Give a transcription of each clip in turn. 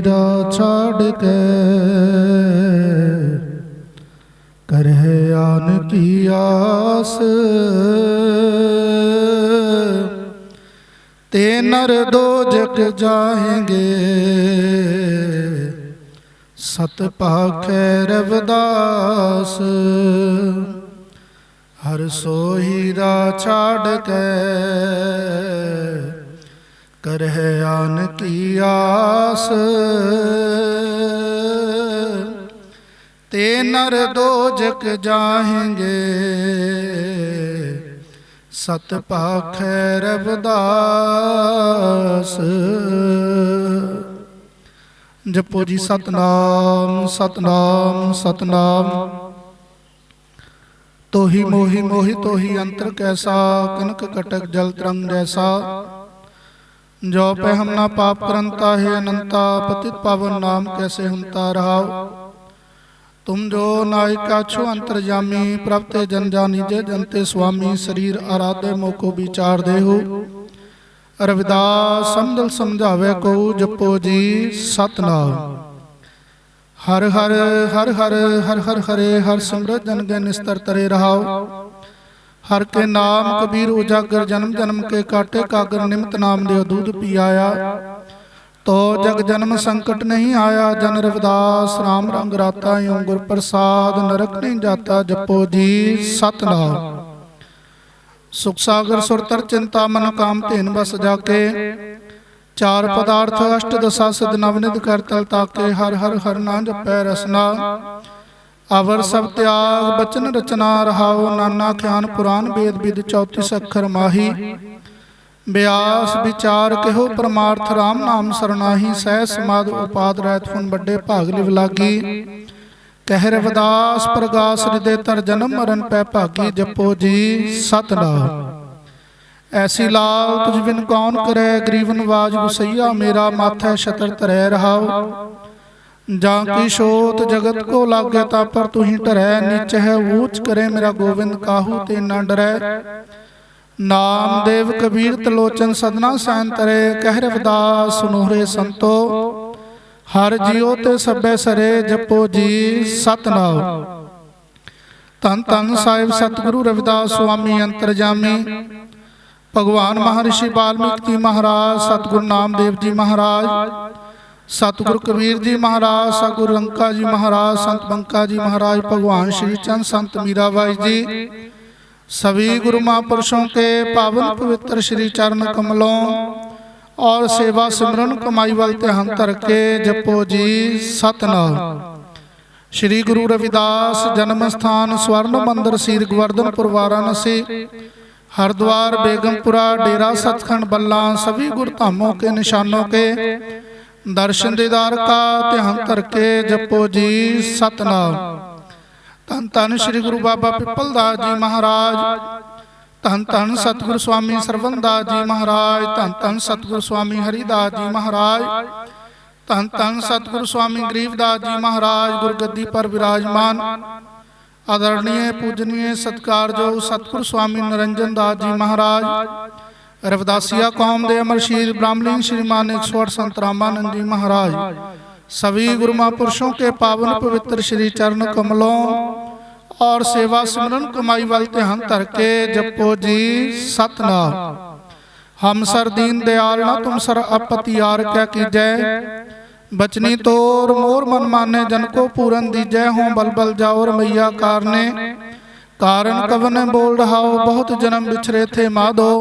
हीरा छाड़ के करह आन की आस। ते नर दो जग जाएंगे सत पाखै रविदास। हर सो हीरा छाड़ के करह आन की आस। ते नर दो जग जाएंगे सत पाखै रविदास। जपो जी सतनाम सतनाम सतनाम। तोहि मोहि मोहि तोहि अंतर कैसा, कनक कटक जल तरंग जैसा। जो पे हम ना पाप करंता है अनंता, पतित पावन नाम कैसे हमता रहाओ। तुम जो नायिका छो अंतरजामी, प्रभते जन जानीजे जनते स्वामी। शरीर आराधे मोको विचार देहु, रविदास समदल समझावे को। जपो जी सतनाम। हर हर हर हर हर हर हरे हर सिमरत जन गै निस्तर तरे रहाओ। हर के नाम कबीर उजागर जन्म जन्म के काटे कागर। निमित नाम दे दूध पी आया तो जग जन्म संकट नहीं आया। जन रविदास राम रंग राता, यूं गुर प्रसाद नरक नहीं जाता। जपो जी सतनाम। सुख सागर सुरतर चिंता मन काम धेन बस जाके। चार पदार्थ अष्ट दशा सिद्ध नवनिध कर तल ताके। हर हर हर ना जपै रसना, अवर सब त्याग बचन रचना रहाओ। नाना ख्यान पुराण वेद विद 34 अक्षर माही। व्यास विचार कहो परमार्थ, राम नाम सरनाही। सह समाध उपाद रहत फुन बड़े भाग लिव लागी। कह रविदास प्रगास हृदय तर जन्म मरण पै भागी। जपो जी सतनाम। ऐसी लाल तुझ बिन कौन करे, गरीब नवाज गुसैया मेरा। माथै छतर धरै रहाओ, जा की शोत जगत को लागे ता पर तू ही डरै। नीच है ऊंच करे मेरा गोविंद, काहू ते ना डरै। नाम देव कबीर तलोचन सदना सैन तरे। कह रविदास सुनोहरे संतो, हर जियो ते सभै सरे। जपो जी सतनाम। धन धन साहिब सतगुरु रविदास स्वामी अंतरजामी। भगवान महर्षि वाल्मीकि महाराज, सतगुरु नामदेव जी महाराज, सतगुरु कबीर जी महाराज, सतगुरु रंका जी महाराज, संत बंका जी महाराज, भगवान श्री चंद, संत मीराबाई जी, सभी गुरु महापुरुषों के पावन पवित्र श्री चरण कमलों और सेवा सिमरन कमाई वाल ध्यान धर के। जपो जी सतनाम। श्री गुरु रविदास जन्म स्थान स्वर्ण मंदिर श्री गोवर्धनपुर वाराणसी, हरिद्वार बेगमपुरा, डेरा सचखंड बल्ला। सभी गुरु धामों के निशानों के दर्शन दीदार का ध्यान धर के। जपो जी सतनाम। धन धन श्री गुरु बाबा पिपलदास जी महाराज, धन धन सतगुरु स्वामी सरवनदास जी महाराज, धन धन सतगुरु स्वामी हरिदास जी महाराज, धन धन सतगुरु स्वामी गरीबदास जी महाराज। गुरगद्दी पर विराजमान आदरणीय पूजनीय सत्कारयोग सतगुरु स्वामी निरंजन दास जी महाराज, रविदासिया कौम दे अमरशीर ब्राह्मणी श्रीमान 108 संत रामानंद जी महाराज। सभी गुरु महापुरुषों के पावन पवित्र श्री चरण कमलों और सेवा सिमरन कमाई वाल ध्यान धर के। जपो जी सतनाम। हम सर दीन दयाल ना तुम सर अपतियार क्या कीजै। बचनी तोर मोर मन माने, जन को पूरन दीजै। हों बल बल जाओ मैया कारने, कारण कवन बोल रहाओ। बहुत जन्म बिछरे थे माधो,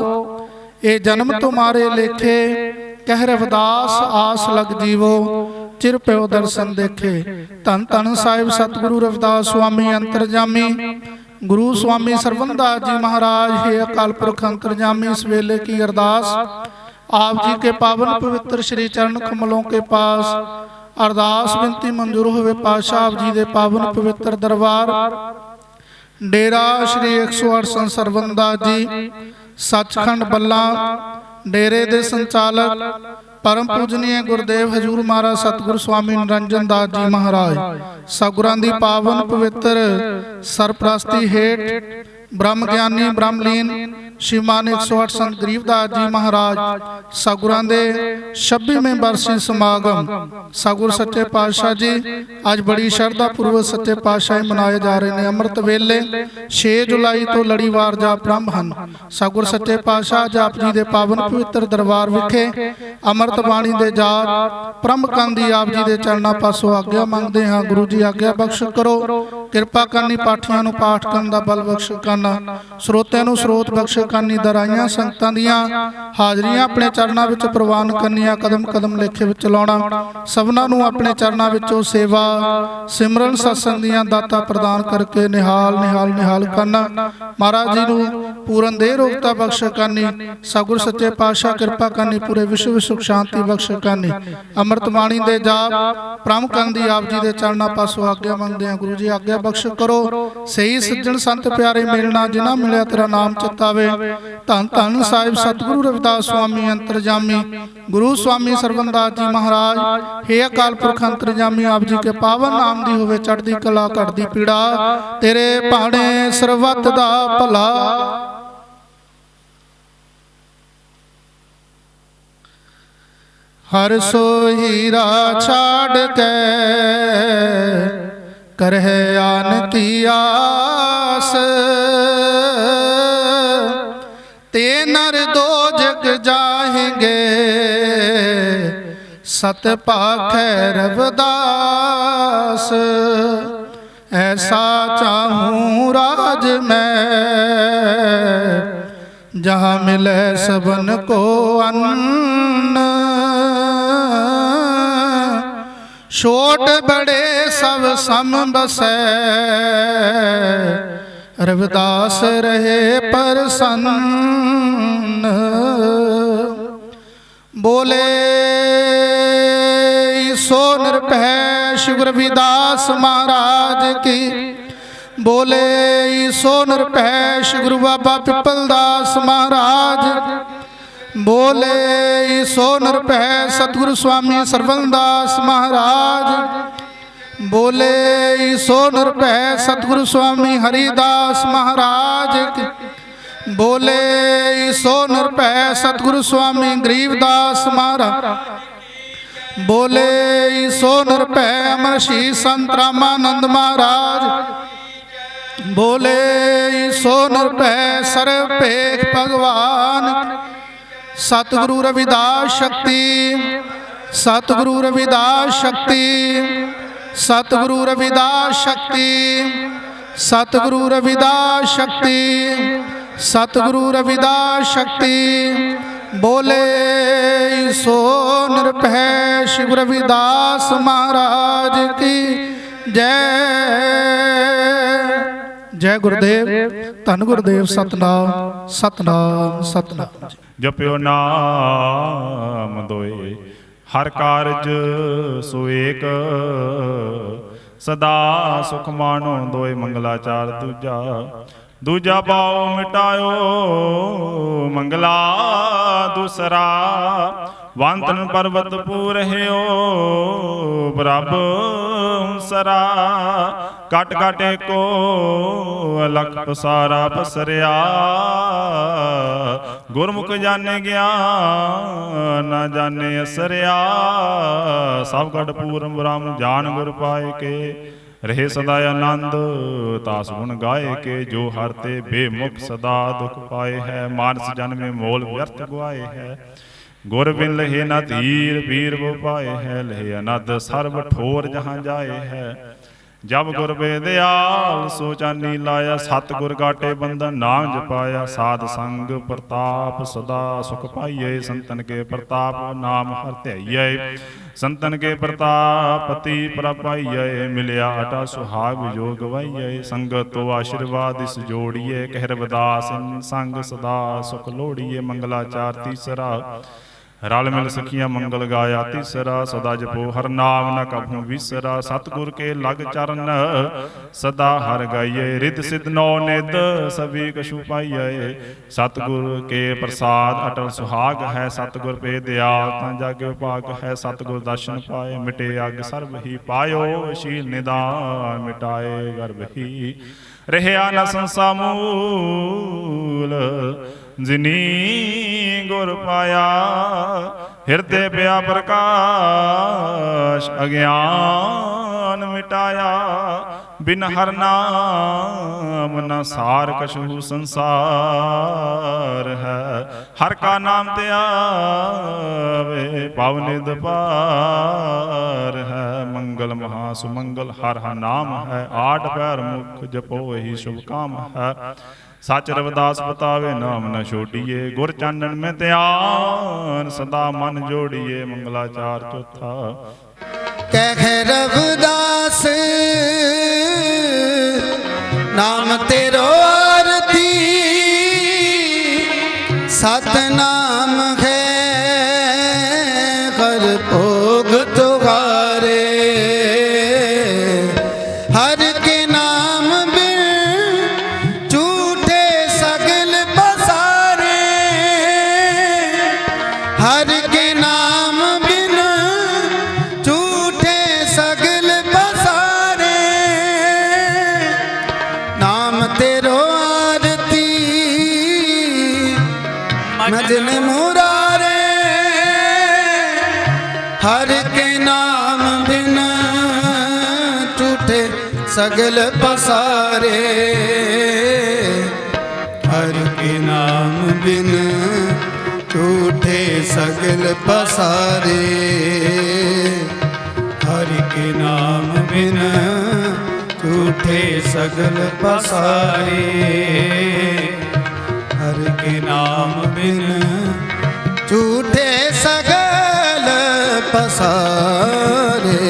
ये जन्म तुम्हारे लेखे। कह रविदास आस लग जीवो, चिर प्यो दर्शन देखे। धन धन साहिब सतगुरु रविदास स्वामी अंतरजामी, गुरु स्वामी सरवनदास जी महाराज। हे अकाल पुरख अंतरजामी, इस वेले की अरदास आप जी के पावन पवित्र श्री चरण कमलों के पास अरदास विनती मंजूर हुए। पातशाह आप जी दे पावन पवित्र दरबार डेरा श्री 108 संत सरवनदास जी सचखंड बल्ला डेरे दे संचालक परम पूजनीय गुरुदेव हजूर महाराज सतगुरु स्वामी निरंजन दास जी महाराज। सतगुरां दी पावन पवित्र सरप्रस्ती हेठ ब्रह्म ज्ञानी ब्रह्मलीन श्रीमान 108 संत गरीबदास जी महाराज सतगुरां दे 26वें बरसी समागम सतगुर सच्चे पातशाह जी अज बड़ी शरधा पूर्वक सच्चे पातशाह मनाए जा रहे हैं। अमृत वेले 6 जुलाई तो लड़ीवार जाप प्रारंभ हैं। सतगुर सच्चे पातशाह जाप जी के पावन पवित्र दरबार विखे अमृत बाणी के जाप ब्रह्म कंदी आप जी के चरणों पासों आग्या मंगते हैं। गुरु जी आग्या बख्श करो, किरपा करनी पाठियां नूं पाठ करन दा बल बख्श करना, स्रोतिਆਂ ਨੂੰ स्रोत बख्श करनी, दराइयां संगतां दियां हाजरियां अपने चरणों विच प्रवान करनियां, कदम कदम लेखे विच लाउणा, सबनां नूं अपने चरणों विचों सेवा सिमरन सत्संग दियां दातां प्रदान करके निहाल निहाल निहाल करना। महाराज जी नूं पूरन देह रोगता बख्श करनी, सतगुर सच्चे पातशाह किरपा करनी, पूरे विश्व सुख शांति बख्श करनी। अमृत बाणी दे जाप ब्रह्म कंदी आप जी के चरणों पासों आग्या मंगते हैं। गुरु जी आग्या बख्श करो, सही सज्जन संत प्यारे मिलना जिन्हां मिलिया तेरा नाम चितावे। धन धन साहिब सतगुरु रविदास स्वामी अंतरजामी, गुरु स्वामी सरवनदास जी महाराज, हे अकाल पुरख अंतरजामी आप जी के पावन नाम दी होवे चढ़दी कला घटदी पीड़ा, तेरे भाणे सरबत दा भला। हर सोहीरा छाड़ के करह आन की आस, ते नर दो जग जाएंगे सत पाखै रविदास। ऐसा चाहूँ राज मैं जहाँ मिले सबन को अन्न, छोट बड़े सब सम बसै रविदास रहे प्रसन्न। बोले सो निरभय श्री रविदास महाराज की, बोले सो निरभय श्री गुरु बाबा पिपलदास महाराज, बोले सो निरभय सतगुरु स्वामी सरवनदास महाराज, बोले सो निरभय सतगुरु स्वामी हरिदास महाराज, बोले सो निरभय सतगुरु स्वामी गरीबदास महाराज, बोले सो निरभय अमरशी संत रामानंद महाराज, बोले सो निरभय सर्वपेख भगवान। सतगुरु रविदास शक्ति, सतगुरु रविदास शक्ति, सतगुरु रविदास शक्ति, सतगुरु रविदास शक्ति, सतगुरु रविदास शक्ति। बोले सो निरभय शिव रविदास महाराज की जय। जय गुरुदेव, धन गुरुदेव, सतनाम सतनाम सतनाम। जप्यो नाम दोए हर कारज सुएक, सदा सुख मानो दोए मंगलाचार दूजा। दूजा पाओ मिटायो मंगला दूसरा, वांतन पर्वत पूर है प्रभ सरा। कट काटे को अलख पसारा पसरिया, गुरमुख जाने गया ना जाने असरिया। सब गढ़ पूरम ब्रह्म जान गुर पाए के, रहे सदा आनंद तास गुण गाए के। जो हरते बेमुख सदा दुख पाए है, मानस जन्म में मोल व्यर्थ गुआए है। गुर बिन लहे न धीर पीर वो पाए है, लहे अनद सर्व ठोर जहाँ जाए है। जब गुर बेदयाल सोचानी लाया, सतगुर गाटे बंधन नाम जपाया। साध संग प्रताप सदा सुख पाइये, संतन के प्रताप नाम हर ध्याइये। संतन के प्रताप पति प्रपाइये, मिलिया अटा सुहाग जो गवाइये। संगत तो आशीर्वाद इस जोड़िए, कह रविदास संग सदा सुख लोड़िए। मंगलाचार तीसरा रल मिल सखिया मंगल गाया तीसरा, सदा जपो हर नाम न कभू विसरा। सतगुर के लग चरण सदा हर गाइए, रिद सिद्ध नौ निध सभी कछु पाइए। सतगुर के प्रसाद अटल सुहाग है, सतगुर पे दयाल ता जागे भाग है। सतगुर दर्शन पाए मिटे अग सर्व ही पायो, शील निदान मिटाए गर्भ ही। रहा न संसा मूल जिनी गुर पाया, हृदय पया प्रकाश अज्ञान मिटाया। बिन हर नाम न सार कछु संसार है, हर का नाम त्यावे पावनिद पार है। मंगल महासुमंगल हर हर नाम है, आठ पैर मुख जपो ही शुभ काम है। सच रविदास बतावे नाम न छोड़िए, गुर चानन में ध्यान सदा मन जोड़िए। मंगलाचार चौथा। कह रविदास नाम तेरो आरती, सतनाम है कर भोग तुहारे। हर के नाम बिन झूठे सगल पसारे, हर के नाम बिन झूठे सगल पसारे। नाम तेरो आरती मजन मुरारे, हर के नाम बिन झूठे सगल पसारे। हर के नाम बिन झूठे सगल पसारे। हर के नाम बिन झूठे सगल पसारे। हर के नाम बिन झूठे सगल पसारे।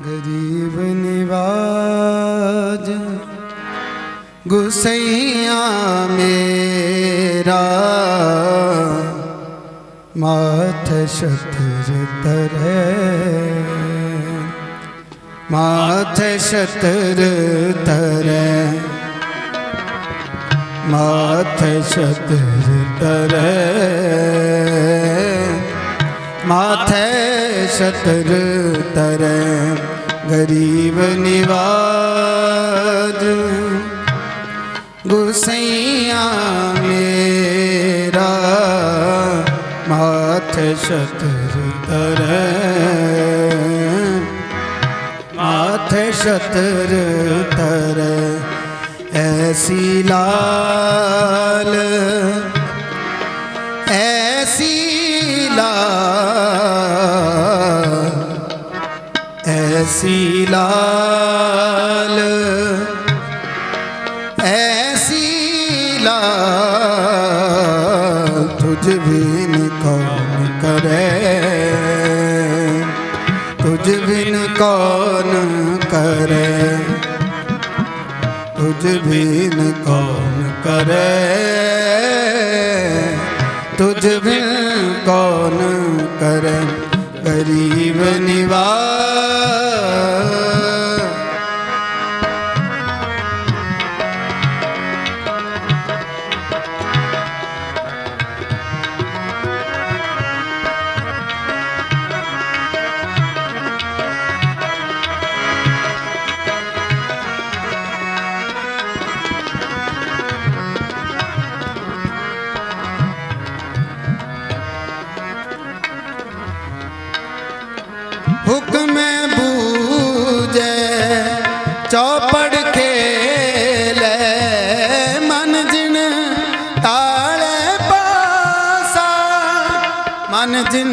गरीब निवाज गुसैया मेरा, माथ शतर तरे। माथ शतर तरे, माथ शतर तरे। माथे शतर तरे गरीब निवाज गुसैया मेरा। माथे शतर तरे, माथे शतर तरे। ऐसी लाल ऐसी लाल ऐसी लाल ऐसी लाल तुझ बिन कौन करे। तुझ बिन कौन करे। तुझ बिन कौन करे। तुझ बिन कौन करे। गरीब निवाज हुक्म बूझे चौपड़ खेले। मन जिन ताले पासा। मन जिन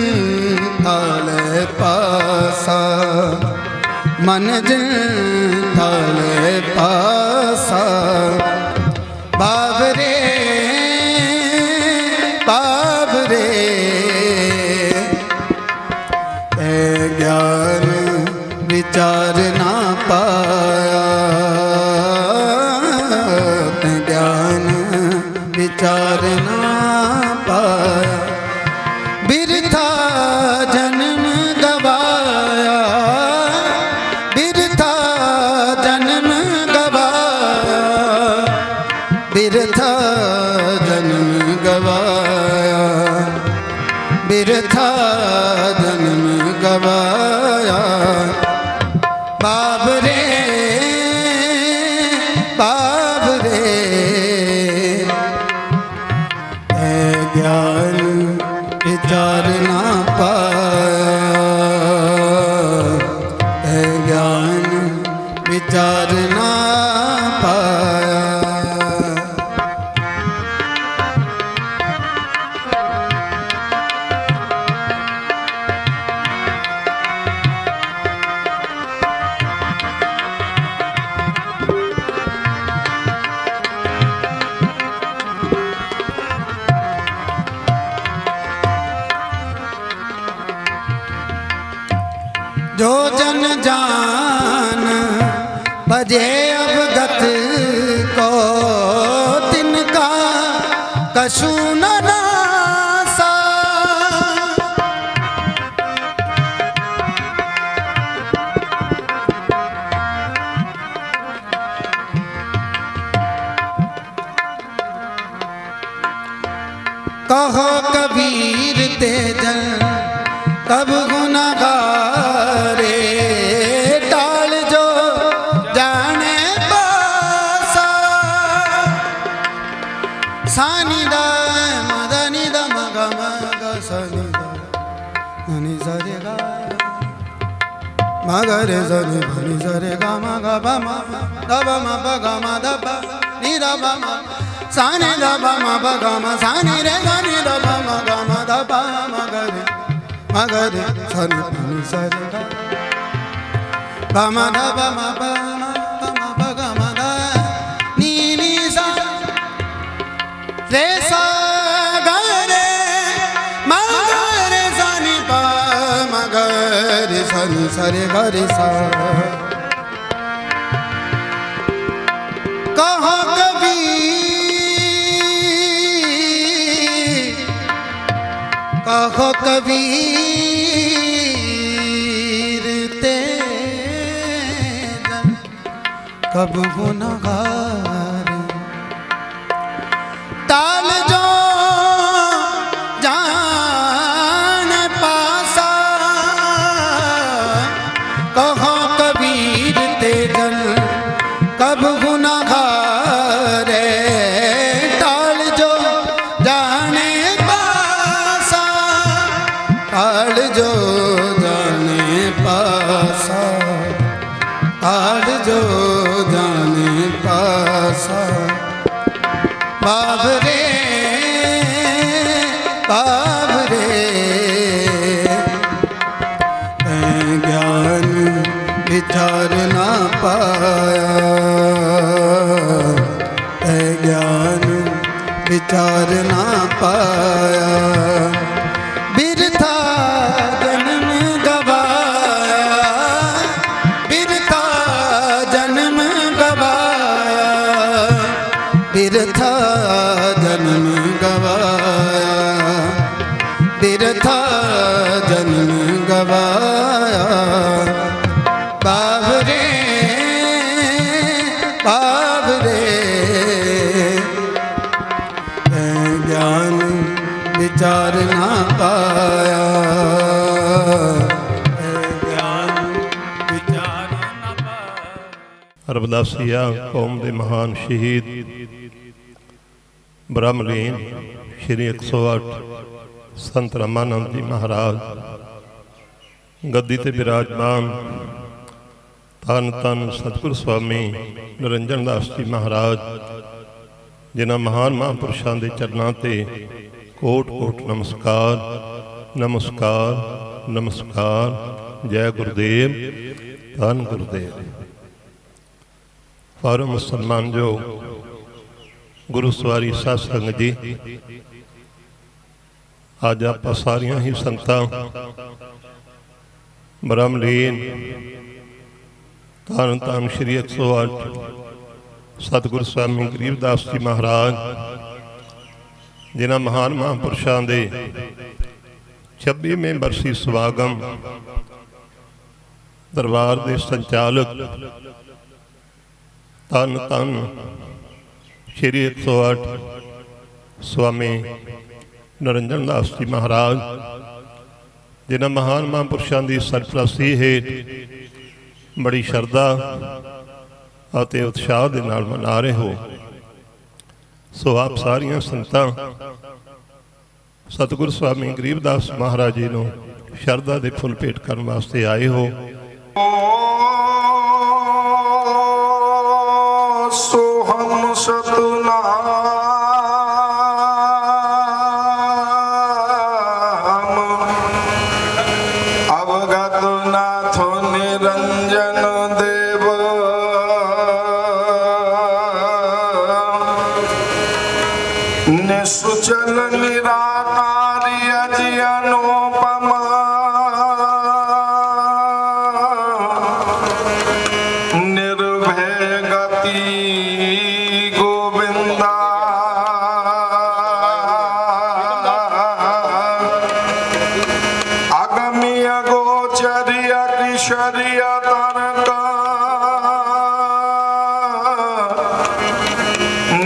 ताले पासा। मन जिन ताले पासा। बाबरे बाबरे ज्ञान विचार ना पाया। विचार ना पाया, बिरथा जन्म गवाया, बिरथा जन्म गवाया, बिरथा जन्म गवाया, बिरथा जन्म गवाया। बाबरे बाबरे है ज्ञान विचार ना पाया, है ज्ञान विचार ना पाया। जो जन जान भजे अवगत को, तिनका कछु न नासा। कहो कबीर तेजन कब गुनागारे, टाल जो जाने पासा। सानी दा मदनी दा मग मग सनी दा धनी सरे गा, मग रे सनी धनी सरे गा मग ब म द ब म ब ग म द ब नि द ब म सानी द ब म ब ग म सानी रे ग नि द ब म ग म द ब म ग रे मगरे सनि धनि सरे गा, ब म द ब म ब म ब ग म द नि नि सा रे सा ग रे म रे सनि प म ग रे सनि सरे ग रे सा। कहो कबीर, कहो कबीर तेजन कब गुनागार, टाल जो जान पासा। कहो कबीर तेजन कब गुनागार, टाल जो जाने पासा, टाल जो जाने पासा, टाल जो जाने पासा। बाबरे बाबरे ज्ञान विचार ना पाया, ज्ञान विचार ना पाया। बिरथा जन्म गवाया, बिरथा जन्म गवाया, बिरथा जन्म गवाया, बिरथा जन्म गवाया। बाबरे बाबरे ज्ञान विचार ना पाया, ज्ञान विचार ना पाया। रविदासिया कौम के महान शहीद ब्रह्मलीन श्री 108 संत रामानंद जी महाराज गद्दी ते विराजमान धन धन सतगुर स्वामी निरंजन दास जी महाराज, जिन्हां महान महापुरुषों के चरणों ते कोट कोट नमस्कार, नमस्कार, नमस्कार। जय गुरुदेव, धन गुरुदेव। फारो मुसलमान जो गुरु सवारी साध संगत जी, अज आप सारिया ही संगतां ब्रह्मलीन धन धन श्री 108 सतगुरु स्वामी गरीबदास जी महाराज जिन्हां महान महापुरुषां दे 26वें बरसी समागम दरबार के संचालक धन धन श्री 108 स्वामी निरंजन दास जी महाराज जिन्हां महान महापुरुषों की सरपरस्ती हेठ बड़ी श्रद्धा और उत्साह के नाल मना रहे हो। सो आप सारिया संतां सतगुरु स्वामी गरीबदास महाराज जी को श्रद्धा के फुल भेंट करने वास्ते आए हो। सोहम सतनाम अवगत नाथ निरंजन देव निसुचल निराकारी अजि अनुपमा निर्भय गति गोविंदा अगम्य गोचर्य किशर्य तर्का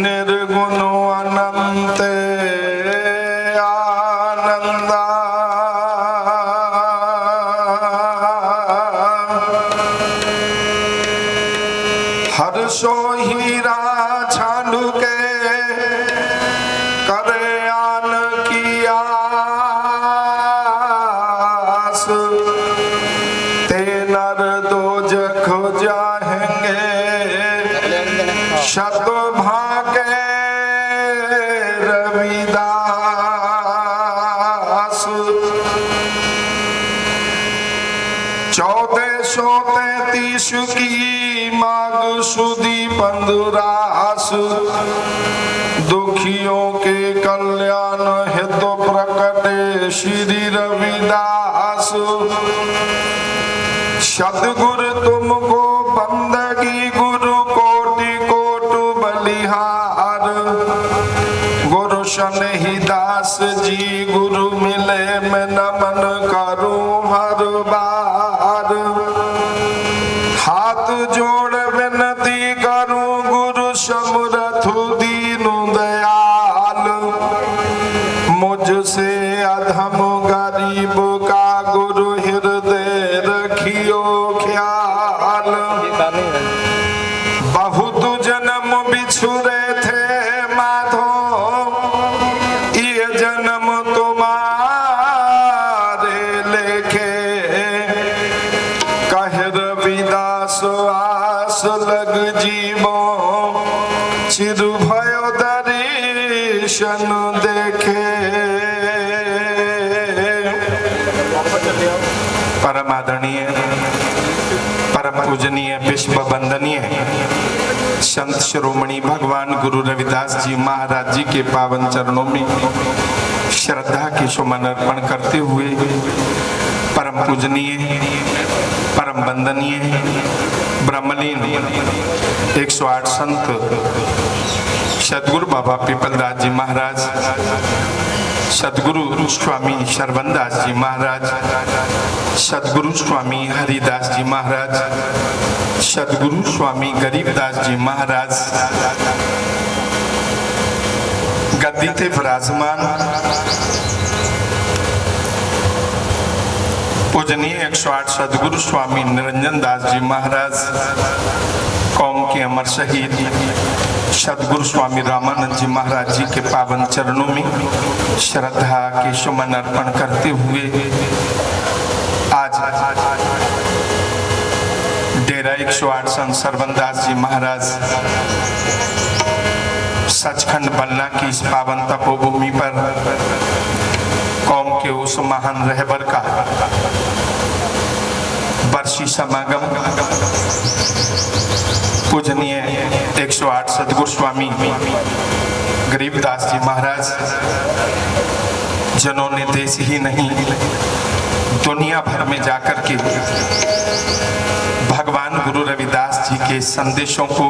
निर्गुण अनंत आनंदा हर्षो हीरा छांडू के करे आन की आस ते नर दो जख जाएंगे शत भागे रविदास 1433 की माघ सुदी पंद्रास दुखियों के कल्याण हेतु प्रकटे श्री रविदास सदगुरु तुमको बंदगी गुरु कोटि कोट बलिहार गुरु शनि दास जी गुरु मिले मैं नमन करूं हर बार हाथ जोड़ विनती करूं गुरु समरथ दीनु दयाल मुझसे अधम गरीब का गुरु हृदय रखियो ख्याल बहुत जन्म बिछुरे थे माधो ये जन्म तुम्हारे लेखे कह रविदास आस लग जीवो चिर भयो दर्शन देखे। परम आदरणीय परम पूजनीय विश्व वंदनीय संत शिरोमणि भगवान गुरु रविदास जी महाराज जी के पावन चरणों में श्रद्धा के सुमन अर्पण करते हुए परम पूजनीय परम वंदनीय ब्रह्मलीन 108 संत सदगुरु बाबा पीपलदास जी महाराज सदगुरु स्वामी शरवनदास जी महाराज सदगुरु स्वामी हरिदास जी महाराज सदगुरु स्वामी गरीबदास जी महाराज गद्दी थे विराजमान पूजनीय 108 सदगुरु स्वामी निरंजन दास जी महाराज कौम के अमर शहीद सदगुरु स्वामी रामानंद जी महाराज जी के पावन चरणों में श्रद्धा के सुमन अर्पण करते हुए आज डेरा 108 संत सरवनदास जी महाराज सचखंड बल्ला की इस पावन तपोभूमि पर कौम के उस महान रहबर का वर्षी समागम पूजनीय 108 सदगुरु स्वामी गरीबदास जी महाराज जिन्होंने देश ही नहीं दुनिया भर में जाकर के भगवान गुरु रविदास जी के संदेशों को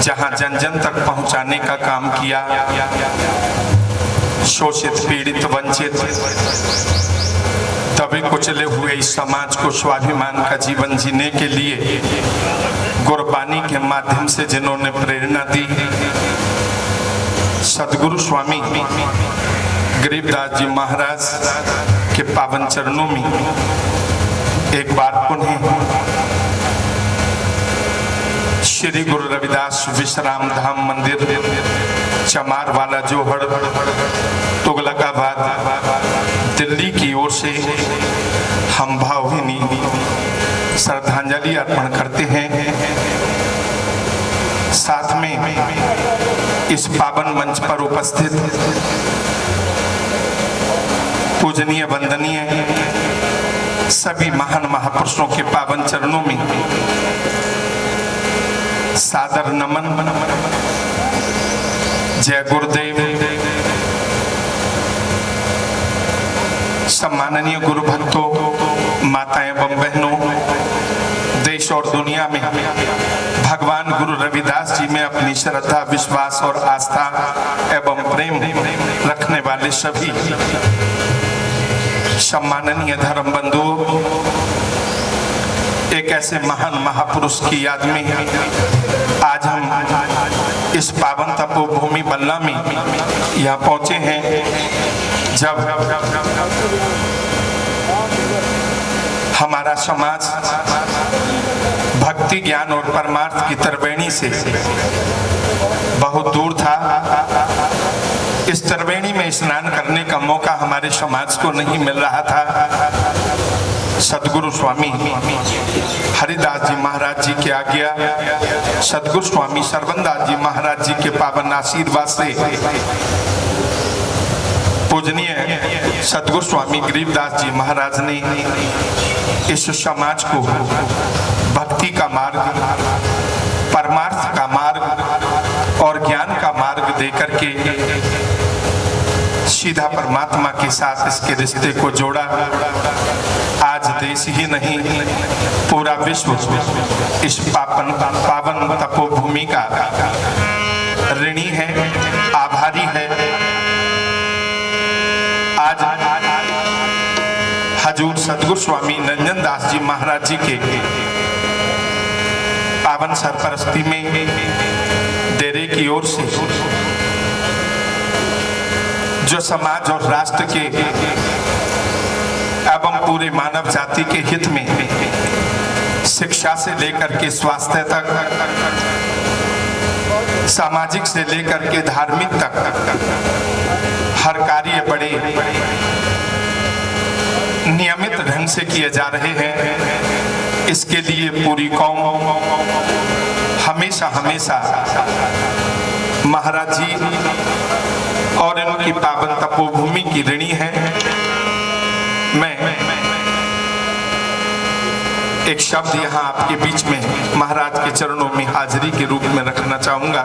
जहां जन जन तक पहुंचाने का काम किया। शोषित, पीड़ित, वंचित, दबे कुचले हुए इस समाज को स्वाभिमान का जीवन जीने के लिए गुरबानी के माध्यम से जिन्होंने प्रेरणा दी, सदगुरु स्वामी गरीबदास जी महाराज के पावन चरणों में एक बार पुनः श्री गुरु रविदास विश्राम धाम मंदिर, चमार वाला जोहड़, तुगलकाबाद, दिल्ली की ओर से हम भावभीनी श्रद्धांजलि अर्पण करते हैं। साथ में इस पावन मंच पर उपस्थित पूजनीय, वंदनीय सभी महान महापुरुषों के पावन चरणों में सादर नमन। जय गुरुदेव। सम्माननीय गुरु भक्तों, माताएं एवं बहनों, देश और दुनिया में भगवान गुरु रविदास जी में अपनी श्रद्धा, विश्वास और आस्था एवं प्रेम रखने वाले सभी सम्माननीय धर्म बंधुओं, एक ऐसे महान महापुरुष की याद में आज हम इस पावन तपोभूमि बल्ला में यहाँ पहुंचे हैं, जब हमारा समाज भक्ति, ज्ञान और परमार्थ की त्रिवेणी से बहुत दूर था। इस त्रिवेणी में स्नान करने का मौका हमारे समाज को नहीं मिल रहा था। सदगुरु स्वामी हरिदास जी महाराज जी की आज्ञा, सदगुरु स्वामी सरवनदास जी महाराज जी के पावन आशीर्वाद से पूजनीय सदगुरु स्वामी गरीबदास जी महाराज ने इस समाज को भक्ति का मार्ग, परमार्थ का मार्ग और ज्ञान का मार्ग देकर के सीधा परमात्मा के साथ इसके रिश्ते को जोड़ा। आज देश ही नहीं, पूरा विश्व इस पावन तपोभूमि का ऋणी है, आभारी है। आज हजूर सदगुरु स्वामी निरंजन दास जी महाराज जी के पावन सरपरस्ती में डेरे की ओर से जो समाज और राष्ट्र के एवं पूरे मानव जाति के हित में शिक्षा से लेकर के स्वास्थ्य तक, सामाजिक से लेकर के धार्मिक तक हर कार्य बड़े नियमित ढंग से किए जा रहे हैं। इसके लिए पूरी कौम हमेशा हमेशा महाराज जी और इनकी पावन तपोभूमि की ऋणी है। मैं एक शब्द यहाँ आपके बीच में महाराज के चरणों में हाजिरी के रूप में रखना चाहूंगा।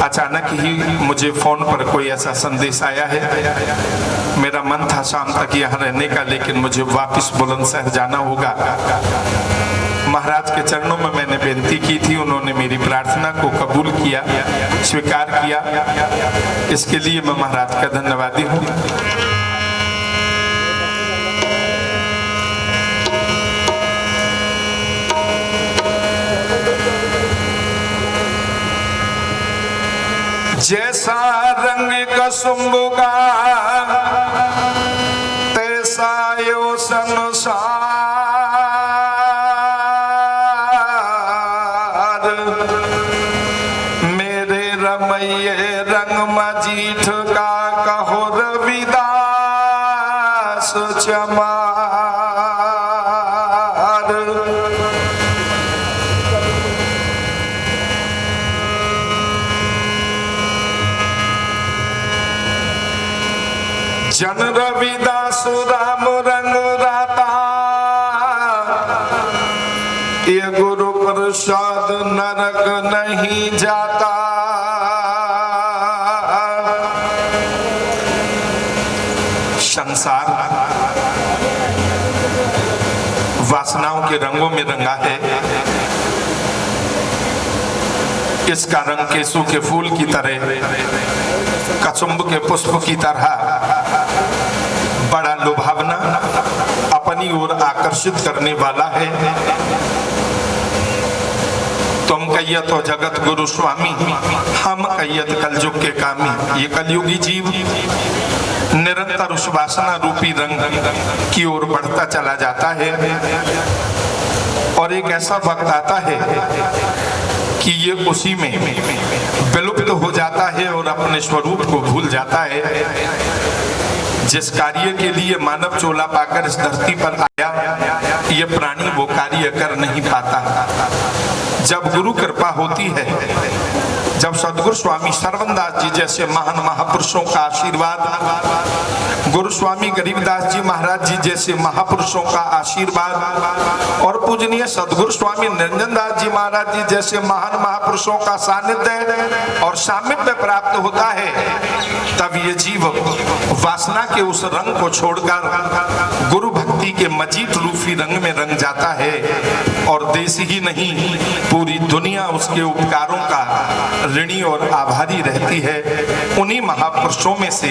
अचानक ही मुझे फोन पर कोई ऐसा संदेश आया है। मेरा मन था शाम तक यहाँ रहने का, लेकिन मुझे वापस बुलंदशहर जाना होगा। महाराज के चरणों में मैंने बेनती की थी, उन्होंने मेरी प्रार्थना को कबूल किया, स्वीकार किया। इसके लिए मैं महाराज का धन्यवादी हूँ। जैसा रंग कसुम्ब का तैसा यो संसार, मेरे रमैये रंग मजीठ का कहो रविदास चमार। जन रविदास राम रंग राता, ये गुरु प्रसाद नरक नहीं जाता। संसार के रंगों में रंगा है। इसका रंग केसू के फूल की तरह, कचुम्ब के पुष्प की तरह बड़ा लुभावना, अपनी ओर आकर्षित करने वाला है। तुम कहियत हो जगत गुरु स्वामी, हम कहियत कलयुग के कामी। ये कलयुगी जीव निरंतर उस वासना रूपी रंग की ओर बढ़ता चला जाता है और एक ऐसा वक्त आता है कि ये उसी में विलुप्त हो जाता है और अपने स्वरूप को भूल जाता है। जिस कार्य के लिए मानव चोला पाकर इस धरती पर आया, ये प्राणी वो कार्य कर नहीं पाता। जब गुरु कृपा होती है, जब सदगुरु स्वामी सरवनदास जी जैसे महान महापुरुषों का आशीर्वाद, गुरु स्वामी गरीबदास जी महाराज जी जैसे महापुरुषों का आशीर्वाद और पूजनीय सदगुरु स्वामी निरंजन दास जी महाराज जी जैसे महान महापुरुषों का सानिध्य और सामिप्य प्राप्त होता है, तब ये जीव वासना के उस रंग को छोड़कर गुरु भक्ति के मजीद रूपी रंग में रंग जाता है और देश ही नहीं पूरी दुनिया उसके उपकारों का ऋणी और आभारी रहती है। उन्हीं महापुरुषों में से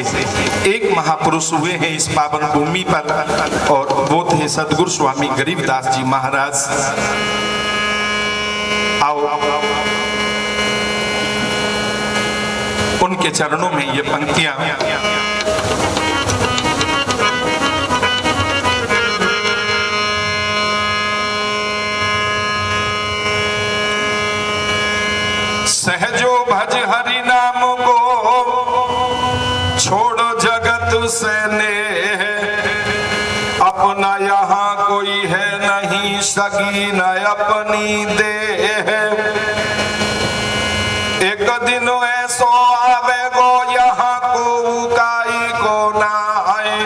एक महापुरुष हुए हैं इस पावन भूमि पर और वो थे सदगुरु स्वामी गरीबदास जी महाराज। आओ उनके चरणों में ये पंक्तियां सहजो भज हरि नाम को, छोड़ो जगत से नेह, अपना यहाँ कोई है नहीं, सगी न अपनी देह। एक दिन ऐसो आवे गो, यहाँ को काई को ना आए,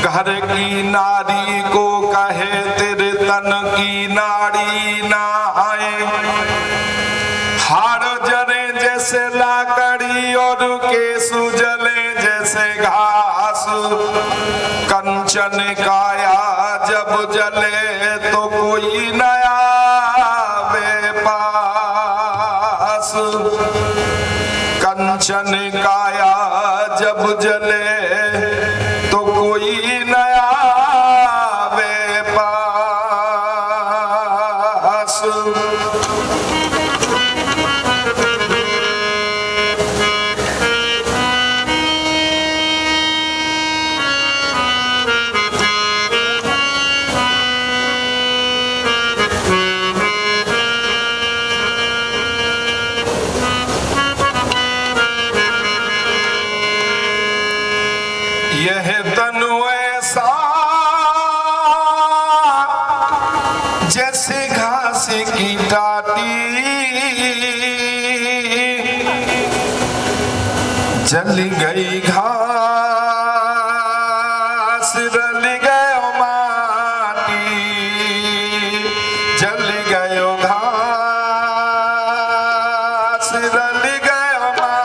घर की नारी को कहे तेरे तन की नाड़ी ना आए। हार जरे जैसे लाकड़ी और केसु जले जैसे घास, कंचन काया जब जले तो कोई नया पास। कंचन काया जब जले तो कोई नया पास। यह तनु ऐसा जैसे घास की टाटी, जल गई घास रल गयो माटी, जल गयो घास रल गयो माटी।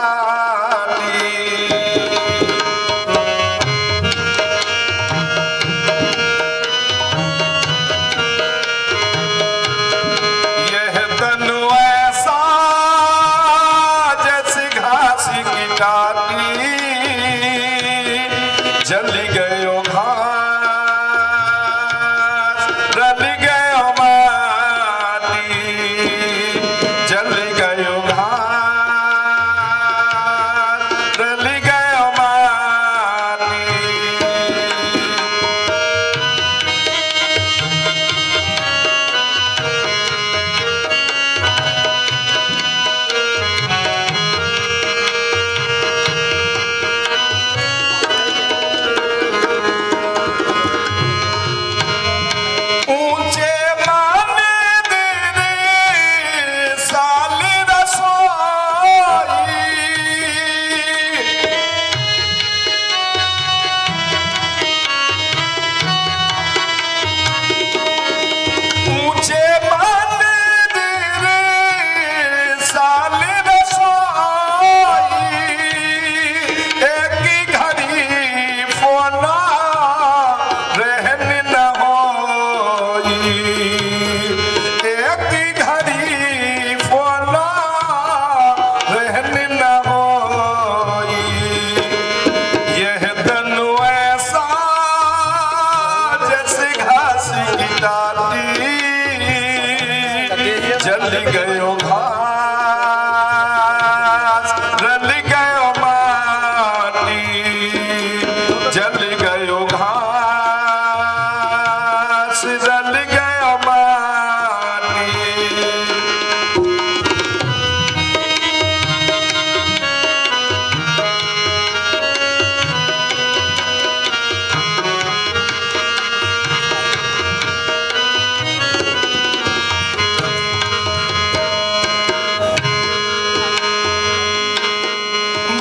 जल गयो घास रल गयो माटी जल गयो घास रल गयो माटी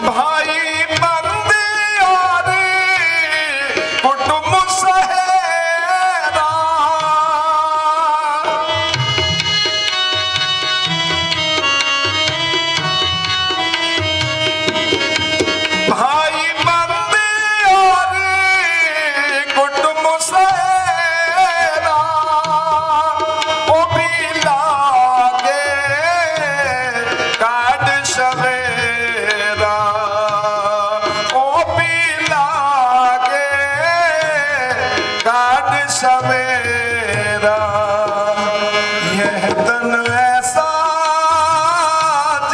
भाई बंदियारे कुटुंब सहेरा भाई बंदियारे कुटुंब सहेरा ओ भी लागे काट सवेरा ओ भी लागे काट सवेरा यह तन ऐसा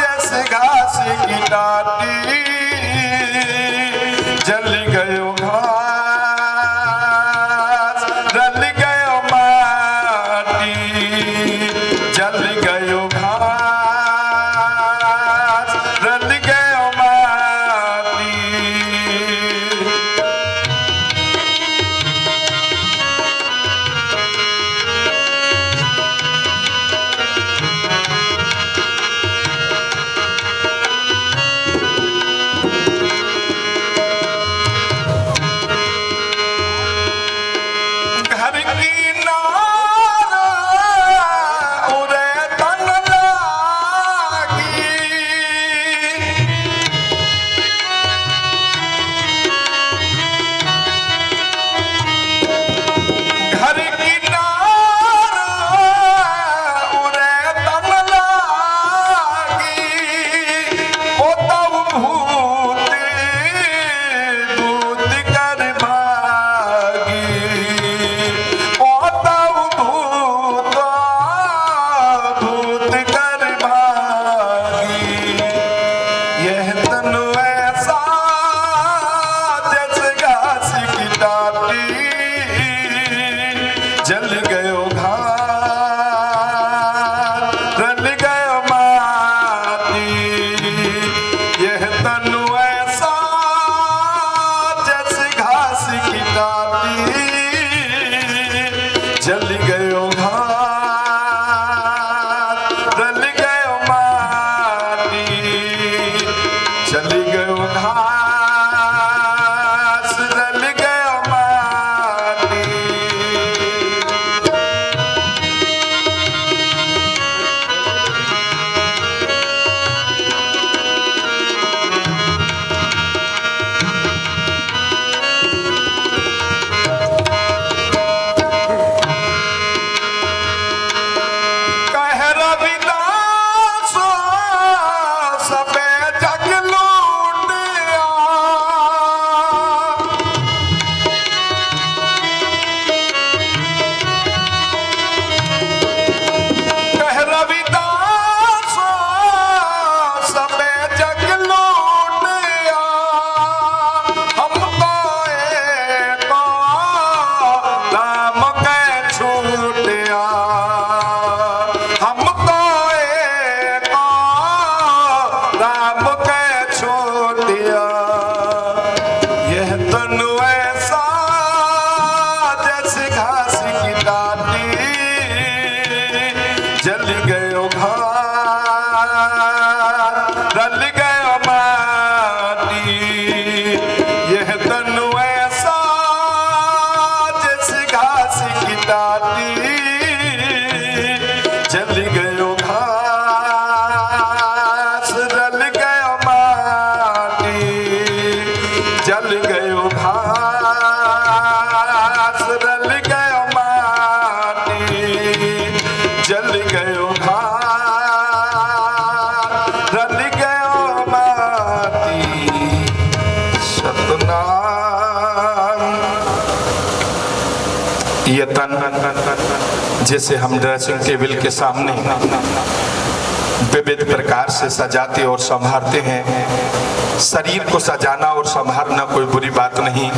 जैसे घास की डाटी जल गयो घास रल गयो माटी जल गयो घास रल गयो माटी घर की नार उरे तन लागी घर की नार उरे तन लागी ओ तब भूत दूत कर भागी ओ तब भूत भूत कर भागी यह तन ऐसा जैसे घास की डाटी जल गयो घास रल गयो माटी यह तनु ऐसा जैसे घास की डाटी जल गयो घास रल गयो माटी जल गयो घास रल गयो माटी कह रविदास सबे जग लूटिया कह रविदास सबे जग लूटिया हमको एको नाम के छूटिया हमको एको नाम के छूटिया यह तनु ऐसा जैसे घास की डाटी जल गयो घास रल गयो माटी यह तनु ऐसा जैसे घास की डाटी जल गयो घास रल गयो माटी जल गयो घास रल गयो माटी जल गयो घास जैसे हम ड्रेसिंग टेबल के सामने विविध प्रकार से सजाते और संभालते हैं। शरीर को सजाना और संभालना कोई बुरी बात नहीं,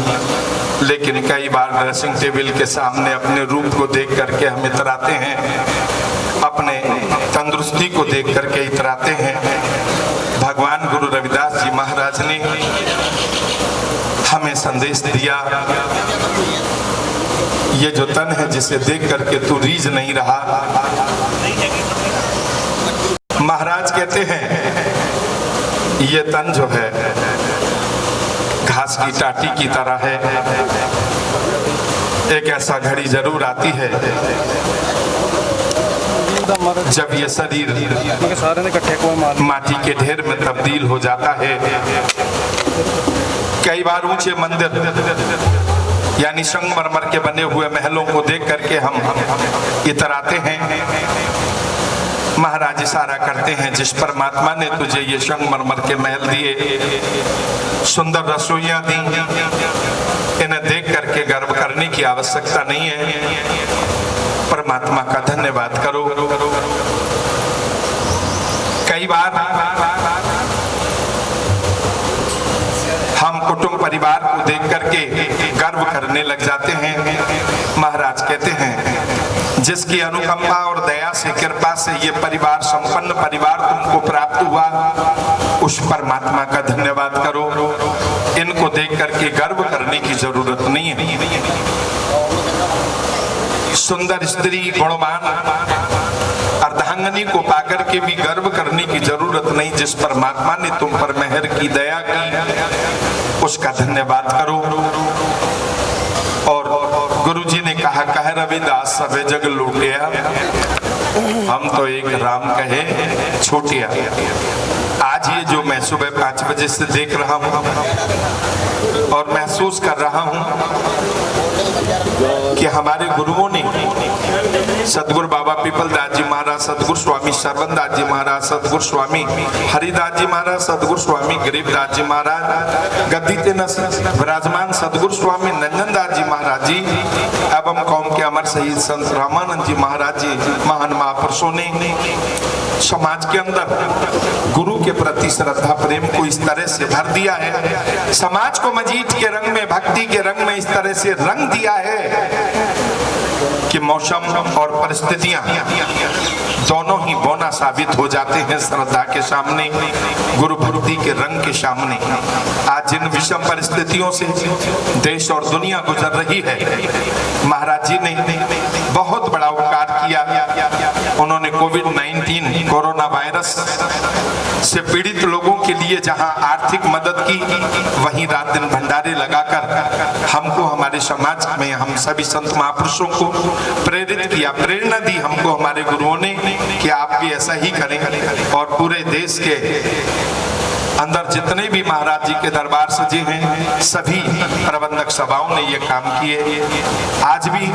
लेकिन कई बार ड्रेसिंग टेबल के सामने अपने रूप को देख करके हम इतराते हैं, अपने तंदुरुस्ती को देख करके इतराते हैं। भगवान गुरु रविदास जी महाराज ने हमें संदेश दिया, ये जो तन है जिसे देख करके तू रीझ नहीं रहा। महाराज कहते हैं ये तन जो है घास की टाटी की तरह है। एक ऐसा घड़ी जरूर आती है जब ये शरीर माटी के ढेर में तब्दील हो जाता है। कई बार ऊंचे मंदिर यानी संगमरमर के बने हुए महलों को देख करके हम इतराते हैं। महाराज इशारा करते हैं, जिस परमात्मा ने तुझे ये संगमरमर के महल दिए, सुंदर रसोइयां दी, इन्हें देख करके गर्व करने की आवश्यकता नहीं है। परमात्मा का धन्यवाद करो। कई बार हम कुटुंब परिवार को देख करके गर्व करने लग जाते हैं। महाराज कहते हैं, जिसकी अनुकंपा और दया से, कृपा से ये परिवार, संपन्न परिवार तुमको प्राप्त हुआ, उस परमात्मा का धन्यवाद करो। इनको देख करके गर्व करने की जरूरत नहीं है। सुंदर स्त्री, गुणवान अर्धांगनी को पाकर के भी गर्व करने की जरूरत नहीं। जिस परमात्मा ने तुम पर मेहर की, दया की, उसका धन्यवाद करो। और गुरुजी ने कहा, कह रविदास सबे जग लूटिया, हम तो एक राम कहे छोटिया। आज ये जो मैं सुबह 5 बजे से देख रहा हूं और महसूस कर रहा हूं कि हमारे गुरुओं ने, सदगुरु बाबा पीपलदास जी महाराज, सदगुरु स्वामी सरवनदास जी महाराज, सदगुरु स्वामी हरिदास जी महाराज, सदगुरु स्वामी गरीबदास जी महाराज, गद्दी ते विराजमान सदगुरु स्वामी नंदनदास जी महाराज जी एवं कौम के अमर शहीद संत रामानंद जी महाराज जी, महान महापुरुषों ने समाज के अंदर गुरु के प्रति श्रद्धा प्रेम को इस तरह से भर दिया है, समाज को मजीद के रंग में, भक्ति के रंग में इस तरह से रंग दिया है कि मौसम और परिस्थितियां दोनों ही बौना साबित हो जाते हैं श्रद्धा के सामने, गुरु भक्ति के रंग के सामने। आज जिन विषम परिस्थितियों से देश और दुनिया गुजर रही है, महाराज जी ने बहुत बड़ा उपकार किया। उन्होंने कोविड-19 कोरोना वायरस से पीड़ित लोगों के लिए जहां आर्थिक मदद की, वहीं रात दिन भंडारे लगाकर हमको, हमारे समाज में हम सभी संत महापुरुषों को प्रेरित किया, प्रेरणा दी हमको हमारे गुरुओं ने कि आप भी ऐसा ही करें। और पूरे देश के अंदर जितने भी महाराज जी के दरबार सजे हैं, सभी प्रबंधक सभाओं ने ये काम किए। आज भी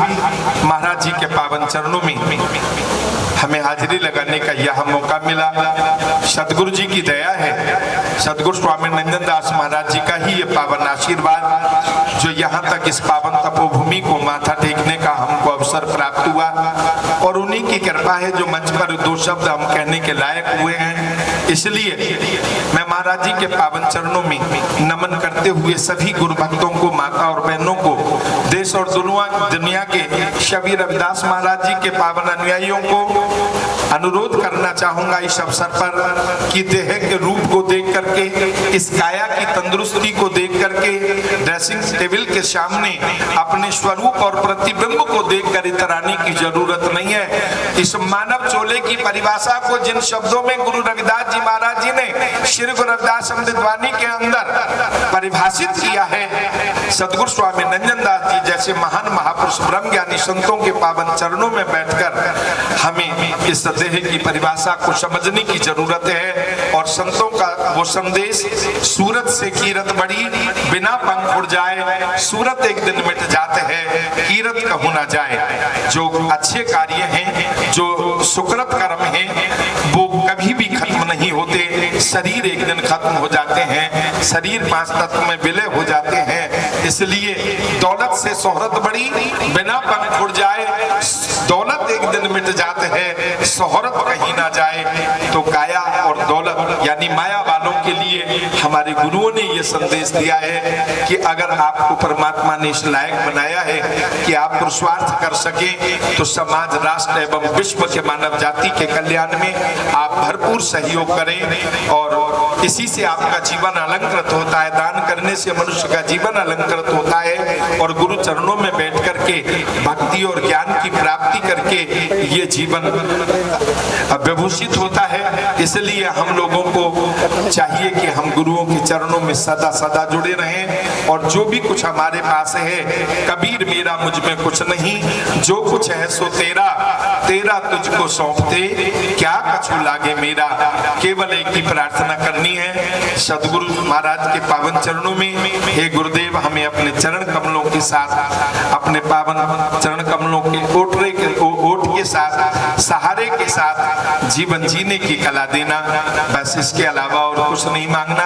महाराज जी के पावन चरणों में हमें हाजिरी लगाने का यह मौका मिला। सदगुरु जी की दया है, सदगुरु स्वामी नंदनदास महाराज जी का ही ये पावन आशीर्वाद, जो यहाँ तक इस पावन तपोभूमि को माथा टेकने का हमको अवसर प्राप्त हुआ। और उन्हीं की कृपा है जो मंच पर 2 शब्द हम कहने के लायक हुए हैं। इसलिए मैं महाराज जी के पावन चरणों में नमन करते हुए सभी गुरु भक्तों को, माता और बहनों को, देश और दुनिया के सभी रविदास महाराज जी के पावन अनुयायियों को अनुरोध करना चाहूंगा इस अवसर पर कि देह के रूप को देख करके, इस काया की तंदुरुस्ती को देख करके, ड्रेसिंग टेबल के सामने अपने स्वरूप और प्रतिबिंब को देखकर इतराने की जरूरत नहीं है। इस मानव चोले की परिभाषा को जिन शब्दों में गुरु रविदास जी महाराज जी ने श्री गुरु रविदास अमृतवाणी के अंदर परिभाषित किया है, सदगुरु स्वामी नंदनदास जी जैसे महान महापुरुष ब्रह्म ज्ञानी संतों के पावन चरणों में बैठकर हमें इस देह की परिभाषा को समझने की जरूरत है। और संतों का वो संदेश, सूरत से कीरत बढ़ी, बिना पंख उड़ जाए, सूरत एक दिन मिट जाते हैं, कीरत कहूं ना जाए। जो अच्छे कार्य हैं, जो सुकृत कर्म हैं, वो कभी भी खत्म नहीं होते। शरीर एक दिन खत्म हो जाते हैं, शरीर 5 तत्व में विलय हो जाते हैं। इसलिए दौलत से शोहरत बढ़ी, बिना पंख उड़ जाए, दौलत एक दिन मिट जाते हैं, शोहरत कहीं ना जाए। तो काया और दौलत यानी माया वालों के लिए हमारे गुरुओं ने ये संदेश दिया है कि अगर आपको परमात्मा ने इस लायक बनाया है कि आप पुरुषार्थ कर सके, तो समाज, राष्ट्र एवं विश्व के मानव जाति के कल्याण में आप भरपूर सहयोग करें और इसी से आपका जीवन अलंकृत होता है। दान करने से मनुष्य का जीवन अलंकृत होता है और गुरु चरणों में बैठ करके भक्ति और ज्ञान की प्राप्ति करके ये जीवन विभूषित होता है। इसलिए हम लोगों को चाहिए कि हम गुरुओं के चरणों में सदा सदा जुड़े रहें और जो भी कुछ हमारे पास है, कबीर मेरा मुझ में कुछ नहीं, जो कुछ है सो तेरा, तेरा तुझको सौंपते, क्या कछु लागे मेरा। केवल एक ही प्रार्थना करनी है सदगुरु महाराज के पावन चरणों में, हे गुरुदेव हमें अपने चरण कमलों के साथ, अपने पावन चरण कमलों के ओट के साथ, सहारे के साथ जीवन जीने की कला देना। बस इसके अलावा और कुछ नहीं मांगना,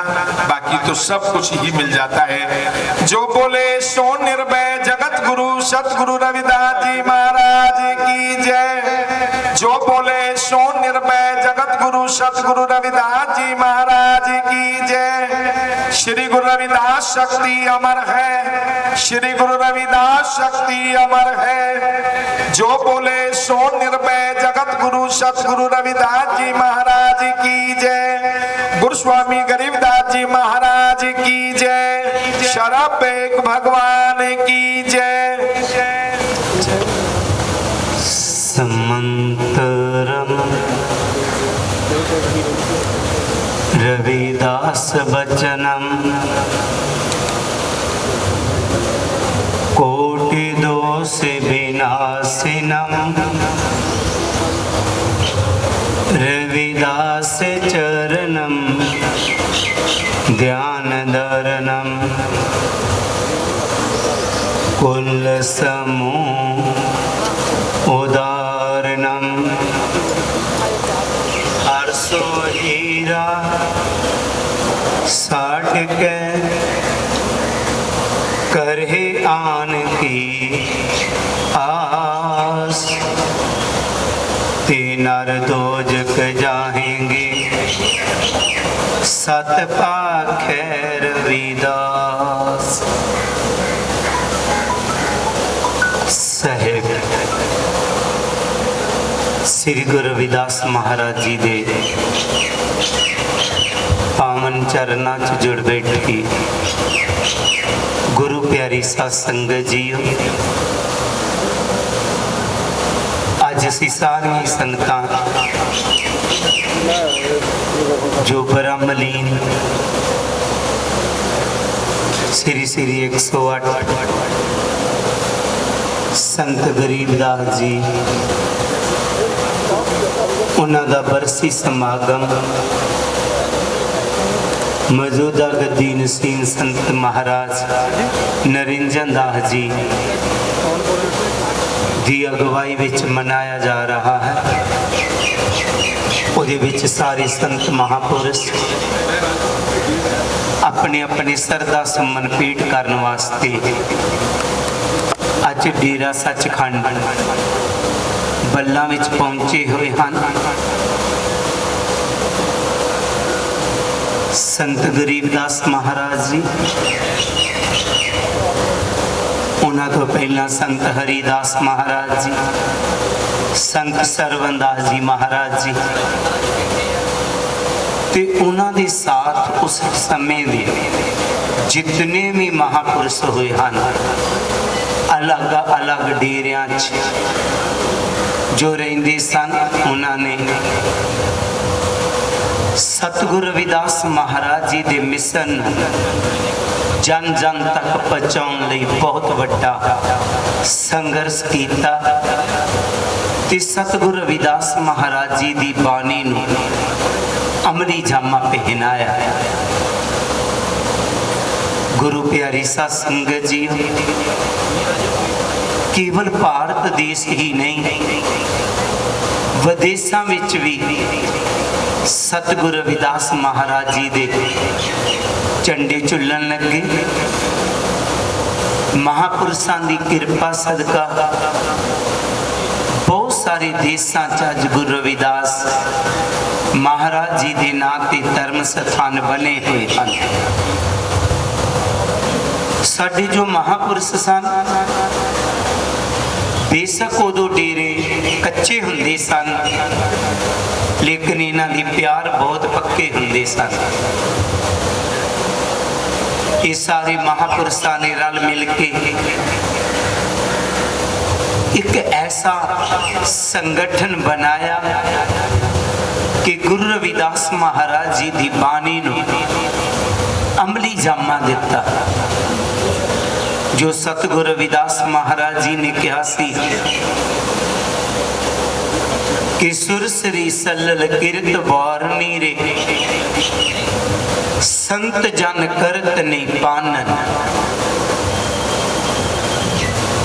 बाकी तो सब कुछ ही मिल जाता है। जो बोले सो निर्भय जगत गुरु सतगुरु रविदास जी महाराज की जय। जो बोले सो निर्भय जगत गुरु सतगुरु रविदास जी महाराज की जय। श्री गुरु रविदास शक्ति अमर है, श्री गुरु रविदास शक्ति अमर है। जो बोले सो निर्भय जगत गुरु सतगुरु रविदास जी महाराज की जय। गुरु स्वामी गरीबदास जी महाराज की जय। शरपेक भगवान की जय। समंतरम रविदास वचनम कोटि दोष विनाशिनम रविदास चरणम ध्यान धरणम कुल समूह उदारणम हर्षो हीरा साठ के करहे आन की आस। तीनर दोजक जाएंगे सत पाखे रविदास। साहेब श्री गुरु रविदास महाराज जी दे पावन चरना च जुड़ बैठी गुरु प्यारी साध संगत जीओ। अज असी सारी संगतां जो ब्रह्मलीन श्री श्री 108 संत गरीबदास जी उन्हां दा बरसी समागम मौजूदा गद्दी नसीन संत महाराज नरिंजन दास जी दी अगवाई विच मनाया जा रहा है। उहदे विच सारे संत महापुरुष अपने अपने सरदा सुमन भेंट करने वास्ते अज डेरा सचखंड बल्लां विच पहुंचे हुए हैं। संत गरीबदास महाराज जी, उन्हां तो पहला संत हरिदास महाराज जी, संत सरवनदास जी महाराज जी ते उन्हां दे साथ उस समय दे जितने भी महापुरुष हुए हैं अलग अलग डेरियां जो रहिंदे सन, उन्होंने सतगुरु रविदास महाराज जी दे मिशन जन जन तक पहुंचाने लई बहुत बड़ा संघर्ष किया ते सतगुरु रविदास महाराज जी दी बाणी नूं अमली जामा पहनाया। गुरु प्यारी साध संगत जी, केवल भारत देश ही नहीं विदेशों विच भी सतगुरु रविदास महाराज जी दे झंडे झुलन लगे। महापुरुषों की कृपा सदका बहुत सारे देशों च अज गुरु रविदास महाराज जी के नाम से धर्म स्थान बने हुए हैं। साडे जो महापुरुष सन बेशक उदों डेरे कच्चे हुंदे सन, लेकिन इन्हां दे प्यार बहुत पक्के हुंदे सन। ये सारे महापुरुषों ने रल मिल के एक ऐसा संगठन बनाया कि गुरु रविदास महाराज जी की बाणी नूं अमली जामा दिता। जो सतगुरु रविदास महाराज जी ने कहा सी कि सुरसरी सल्लल किरत वारनी रे, संत जन करत नहीं पानन।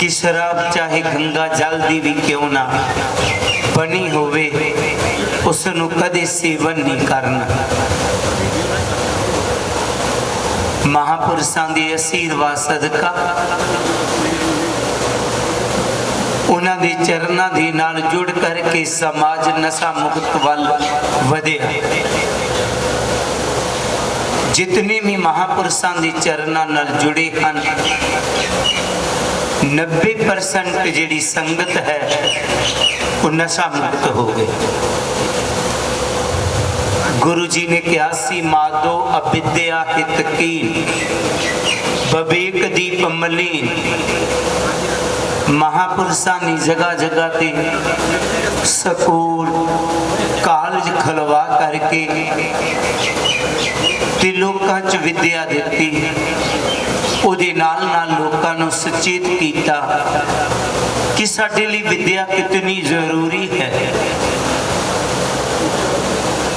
कि शराब चाहे गंगा जल दी भी क्यों ना बनी होवे, उसनू कदे सेवन नहीं करना। महापुरुषों के आशीर्वाद सदका उन्होंने दे चरणों दे नाल जुड़ करके समाज नशा मुक्त वल वधिया। जितने भी महापुरुषों के चरणों नाल जुड़े हैं, 90% जिहड़ी संगत है वो नशा मुक्त हो गई। गुरु जी ने कहा सी माधो अविद्या हितकीन, विवेक दीप मलीन। महापुरुषों ने जगह जगह ते स्कूल कॉलेज खलवा करके ते लोकां च विद्या दिती। उहदे नाल नाल लोकां नूं सचेत कीता कि साडे लई विद्या कितनी जरूरी है।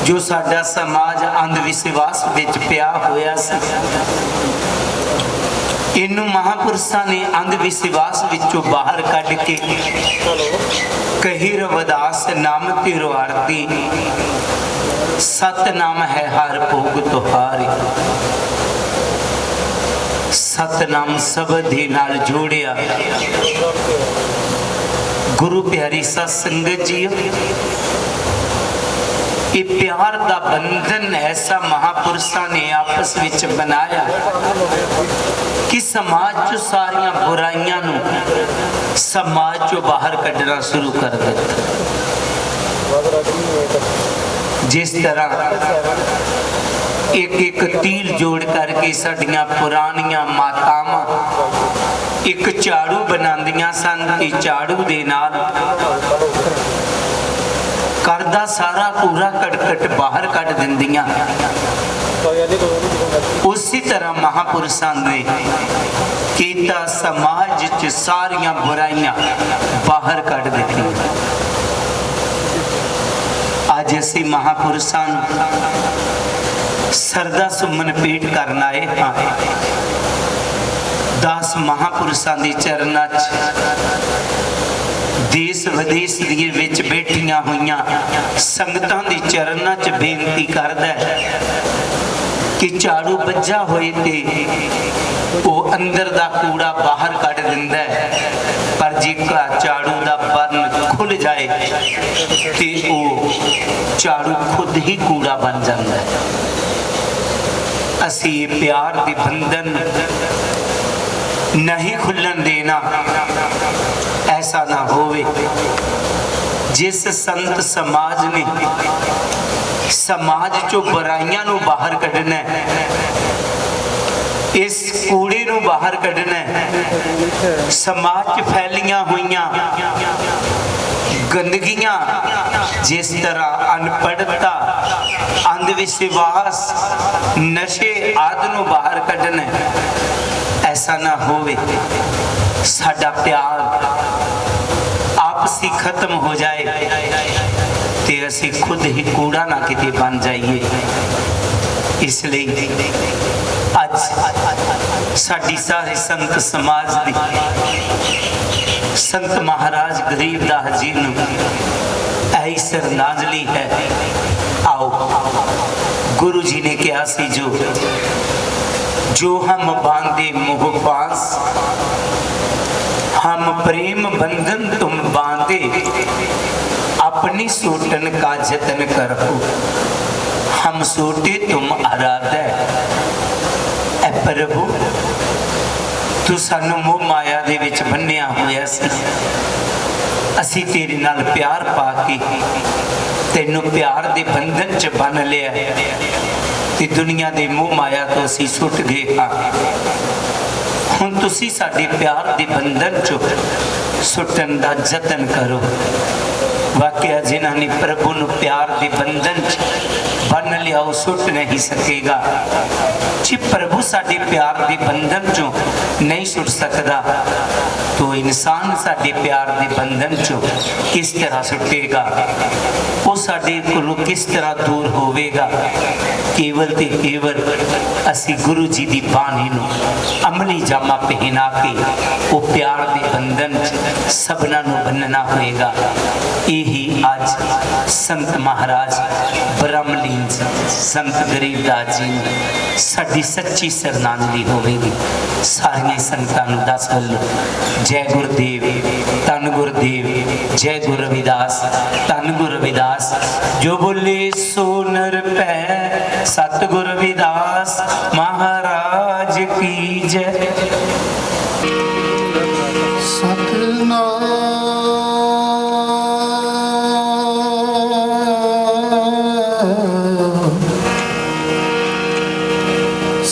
जो साडा समाज अंधविश्वास विच पिया होया सी, इनू महापुरुषों ने अंधविश्वास विचों बाहर कढ के कही रविदास नाम तिरो आरती, सतनाम है हर भोग तुहारी। सतनाम शब्द दे नाल जोड़िया। गुरु प्यारी सत संगत जी, ये प्यार का बंधन ऐसा महापुरुषों ने आपस विच बनाया कि समाज चो सारिया बुराइयां नूं समाज चो बाहर कढ़ना शुरू कर दिता। जिस तरह एक एक तीर जोड़ करके साडियां पुरानियां मातावां एक झाड़ू बनांदियां सन ते झाड़ू दे नाल करदा सारा कूड़ा कड़कट बाहर कढ़ दिंदियां। उसी तरह महापुरुषों ने कीता, समाज च सारियां बुराइयां बाहर कढ़ दित्तियां। अज असीं महापुरुषों सरदा सुमन भेंट करन आए हाँ। 10 महापुरुषों के चरणों देश विदेश दी विच बैठियां हुई संगतां दे चरणों च बेनती करदा है कि झाड़ू बज्जा होए ते वो अंदर दा कूड़ा बाहर कढ़ दिंदा है, पर जेकर झाड़ू दा बर्न खुल जाए ते वो झाड़ू खुद ही कूड़ा बन जाता है। असी प्यार के बंधन नहीं खुलन देना, ऐसा ना होवे। जिस संत समाज ने समाज चो बुराइयां नू बाहर कढ़ना, इस कूड़े नू बाहर कढ़ना, समाज च फैलियां हुईयां गंदगियां, जिस तरह अनपढ़ता, अंधविश्वास, नशे आदि नू बाहर कढ़ना, ऐसा ना होवे। साडा प्यार आपसी खत्म हो जाए ते असी खुद ही कूड़ा ना किते बन जाइए। इसलिए अज साडी सारे संत समाज दी संत महाराज गरीबदास जी नूं ऐ श्रद्धांजलि है। आओ, गुरु जी ने कहा सी जो हम बांधे मोह पास, हम प्रेम बंधन तुम बांधे, अपनी सोटन का जतन करो, हम सोटे तुम आराधे। ऐ प्रभु तू सानू मोह माया दे विच बन्निया होया सी, असी तेरे नाल प्यार पा के तेनू प्यार दे बंधन च बन लिया ते दुनिया दे मोह माया तो असी सुट गए हाँ। हुण तुसी साडे प्यार दे बंधन चो सुटन दा जतन करो। वाकया जिन्हां ने प्रभु नू प्यार दे बंधन च बन लिया वो सुट नहीं सकेगा। जी प्रभु साडे प्यार दे बंधन चो नहीं सुट सकता तो इंसान साडे प्यार दे बंधन चो किस तरह सुटेगा, वो साडे कोलों किस तरह दूर होवेगा। केवल ते केवल असी गुरु जी दी बाणी नू अमली जामा पहना के वो प्यार दे बंधन च सबना नू बनना होएगा। यही आज संत महाराज ब्रह्मलीन संत गरीबदास जी ने साडी सच्ची शरणांजलि होवेगी। सारिया संतां नू दस वल्लो जय गुरुदेव, धन गुरुदेव, जय गुरु रविदास, धन गुरु रविदास। जो बोले सो नर पै सतगुरु रविदास महाराज की जय।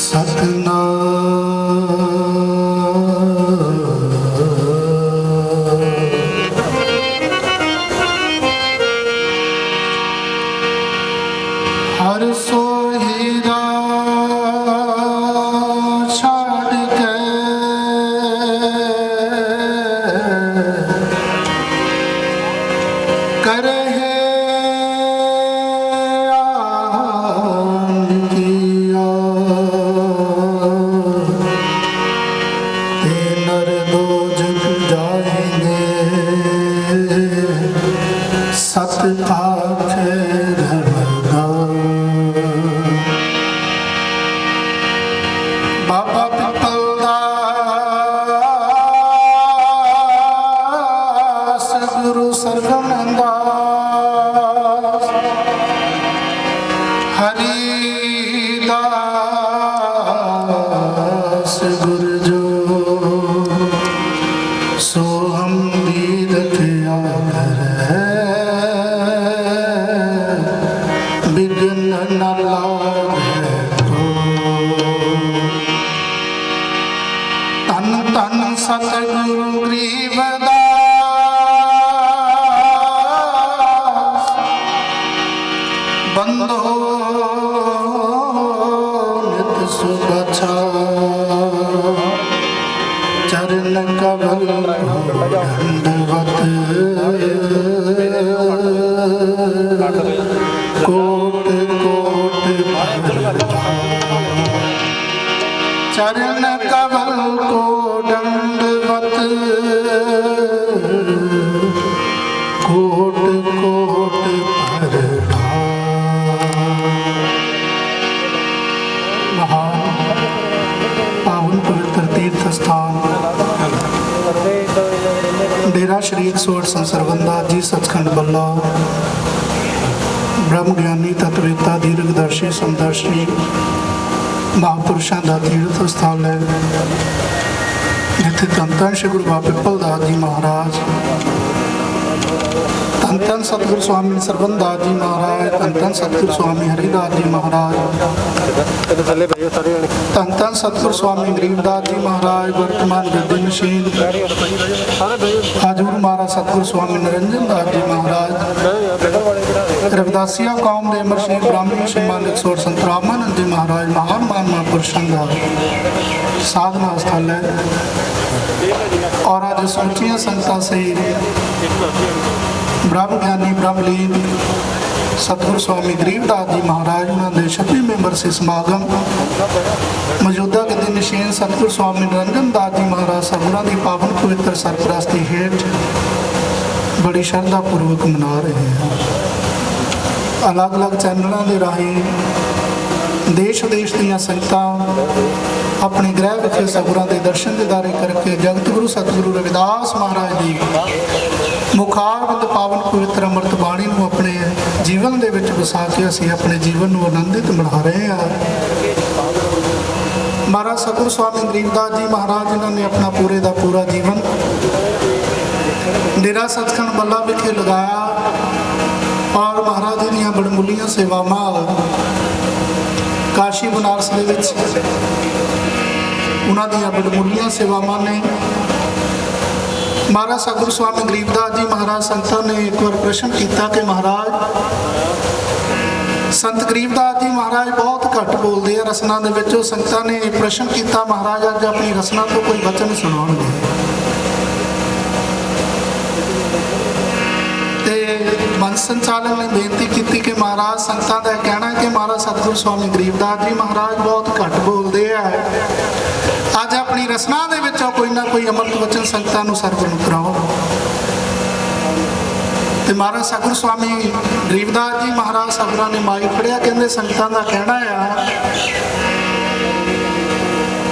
सतनाम हर सोहिरा छाड़ के करहे आन किया ते नर दो जग जाएंगे सत आखे बाबा पिपलदास गुरु सरवणदास हरिदास गुरु जो सो हम दीरथ विघ्न न लागे तो। तन तन सतगुरु गरीबदास बंदो नित सुबछा चरण कमल दंडवत कोट कोट चरण कमल को दंडवत कोट कोट पर महान पावन पवित्र तीर्थ स्थान डेरा श्री 108 संत सरवणदास जी सचखंड बल्ला ब्रह्म ज्ञानी तत्ववेता दीर्घदर्शी समदर्शी महापुरुषों का तीर्थ स्थल है जिथे धन धन श्री गुरु बाबा पिपलदास जी महाराज, धन धन सतगुरु स्वामी सरवणदास जी महाराज, धन धन सतगुरु स्वामी हरिदास जी महाराज, धन धन सतगुरु स्वामी गरीबदास जी महाराज वर्तमान विद्याशील हजूर महाराज सतगुरु स्वामी निरंजन दास जी महाराज रविदासिया कौम के अमर श्री ब्राह्मण श्रीमान 108 संत रामानंद जी महाराज महान महापुरुषों का साधना स्थल है। और आज सोचिया संगतां सहित ब्रह्म ज्ञानी ब्रह्मलीन सतगुरु स्वामी गरीबदास जी महाराज उन्होंने 26वें बरसी समागम मौजूदा के दिन निशेन सतगुरु स्वामी निरंजन दास जी महाराज सगुरां की पावन पवित्र सरपरस्ती हेठ बड़ी श्रद्धा पूर्वक मना रहे हैं। अलग अलग चैनलों के राही देश देश दीयां संगतां अपने गृह विखे सगुरां के दर्शन दीदारे करके जगत गुरु सतगुरु रविदास महाराज जी ਮੁਖਾਰਬਿੰਦ ਪਾਵਨ ਪਵਿੱਤਰ ਅੰਮ੍ਰਿਤ ਬਾਣੀ ਨੂੰ ਆਪਣੇ ਜੀਵਨ ਦੇ ਵਿੱਚ ਵਸਾ ਕੇ ਅਸੀਂ ਆਪਣੇ ਜੀਵਨ ਨੂੰ ਆਨੰਦਿਤ ਬਣਾ ਰਹੇ ਹਾਂ। ਮਹਾਰਾਜ ਸਤਿਗੁਰੂ ਸਵਾਮੀ ਗਰੀਬਦਾਸ ਜੀ ਮਹਾਰਾਜ ਜਿਨ੍ਹਾਂ ਨੇ ਆਪਣਾ ਪੂਰੇ ਦਾ ਪੂਰਾ ਜੀਵਨ ਡੇਰਾ ਸੱਚਖੰਡ ਬੱਲਾ ਵਿਖੇ ਲਗਾਇਆ ਔਰ ਮਹਾਰਾਜ ਜੀ ਦੀਆਂ ਬੜਮੁੱਲੀਆਂ ਸੇਵਾਵਾਂ ਕਾਸ਼ੀ ਬਨਾਰਸ ਦੇ ਵਿੱਚ ਉਹਨਾਂ ਦੀਆਂ ਬੜਮੁੱਲੀਆਂ ਸੇਵਾਵਾਂ ਨੇ। ਮਹਾਰਾਜ ਸਤਿਗੁਰੂ ਸਵਾਮੀ ਗਰੀਬਦਾਸ ਜੀ ਮਹਾਰਾਜ ਸੰਤਾਂ ਨੇ ਇੱਕ ਵਾਰ ਪ੍ਰਸ਼ਨ ਕੀਤਾ ਕਿ ਮਹਾਰਾਜ ਸੰਤ ਗਰੀਬਦਾਸ ਜੀ ਮਹਾਰਾਜ ਬਹੁਤ ਘੱਟ ਬੋਲਦੇ ਆ ਰਸਨਾ ਦੇ ਵਿੱਚ। ਉਹ ਸੰਤਾਂ ਨੇ ਪ੍ਰਸ਼ਨ ਕੀਤਾ ਮਹਾਰਾਜ ਅੱਜ ਆਪਣੀ ਰਸਨਾ ਤੋਂ ਕੋਈ ਵਚਨ ਸੁਣਾਉਣਗੇ ਤੇ ਮੰਚ ਸੰਚਾਲਨ ਨੇ ਬੇਨਤੀ ਕੀਤੀ ਕਿ ਮਹਾਰਾਜ ਸੰਤਾਂ ਦਾ ਕਹਿਣਾ ਕਿ ਮਹਾਰਾਜ ਸਤਿਗੁਰੂ ਸਵਾਮੀ ਗਰੀਬਦਾਸ ਜੀ ਮਹਾਰਾਜ ਬਹੁਤ ਘੱਟ ਬੋਲਦੇ ਆ, ਅੱਜ ਆਪਣੀ ਰਸਨਾ ਦੇ ਵਿੱਚੋਂ ਕੋਈ ਨਾ ਕੋਈ ਅੰਮ੍ਰਿਤ ਵਚਨ ਸੰਗਤਾਂ ਨੂੰ ਸਰਵਣ ਕਰਾਓ। ਤੇ ਮਹਾਰਾਜ ਸਤਿਗੁਰੂ ਸਵਾਮੀ ਗਰੀਬਦਾਸ ਜੀ ਮਹਾਰਾਜ ਸਭਰਾਂ ਨੇ ਮਾਈ ਫੜਿਆ, ਕਹਿੰਦੇ ਸੰਗਤਾਂ ਦਾ ਕਹਿਣਾ ਆ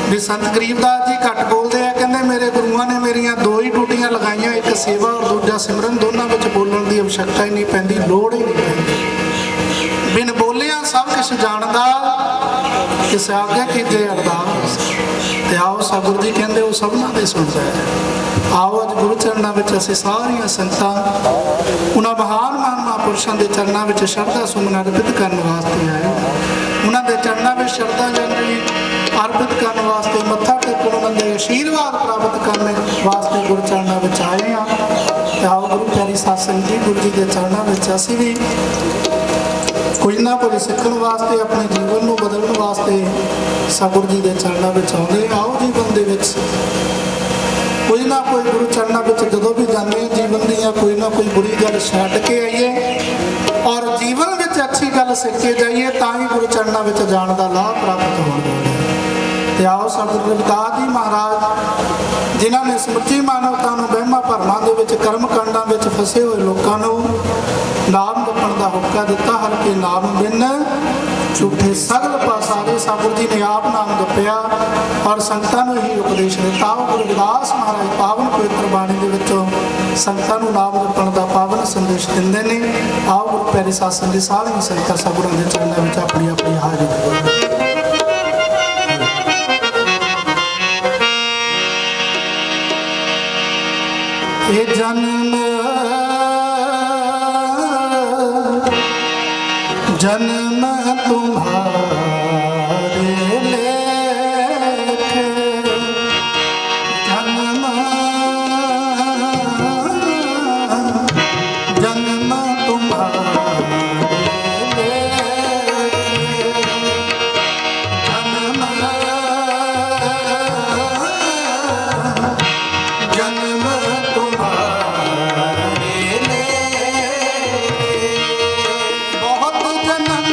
ਵੀ ਸੰਤ ਗਰੀਬਦਾਸ ਜੀ ਘੱਟ ਬੋਲਦੇ ਆ। ਕਹਿੰਦੇ ਮੇਰੇ ਗੁਰੂਆਂ ਨੇ ਮੇਰੀਆਂ ਦੋ ਹੀ ਟੂਟੀਆਂ ਲਗਾਈਆਂ, ਇੱਕ ਸੇਵਾ ਔਰ ਦੂਜਾ ਸਿਮਰਨ। ਦੋਨਾਂ ਵਿੱਚ ਬੋਲਣ ਦੀ ਆਵਸ਼ਕਤਾ ਹੀ ਨਹੀਂ ਪੈਂਦੀ, ਲੋੜ ਹੀ ਨਹੀਂ ਪੈਂਦੀ। ਬਿਨ ਬੋਲਿਆ ਸਭ ਕੁਛ ਜਾਣਦਾ, ਕਿਸ ਆਗਿਆ ਕੀਤੇ ਅਰਦਾਸ। ਤੇ ਆਓ ਸਤਿਗੁਰੂ ਜੀ ਕਹਿੰਦੇ ਉਹ ਸਭਨਾਂ ਦੇ ਸੁਣਦਾ ਹੈ। ਆਓ ਅੱਜ ਗੁਰੂ ਚਰਨਾਂ ਵਿੱਚ ਅਸੀਂ ਸਾਰੀਆਂ ਸੰਗਤਾਂ ਉਹਨਾਂ ਮਹਾਨ ਮਹਾਂਪੁਰਸ਼ਾਂ ਦੇ ਚਰਨਾਂ ਵਿੱਚ ਸ਼ਰਧਾ ਸੁਮਨ ਅਰਪਿਤ ਕਰਨ ਵਾਸਤੇ ਆਏ। ਉਹਨਾਂ ਦੇ ਚਰਨਾਂ ਵਿੱਚ ਸ਼ਰਧਾ ਜਨਰੀ ਅਰਪਿਤ ਕਰਨ ਵਾਸਤੇ, ਮੱਥਾ ਟੇਕਣ, ਉਹਨਾਂ ਦੇ ਆਸ਼ੀਰਵਾਦ ਪ੍ਰਾਪਤ ਕਰਨ ਵਾਸਤੇ ਗੁਰੂ ਚਰਨਾਂ ਵਿੱਚ ਆਏ ਹਾਂ। ਤੇ ਆਓ ਗੁਰੂ ਪਿਆਰੀ ਸਾਧ ਸੰਗਤ ਜੀ ਗੁਰੂ ਜੀ ਦੇ ਚਰਨਾਂ ਵਿੱਚ ਅਸੀਂ ਵੀ ਕੁਝ ਨਾ ਕੁਝ ਸਿੱਖਣ ਵਾਸਤੇ, ਆਪਣੇ ਜੀਵਨ ਨੂੰ ਬਦਲਣ ਵਾਸਤੇ ਸਤਿਗੁਰੂ ਜੀ ਦੇ ਚਰਨਾਂ ਵਿੱਚ ਆਉਂਦੇ। ਆਓ ਜੀਵਨ ਦੇ ਵਿੱਚ ਕੋਈ ਨਾ ਕੋਈ ਗੁਰੂ ਚਰਨਾਂ ਵਿੱਚ ਜਦੋਂ ਵੀ ਜਾਂਦੇ ਹਾਂ ਜੀਵਨ ਦੀਆਂ ਕੋਈ ਨਾ ਕੋਈ ਬੁਰੀ ਗੱਲ ਛੱਡ ਕੇ ਆਈਏ ਔਰ ਜੀਵਨ ਵਿੱਚ ਅੱਛੀ ਗੱਲ ਸਿੱਖ ਕੇ ਜਾਈਏ, ਤਾਂ ਹੀ ਗੁਰੂ ਚਰਨਾਂ ਵਿੱਚ ਜਾਣ ਦਾ ਲਾਭ ਪ੍ਰਾਪਤ ਹੋਣਾ। ਤੇ ਆਓ ਸਤਿਗੁਰੂ ਰਵਿਦਾਸ ਜੀ ਮਹਾਰਾਜ ਜਿਨ੍ਹਾਂ ਨੇ ਸਮੁੱਚੀ ਮਾਨਵਤਾ ਨੂੰ ਵਹਿਮਾਂ ਭਰਮਾਂ ਦੇ ਵਿੱਚ ਕਰਮ ਕਾਂਡਾਂ ਵਿੱਚ ਫਸੇ ਹੋਏ ਲੋਕਾਂ ਨੂੰ ਨਾਮ ਜਪਣ ਦਾ ਹੁਕਮ ਦਿੱਤਾ। ਹਰ ਕੇ ਨਾਮ ਬਿਨ ਝੂਠੇ ਸਗਲ ਪਾਸਾਰੇ। ਸਤਿਗੁਰੂ ਜੀ ਨੇ ਆਪ ਨਾਮ ਜਪਿਆ ਔਰ ਸੰਗਤਾਂ ਨੂੰ ਇਹੀ ਉਪਦੇਸ਼ ਦਿੱਤਾ। ਗੁਰੂ ਰਵਿਦਾਸ ਮਹਾਰਾਜ ਪਾਵਨ ਪਵਿੱਤਰ ਬਾਣੀ ਦੇ ਵਿੱਚੋਂ ਸੰਗਤਾਂ ਨੂੰ ਨਾਮ ਜਪਣ ਦਾ ਪਾਵਨ ਸੰਦੇਸ਼ ਦਿੰਦੇ ਨੇ। ਆਓ ਗੁਰੂ ਪਿਆਰੀ ਸਾਧ ਸੰਗਤ ਦੀ ਸਾਰੀਆਂ ਸੰਗਤਾਂ ਸਤਿਗੁਰਾਂ ਦੇ ਚਰਨਾਂ ਵਿੱਚ ਆਪਣੀ ਆਪਣੀ ਹਾਜ਼ਰੀ ਦਿਓ। ਇਹ ਜਨਮ जन्म तुम्हारे लेखे, जन्म जन्म तुम्हारे लेखे, जन्म जन्म तुम्हारे लेखे। बहुत जन्म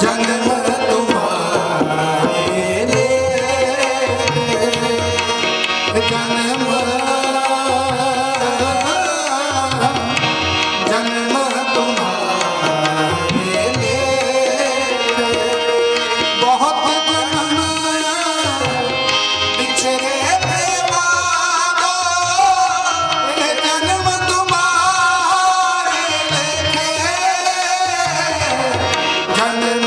जन्म तुम्हारे लिए, जन्म जन्म तुम्हारे लिए। बहुत जन्म पिछड़े थे मानो, ये जन्म तुम्हारे लेखे, जन्म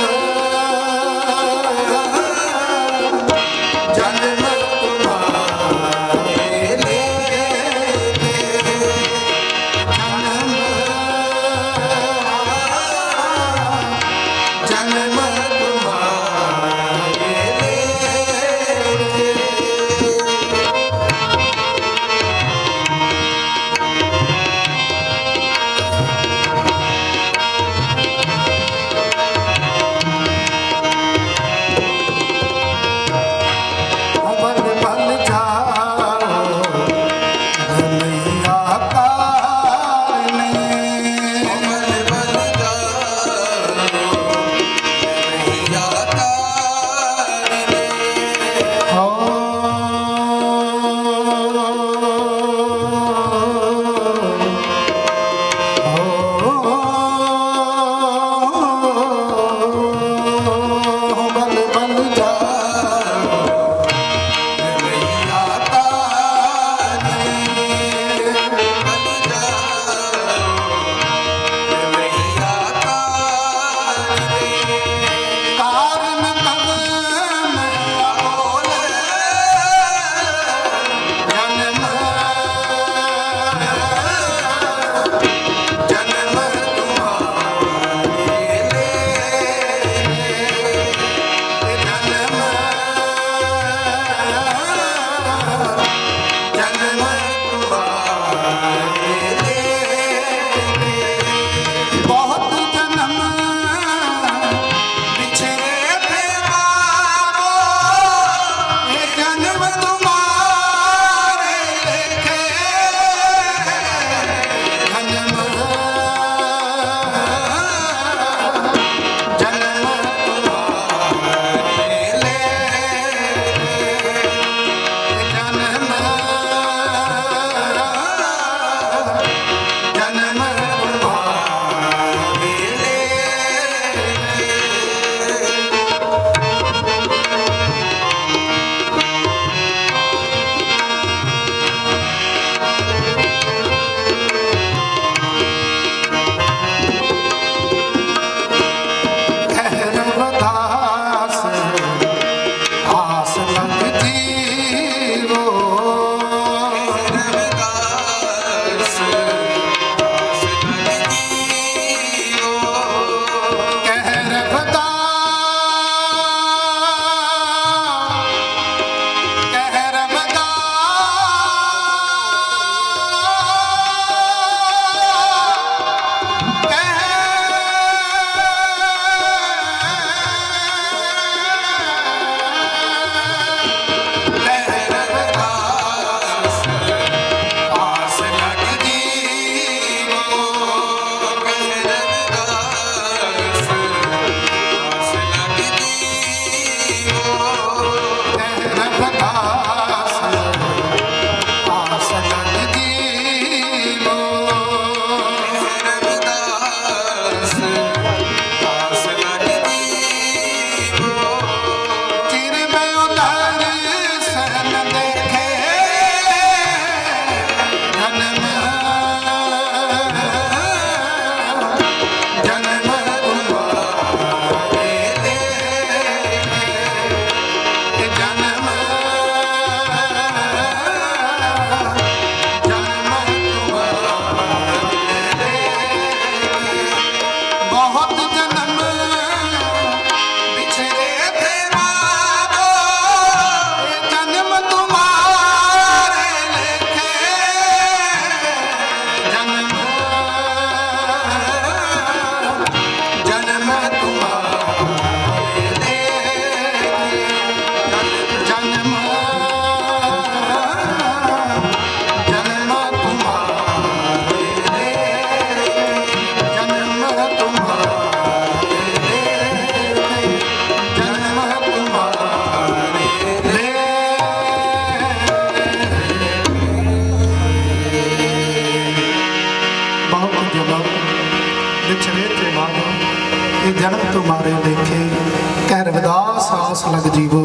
ਆਸ ਲਗ ਜੀਵੋ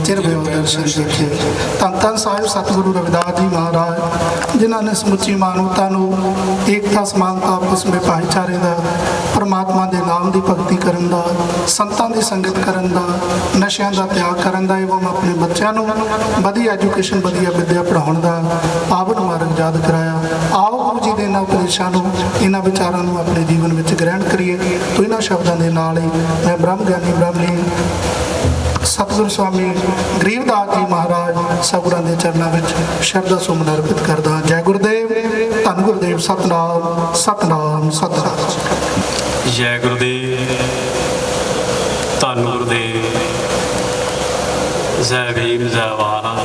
ਚਿਰ ਬਿਓ ਦਰਸ਼ਨ ਦੇਖੇ। ਧੰਨ ਧੰਨ ਸਾਹਿਬ ਸਤਿਗੁਰੂ ਰਵਿਦਾਸ ਜੀ ਮਹਾਰਾਜ, ਜਿਨ੍ਹਾਂ ਨੇ ਸਮੁੱਚੀ ਮਾਨਵਤਾ ਨੂੰ ਏਕਤਾ ਸਮਾਨਤਾ ਆਪਸ ਵਿੱਚ ਭਾਈਚਾਰੇ ਦਾ, ਪਰਮਾਤਮਾ ਦੇ ਨਾਮ ਦੀ ਭਗਤੀ ਕਰਨ ਦਾ, ਸੰਤਾਂ ਦੀ ਸੰਗਤ ਕਰਨ ਦਾ, ਨਸ਼ਿਆਂ ਦਾ ਤਿਆਗ ਕਰਨ ਦਾ, ଏବଂ ਆਪਣੇ ਬੱਚਿਆਂ ਨੂੰ ਵਧੀਆ ਐਜੂਕੇਸ਼ਨ ਵਧੀਆ ਵਿੱਦਿਆ ਪੜ੍ਹਾਉਣ ਦਾ ਪਾਵਨ ਮਾਰਗ ਯਾਦ ਕਰਾਇਆ। ਆਓ ਗੁਰੂ ਜੀ ਦੇ ਇਹਨਾਂ ਉਪਦੇਸ਼ਾਂ ਨੂੰ, ਇਹਨਾਂ ਵਿਚਾਰਾਂ ਨੂੰ ਆਪਣੇ ਜੀਵਨ ਵਿੱਚ ਗ੍ਰਹਿਣ ਕਰੀਏ। ਤੋਂ ਇਹਨਾਂ ਸ਼ਬਦਾਂ ਦੇ ਨਾਲ ਹੀ ਮੈਂ ਬ੍ਰਹਮ ਗਿਆਨੀ ਬ੍ਰਹਮਲੀਨ ਸਤਿਗੁਰੂ ਸਵਾਮੀ ਗਰੀਬਦਾਸ ਜੀ ਮਹਾਰਾਜ ਸਤਿਗੁਰਾਂ ਦੇ ਚਰਨਾਂ ਵਿੱਚ ਸ਼ਰਧਾ ਸੁਮਨ ਅਰਪਿਤ ਕਰਦਾ। ਜੈ ਗੁਰਦੇਵ, ਧੰਨ ਗੁਰਦੇਵ, ਸਤਿਨਾਮ ਸਤਿਨਾਮ ਸਤਿਨਾਮ। ਜੈ ਗੁਰਦੇਵ, ਧੰਨ ਗੁਰਦੇਵ, ਜੈ ਭੀਮ, ਜੈ ਵਾਲਾ,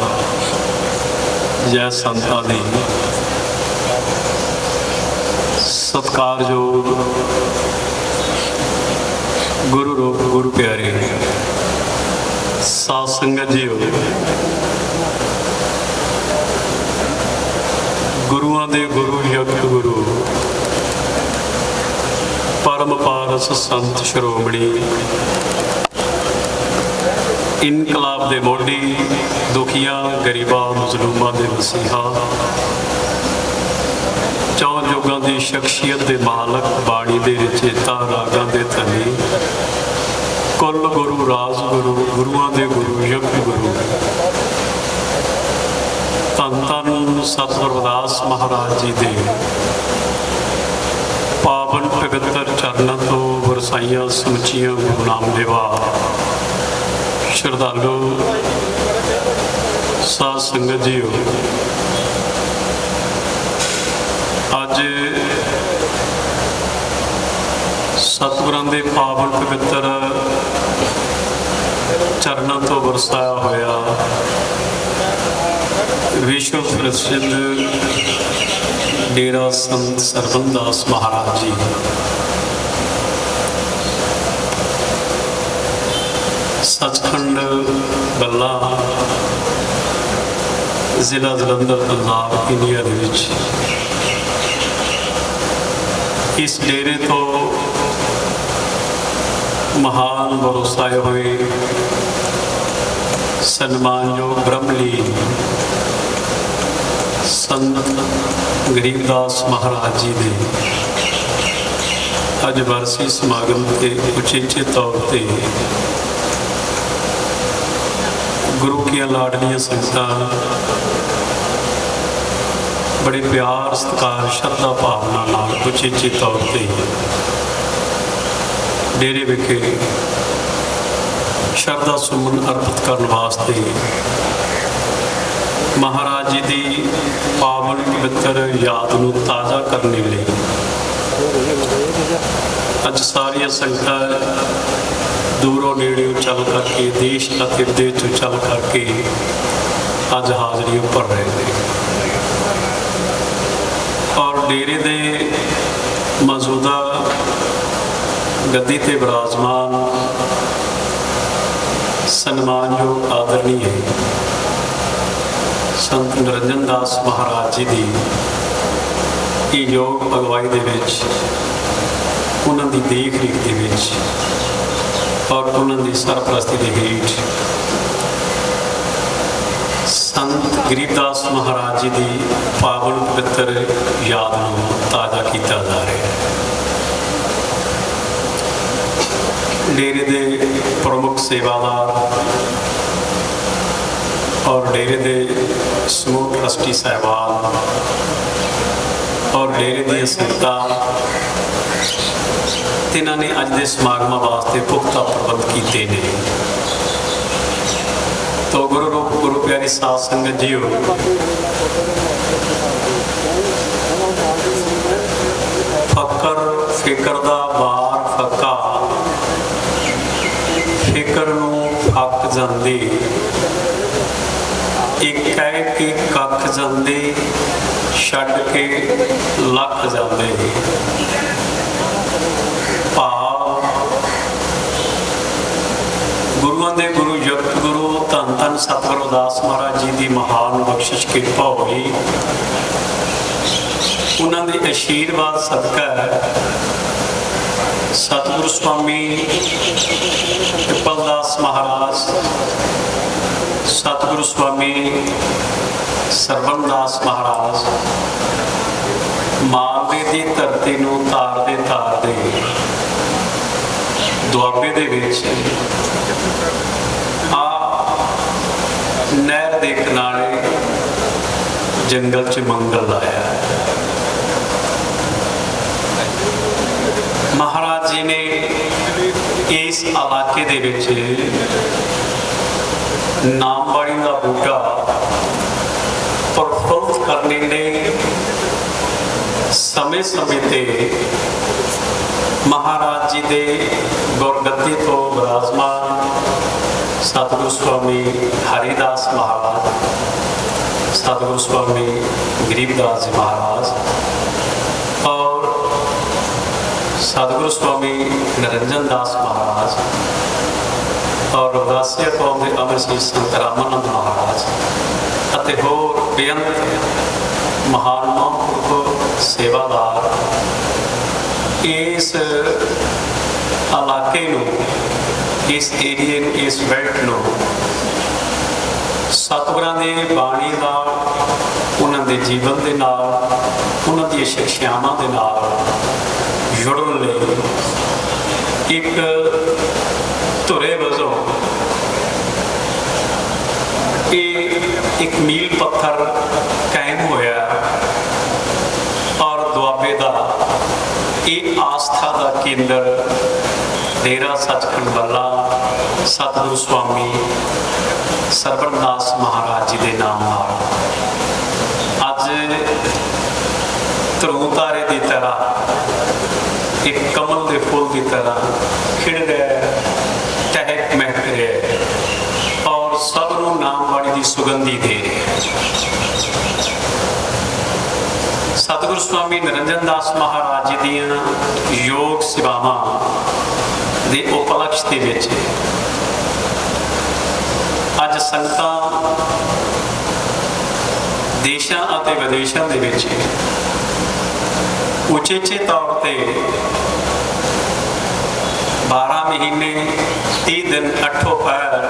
ਜੈ ਸੰਤਾਂ ਦੀ। ਸਤਿਕਾਰਯੋਗ ਗੁਰੂ ਰੂਪ ਗੁਰੂ ਪਿਆਰੇ ਸਾਧ ਸੰਗਤ ਜੀਓ, ਗੁਰੂਆਂ ਦੇ ਗੁਰੂ ਜਗਤ ਗੁਰੂ ਪਰਮ ਪਾਰਸ ਸੰਤ ਸ਼੍ਰੋਮਣੀ ਇਨਕਲਾਬ ਦੇ ਮੋਢੀ, ਦੁਖੀਆਂ ਗਰੀਬਾਂ ਮਜ਼ਲੂਮਾਂ ਦੇ ਮਸੀਹਾ, ਚੌਂ ਯੁੱਗਾਂ ਦੀ ਸ਼ਖਸੀਅਤ ਦੇ ਮਾਲਕ, ਬਾਣੀ ਦੇ ਰਚੇਤਾ, ਰਾਗਾਂ ਦੇ ਧਨੀ, ਕੁੱਲ ਗੁਰੂ, ਰਾਜ ਗੁਰੂ, ਗੁਰੂਆਂ ਦੇ ਗੁਰੂ, ਜਗਤ ਗੁਰੂ, ਧੰਨ ਧੰਨ ਸਤਿਗੁਰੂ ਰਵਿਦਾਸ ਮਹਾਰਾਜ ਜੀ ਦੇ ਪਾਵਨ ਪਵਿੱਤਰ ਚਰਨਾਂ ਤੋਂ ਵਰਸਾਈਆਂ ਸਮੁੱਚੀਆਂ ਗੁਰੂ ਨਾਮਦੇਵਾ ਸ਼ਰਧਾਲੂ ਸਾਧ ਸੰਗਤ ਜੀਓ, ਅੱਜ ਸਤਿਗੁਰਾਂ ਦੇ ਪਾਵਨ ਪਵਿੱਤਰ ਚਰਨਾਂ ਤੋਂ ਵਰਸਾਇਆ ਹੋਇਆ ਵਿਸ਼ਵ ਪ੍ਰਸਿੱਧ ਡੇਰਾ ਸੰਤ ਸਰਬੰਦਾਸ ਮਹਾਰਾਜ ਜੀ ਸੱਚਖੰਡ ਬੱਲਾ, ਜ਼ਿਲ੍ਹਾ ਜਲੰਧਰ, ਪੰਜਾਬ, ਇੰਡੀਆ ਦੇ ਵਿੱਚ ਇਸ ਡੇਰੇ ਤੋਂ ਮਹਾਨ ਵਰਸਾਏ ਹੋਏ ਸਨਮਾਨਯੋਗ ਬ੍ਰਹਮਲੀਨ ਸੰਤ ਗਰੀਬਦਾਸ ਮਹਾਰਾਜ ਜੀ ਦੇ ਅੱਜ ਵਰਸੀ ਸਮਾਗਮ 'ਤੇ ਉਚੇਚੇ ਤੌਰ 'ਤੇ ਗੁਰੂ ਕੀਆਂ ਲਾਡਲੀਆਂ ਸੰਗਤਾਂ ਬੜੇ ਪਿਆਰ, ਸਤਿਕਾਰ, ਸ਼ਰਧਾ ਭਾਵਨਾ ਨਾਲ ਉਚੇਚੇ ਤੌਰ 'ਤੇ ਡੇਰੇ ਵਿਖੇ ਸ਼ਰਧਾ ਸੁਮਨ ਅਰਪਿਤ ਕਰਨ ਵਾਸਤੇ ਮਹਾਰਾਜ ਜੀ ਦੀ ਪਾਵਨ ਪਵਿੱਤਰ ਯਾਦ ਨੂੰ ਤਾਜ਼ਾ ਕਰਨ ਲਈ ਅੱਜ ਸਾਰੀਆਂ ਸੰਗਤਾਂ ਦੂਰੋਂ ਨੇੜਿਓਂ ਚੱਲ ਕਰਕੇ, ਦੇਸ਼ ਅਤੇ ਵਿਦੇਸ਼ ਤੋਂ ਚੱਲ ਕਰਕੇ ਅੱਜ ਹਾਜ਼ਰੀ ਭਰ ਰਹੇ ਨੇ। ਔਰ ਡੇਰੇ ਦੇ ਮੌਜੂਦਾ ਗੱਦੀ ਤੇ ਵਿਰਾਜਮਾਨ ਸਨਮਾਨਯੋਗ ਆਦਰਨੀਏ ਸੰਤ ਨਿਰੰਜਨ ਦਾਸ ਮਹਾਰਾਜ ਜੀ ਦੀ ਇਹ ਯੋਗ ਅਗਵਾਈ ਦੇ ਵਿੱਚ, ਉਹਨਾਂ ਦੀ ਦੇਖ ਰੇਖ ਦੇ ਵਿੱਚ ਔਰ ਉਹਨਾਂ ਦੀ ਸਰਪ੍ਰਸਤੀ ਦੇ ਹੇਠ ਸੰਤ ਗਰੀਬਦਾਸ ਮਹਾਰਾਜ ਜੀ ਦੀ ਪਾਵਨ ਪਵਿੱਤਰ ਯਾਦ ਨੂੰ ਤਾਜ਼ਾ ਕੀਤਾ ਜਾ ਰਿਹਾ ਹੈ। ਡੇਰੇ ਦੇ ਪ੍ਰਮੁੱਖ ਸੇਵਾਦਾਰ ਔਰ ਡੇਰੇ ਦੇ ਸਮੂਹ ਟਰਸਟੀ ਸਾਹਿਬਾਨ ਔਰ ਡੇਰੇ ਦੀਆਂ ਸੰਗਤਾਂ, ਤਿੰਨਾਂ ਨੇ ਅੱਜ ਦੇ ਸਮਾਗਮਾਂ ਵਾਸਤੇ ਪੁਖਤਾ ਪ੍ਰਬੰਧ ਕੀਤੇ ਨੇ। ਤੋ ਗੁਰੂ ਰੂਪ ਗੁਰੂ ਪਿਆਰੀ ਸਾਧ ਸੰਗਤ ਜੀਓ, ਫਕਰ ਫਿਕਰ ਦਾ ਬਾਰ ਫੱਕਾ, ਫਿਕਰ ਨੂੰ ਫੱਕ ਜਾਂਦੇ, ਇੱਕ ਕਹਿ ਕੇ ਕੱਖ ਜਾਂਦੇ, ਛੱਡ ਕੇ ਲੱਖ ਜਾਂਦੇ। ਭਾਵ ਗੁਰੂਆਂ ਦੇ ਗੁਰੂ, ਜਗਤ ਗੁਰੂ, ਧੰਨ ਧੰਨ ਸਤਿਗੁਰੂ ਰਵਿਦਾਸ ਮਹਾਰਾਜ ਜੀ ਦੀ ਮਹਾਨ ਬਖਸ਼ਿਸ਼ ਕਿਰਪਾ ਹੋਈ। ਉਹਨਾਂ ਦੇ ਆਸ਼ੀਰਵਾਦ ਸਦਕਾ ਸਤਿਗੁਰੂ ਸਵਾਮੀ ਪਿਪਲਦਾਸ दास महाराज, सतगुरु स्वामी सरवण दास महाराज मालवे की धरती नूं तारदे तारदे दुआबे दे विच आ नहर दे किनारे जंगल च मंगल लाया। महाराज जी ने इस इलाके दे विच नामवाणी का बूटा प्रफुल्लित करने ने समय समय ते महाराज जी दे गुरगद्दी तो विराजमान सतगुरु स्वामी हरिदास महाराज, सतगुरु स्वामी गरीबदास जी महाराज और सतगुरु स्वामी निरंजन दास महाराज और रविदासिया कौम के अमर श्री संत रामानंद महाराज अते होर बेअंत महान महापुरख सेवादार इस इलाके नूं, इस एरिए नूं, इस बेल्ट नूं सतगुरां दी बाणी नाल, उन्हां दे जीवन दे नाल, उन्हां दी शिक्षावां दे नाल जुड़न लई एक धुरे वजों एक मील पत्थर कायम होया और दुआबे का एक आस्था का केंद्र डेरा सचखंड वाला सतगुरु स्वामी सरवण दास महाराज जी के नाम अज ध्रुव तारे की तरह एक कमल के फुल की तरह खिड़ रहा, टहक महक रहा और सबनों नामवाणी की सुगंधी दे रहे। सतगुरु स्वामी निरंजन दास महाराज जी दी योग सेवावां दे उपलक्ष दे विच अज संगतां देशां अते विदेशां दे विच उचेचे तौर पे 12 महीने 30 दिन 8 पैर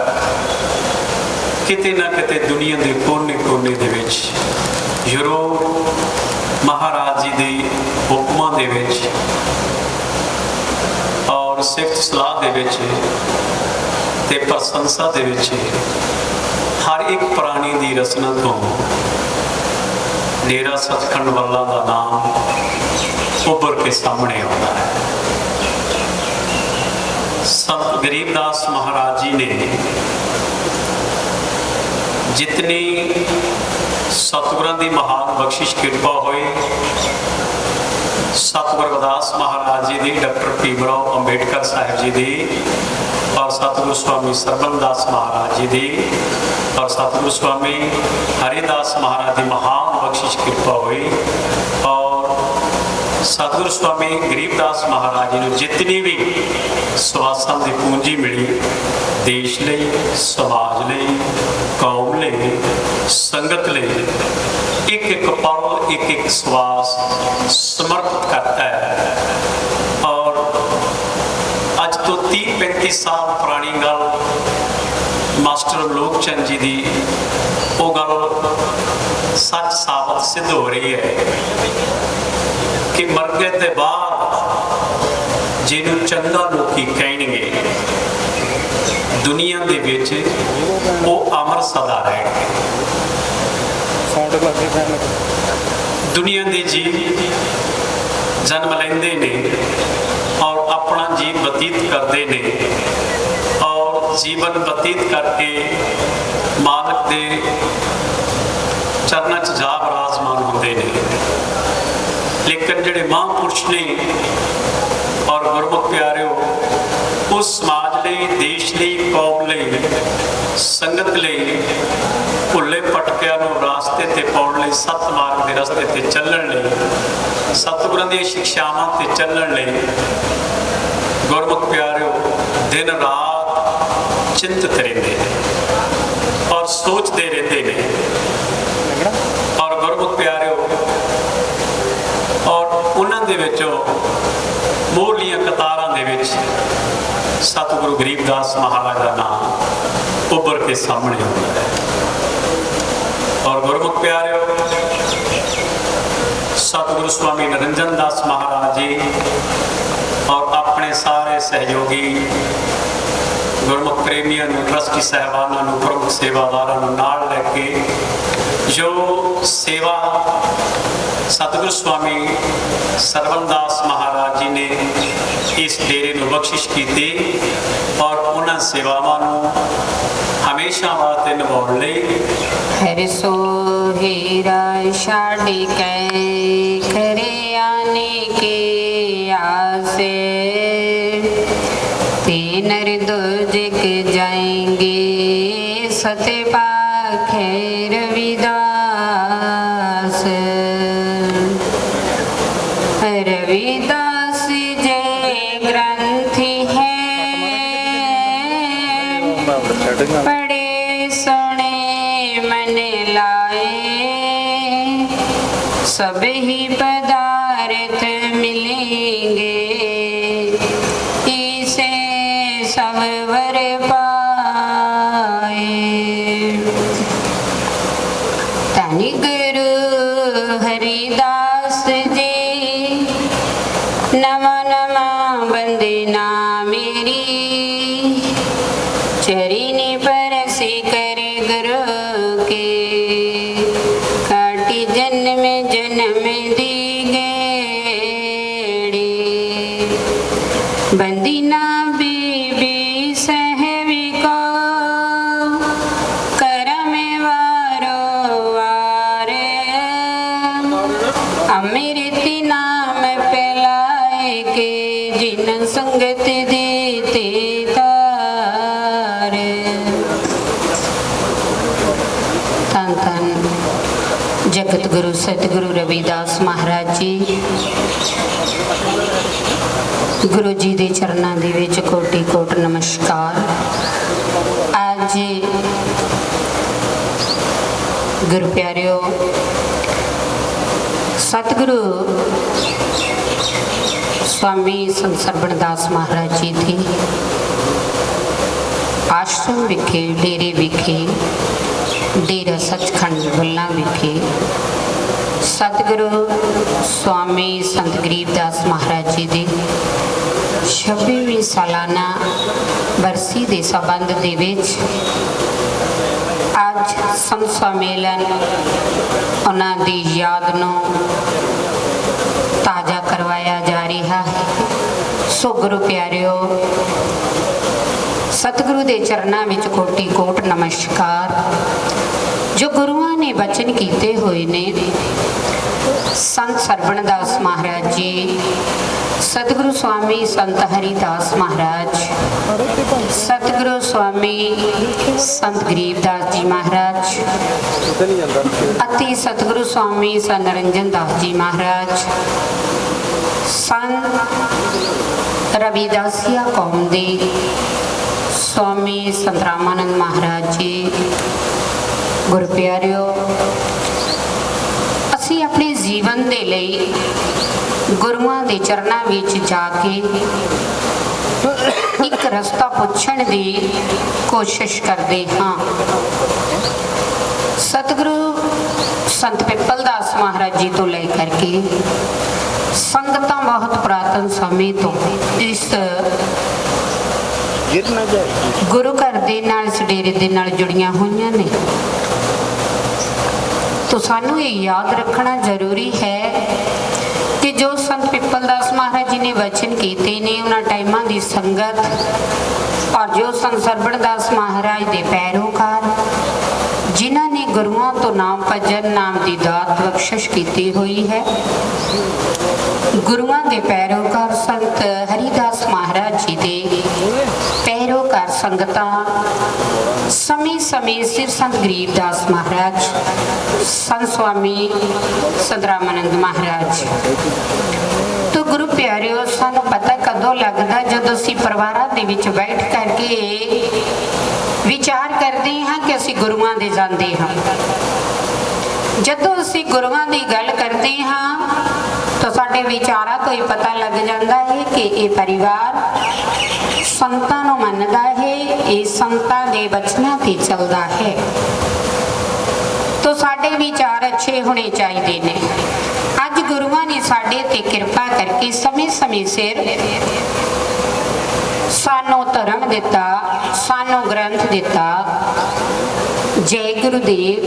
किते ना किते दुनिया के कोने कोने दे विच यूरोप महाराज जी के हुक्मां दे विच और सिफत सलाह दे विच ते प्रशंसा दे विच हर एक प्राणी की रचना तो डेरा सचखंड वाला का नाम उभर के सामने आता है। संत गरीबदास महाराज जी ने जितनी सतगुरां दी महान बख्शिश कृपा हुई, सतगुरु रविदास महाराज जी दी, डॉक्टर भीमराव अंबेडकर साहिब जी दी और सतगुरु स्वामी सरवण दास महाराज जी दी और सतगुरु स्वामी हरिदास महाराज की महान बख्शिश कृपा हुई और सतगुरु स्वामी गरीबदास महाराज जी ने जितनी भी स्वासां की पूंजी मिली देश लई, समाज लई, कौम लई, संगत लई एक एक पल, एक एक श्वास समर्पित करता है। और अज तो 30-35 साल पुरानी गल मास्टर लोकचंद जी की वो गल सच साबित सिद्ध हो रही है कि मरने के बाद जिन्होंने चंगा लोकी कहेंगे दुनिया के विच वो अमर सदा रहेंगे। दुनिया के जीव जन्म लेंदे ने और अपना जीव बतीत करते हैं और जीवन बतीत करके मालक के चरणों च जा विराजमान होंदे ने। लेकिन जिहड़े महापुरुष ने और गुरमुख प्यारिओ उस समाज लई, देश लई, कौम लई, संगत लई भुल्ले भटकिਆਂ ਨੂੰ रास्ते ते पाउण लई, सत मार्ग के रस्ते ते ਚੱਲਣ ਲਈ, सतगुਰਾਂ ਦੀਆਂ शिक्षावां ते ਚੱਲਣ ਲਈ गुरमुख प्यारिओ दिन रात चिंतित रहंदे ने और सोचते रहंदे ने और गुरमुख प्यारिओ और उन्हां दे विचों मोहलियां कतारां दे विच सतगुरु सतगुरु गरीबदास महाराज का नाम उभर के सामने आता है। और गुरमुख प्यारे, सतगुरु स्वामी निरंजन दास महाराज जी और अपने सारे सहयोगी गुरमुख प्रेमियों, ट्रस्टी साहबानों, प्रमुख सेवादारों नाल लैके जो सेवा सतगुरु स्वामी सरवणदास महाराज जी ने इस डेरे को बख्शिश की थी और उन्होंने सेवावां हमेशा वास्ते निभाने लई हर सो हीरा शादी कै करे आने के आसे तीन दुर्जिक जाएंगे सत्य पाखे रविदास। रविदास जय ग्रंथि है पढ़े सुने मन लाए सब ही पदार्थ मिलेंगे इसे सब वर पाए। धनी गुरु हरिदास जी नवा नवा बंदना मेरी चरिनी परसी करे गुरु के काटी जन्म जन्म दी गेड़ी बंदीना बीबी सहवी को करम वारो वारे अमृत नाम फैलाए के जिन संगत देते तारे। धन धन जगत गुरु सतगुरु रविदास महाराज जी गुरु जी के चरणों के विच कोटि कोट नमस्कार। आज गुरु प्यारियो सतगुरु स्वामी संत सरवणदास महाराज जी थे आश्रम विखे डेरे विखे डेरा सचखंड बुल्ला विखे सतगुरु स्वामी संत गरीबदास महाराज जी के 26ਵੀਂ सालाना बरसी के संबंध दे विच अज संत सम्मेलन उन्हां दी याद नूं ताज़ा करवाया जा रहा है। सो गुरु प्यारियो सतगुरु के चरणों में कोटि कोट नमस्कार। जो गुरुआं ने बचन किए हुए ने संत सरवणदास महाराज जी सतगुरु स्वामी संत हरिदास महाराज सतगुरु स्वामी संत गरीबदास जी महाराज अति सतगुरु स्वामी संत निरंजन दास जी महाराज संत रविदासिया कौम दे स्वामी संत रामानंद महाराज जी। गुरु प्यारियो असी अपने जीवन दे लई गुरुआं दे चरणों विच जाके एक रस्ता पुछण दी कोशिश करते हाँ। सतगुरु संत पिपलदास महाराज जी तो लेकर के संगतां बहुत पुरातन समय तो इस गुरु घर दे नाल इस डेरे दे नाल जुड़ियां हुई ने। तो सानू ये याद रखना जरूरी है कि जो संत पिपलदास महाराज जी ने वचन किए ने उन्होंने टाइमां की संगत और जो संत सरवणदास महाराज के पैरोकार जिन्हों ने गुरुओं तो नाम भजन नाम की दात बख्शिश की हुई है। गुरुओं के पैरोकार संत हरिदास महाराज जी के पैरोकार संगतां समय समय सिर संत गरीबदास महाराज संत स्वामी संत रामानंद महाराज। तो गुरु प्यारियो सानू पता कदों लगता जदों असीं परिवारां दे विच बैठ करके विचार करते हाँ कि असीं गुरुआं दे जांदे हाँ। जदों असीं गुरुआं दी गल करते हाँ तो साडे विचारां तो ही पता लग जाता है कि ये परिवार संतां नूं मनदा है, ये संतां दे बचनां ते चलदा है। तो साडे विचार अच्छे होने चाहिए ने। अज गुरुआं ने साडे ते किरपा करके समय समय सिर सानू धर्म दिता, सानू ग्रंथ दिता। जय गुरुदेव,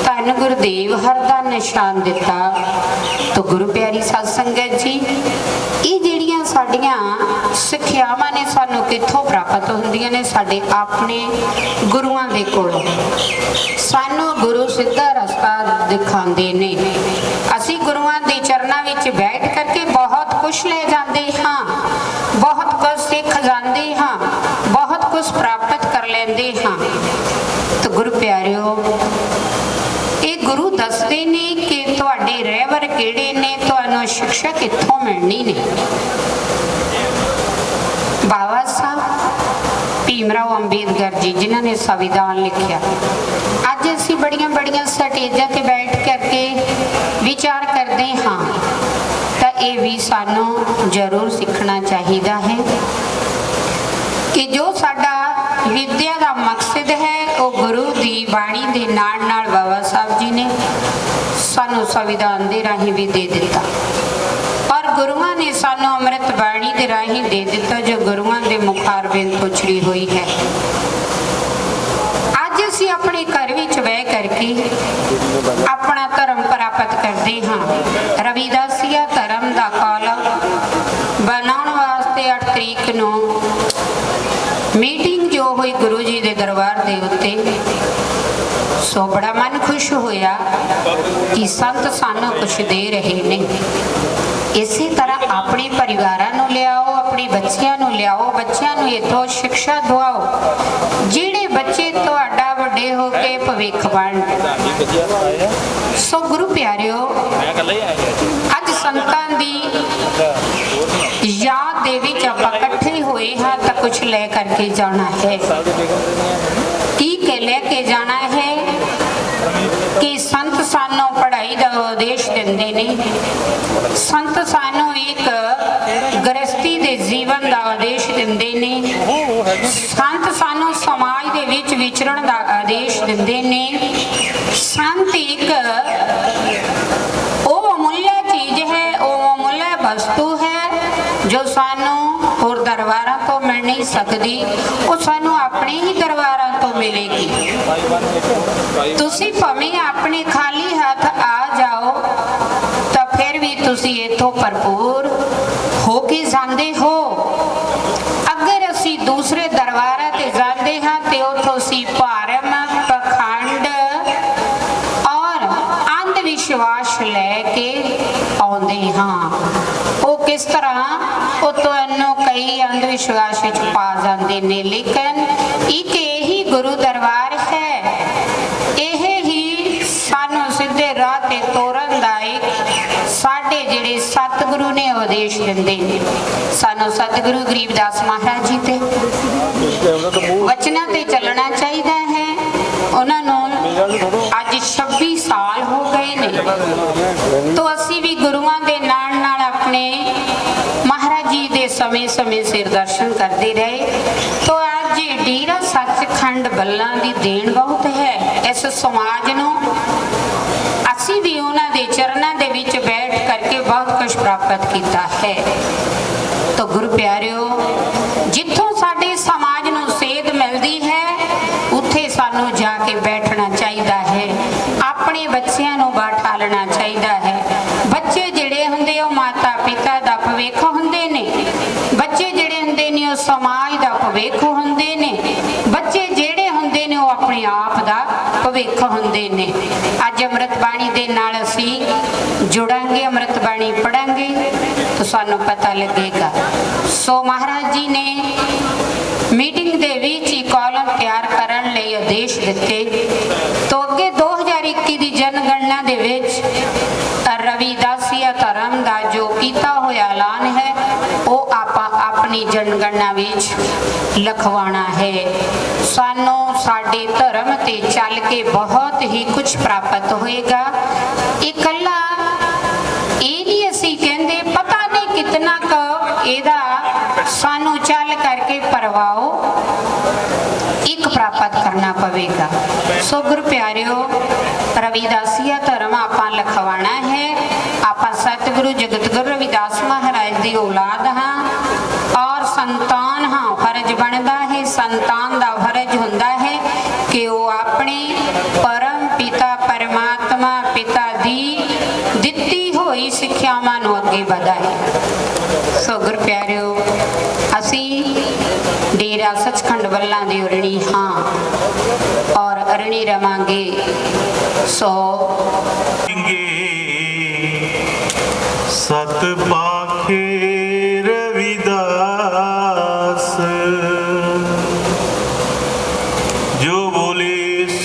धन गुरुदेव, हर दा निशान दिता। तो गुरु प्यारी साध संगत जी, ये जिहड़ियां साडियां सिक्ख्यावां ने सानू कित्थों प्राप्त हुंदियां ने? साडे अपने गुरुआं दे कोलों। सानू गुरु सीधा रस्ता दिखांदे ने। असी गुरुआं दे चरनां विच बैठ करके बहुत कुछ ले जाते हाँ, बहुत कुछ सीख जाते हाँ, बहुत कुछ प्राप्त कर लेंदे हाँ। तो गुरु प्यारिओ, ये गुरु दसदे ने कि तुहाडे रहबर किहड़े ने, तुहानूं शिक्षा कित्थों मिलनी ने। बाबा साहब भीमराव अंबेडकर जी जिन्हां ने संविधान लिखिया, अज असीं बड़ियां बड़ियां स्टेजां ते बैठ करके विचार करते हाँ, तो ये भी सानूं जरूर सीखना चाहिए है कि जो साडा विद्या का मकसद है वो गुरु की बाणी के नाल नाल बाबा साहब जी ने सानू संविधान के राही भी दे दिता, और गुरुआं ने सानू अमृत बाणी के राही दे दिता जो गुरुआं के मुखारबिंद तो उछड़ी हुई है। अज असी अपने घर विच बह करके अपना धर्म प्राप्त करते हाँ। रविदासिया धर्म का कॉलम बनाने वास्ते 8 तरीक नूं मीटिंग जो हुई गुरु जी के दरबार के उत्ते, सो बड़ा मन खुश होया कि संत सानू कुछ दे रहे ने। इसी तरह अपने परिवारां नूं लियाओ, अपने बच्चियां नूं लियाओ, बच्चियां नूं इत्थों शिक्षा दवाओ जिहड़े बच्चे तुहाडा वड्डे हो के भविख बण। सो गुरु प्यारिओ, अज संतां दी याद दे विच आपां इकट्ठे होए हाँ तो कुछ ले करके जाना है। की के लेके जाना है कि संत सानू पढ़ाई का उपदेश दिंदे ने, संत सानू एक गृहस्थी के जीवन का उपदेश दिंदे ने, संत सानू समाज दे विच विचरण का आदेश दिंदे ने। संत एक वो अमूल्य चीज है, वो अमूल्य वस्तु है जो सानू होर दरबारां तो मिल नहीं सकती, वो सानू अपने ही दरबारां तो मिलेगी। तुसी भावें अपने खाली हाथ आ जाओ तो फिर भी तुसी इत्थों भरपूर हो के जांदे हो। अगर असी दूसरे दरबारां ते जांदे हाँ तो उत्थों असी भरम, पखंड और अंधविश्वास लैके आउंदे हाँ। वो किस तरह, वो तुहानूं कई अंधविश्वास विच पा जांदे ने, लेकिन एक यही गुरु दरबार है, यह ही सानू सीधे राह ते तोरन दा एक साडे जिहड़े सतगुरु ने उपदेश दिंदे ने। सानू सतगुरु गरीबदास महाराज जी ते वचनां ते चलना चाहिए है। उन्होंने अज 26 साल हो गए ने, तो असी भी गुरुआं दे नाल नाल अपने महाराज जी दे समय समय सिर दर्शन करते रहे। तो अज डेरा सचखंड बल्लां दी देन बहुत है इस समाज नूं। असी भी उन्हां दे चरनां दे विच बैठ करके बहुत कुछ प्राप्त किया है। तो गुरु प्यारिओ, जिथों साडे समाज नूं सेध मिलती है उत्थे सानू जाके बैठना चाहिए है, अपने बच्चों नूं बैठालना चाहिए है। बच्चे जिहड़े हुंदे ओ माता पिता दा भविख हुंदे ने, बच्चे जिहड़े हुंदे ने ओ समाज दा भविख हुंदे ने, बच्चे जिहड़े हुंदे ने ओ अपने आप दा भविख हुंदे ने। अज अमृत बाणी दे नाल असीं जुड़ांगे, अमृत बाणी पढ़ांगे तो सानू पता लगेगा। सो महाराज जी ने मीटिंग दे विच ही कॉलम तैयार करन लई आदेश दिते। तो अगे 2021 की जनगणना दे विच रविदासिया धर्म का जो किया होया ऐलान है वो आपां अपनी जनगणना विच लिखवाना है। सानू साडे धर्म ते चल के बहुत ही कुछ प्राप्त होएगा। इकल्ला ये नहीं असीं कहंदे इतना क ਇਹਦਾ ਸਾਨੂੰ ਚੱਲ ਕਰਕੇ ਪਰਵਾਓ ਇੱਕ ਪ੍ਰਾਪਤ ਕਰਨਾ ਪਵੇਗਾ। ਸੋ ਗੁਰ ਪਿਆਰਿਓ, ਰਵਿਦਾਸੀਆ ਧਰਮ ਆਪਾਂ ਲਿਖਵਾਣਾ ਹੈ। ਆਪਾਂ ਸਤਿਗੁਰੂ ਜਗਤ ਗੁਰੂ ਰਵਿਦਾਸ ਮਹਾਰਾਜ ਦੀ ਔਲਾਦ ਹਾਂ ਔਰ ਸੰਤਾਨ ਹਾਂ। ਫਰਜ਼ ਬਣਦਾ ਹੈ, ਸੰਤਾਨ ਦਾ ਫਰਜ਼ ਹੁੰਦਾ ਹੈ ਕਿ ਉਹ ਆਪਣੇ ਪਰਮ ਪਿਤਾ ਪਰਮਾਤਮਾ ਪਿਤਾ ਦੀ ਦਿੱਤੀ ਹੋਈ ਸਿੱਖਿਆਵਾਂ ਨੂੰ ਅੱਗੇ ਵਧਾਏ। ਸੋ ਗੁਰ ਪਿਆਰਿਓ, ਅਸੀਂ ਡੇਰਾ ਸੱਚਖੰਡ ਵੱਲਾਂ ਦੇ ਅਰਣੀ ਹਾਂ ਔਰ ਅਰਣੀ ਰਵਾਂਗੇ। ਸੋ ਸਤ ਪਾਖੇ ਰਵਿਦਾਸ ਜੋ ਬੋਲੇ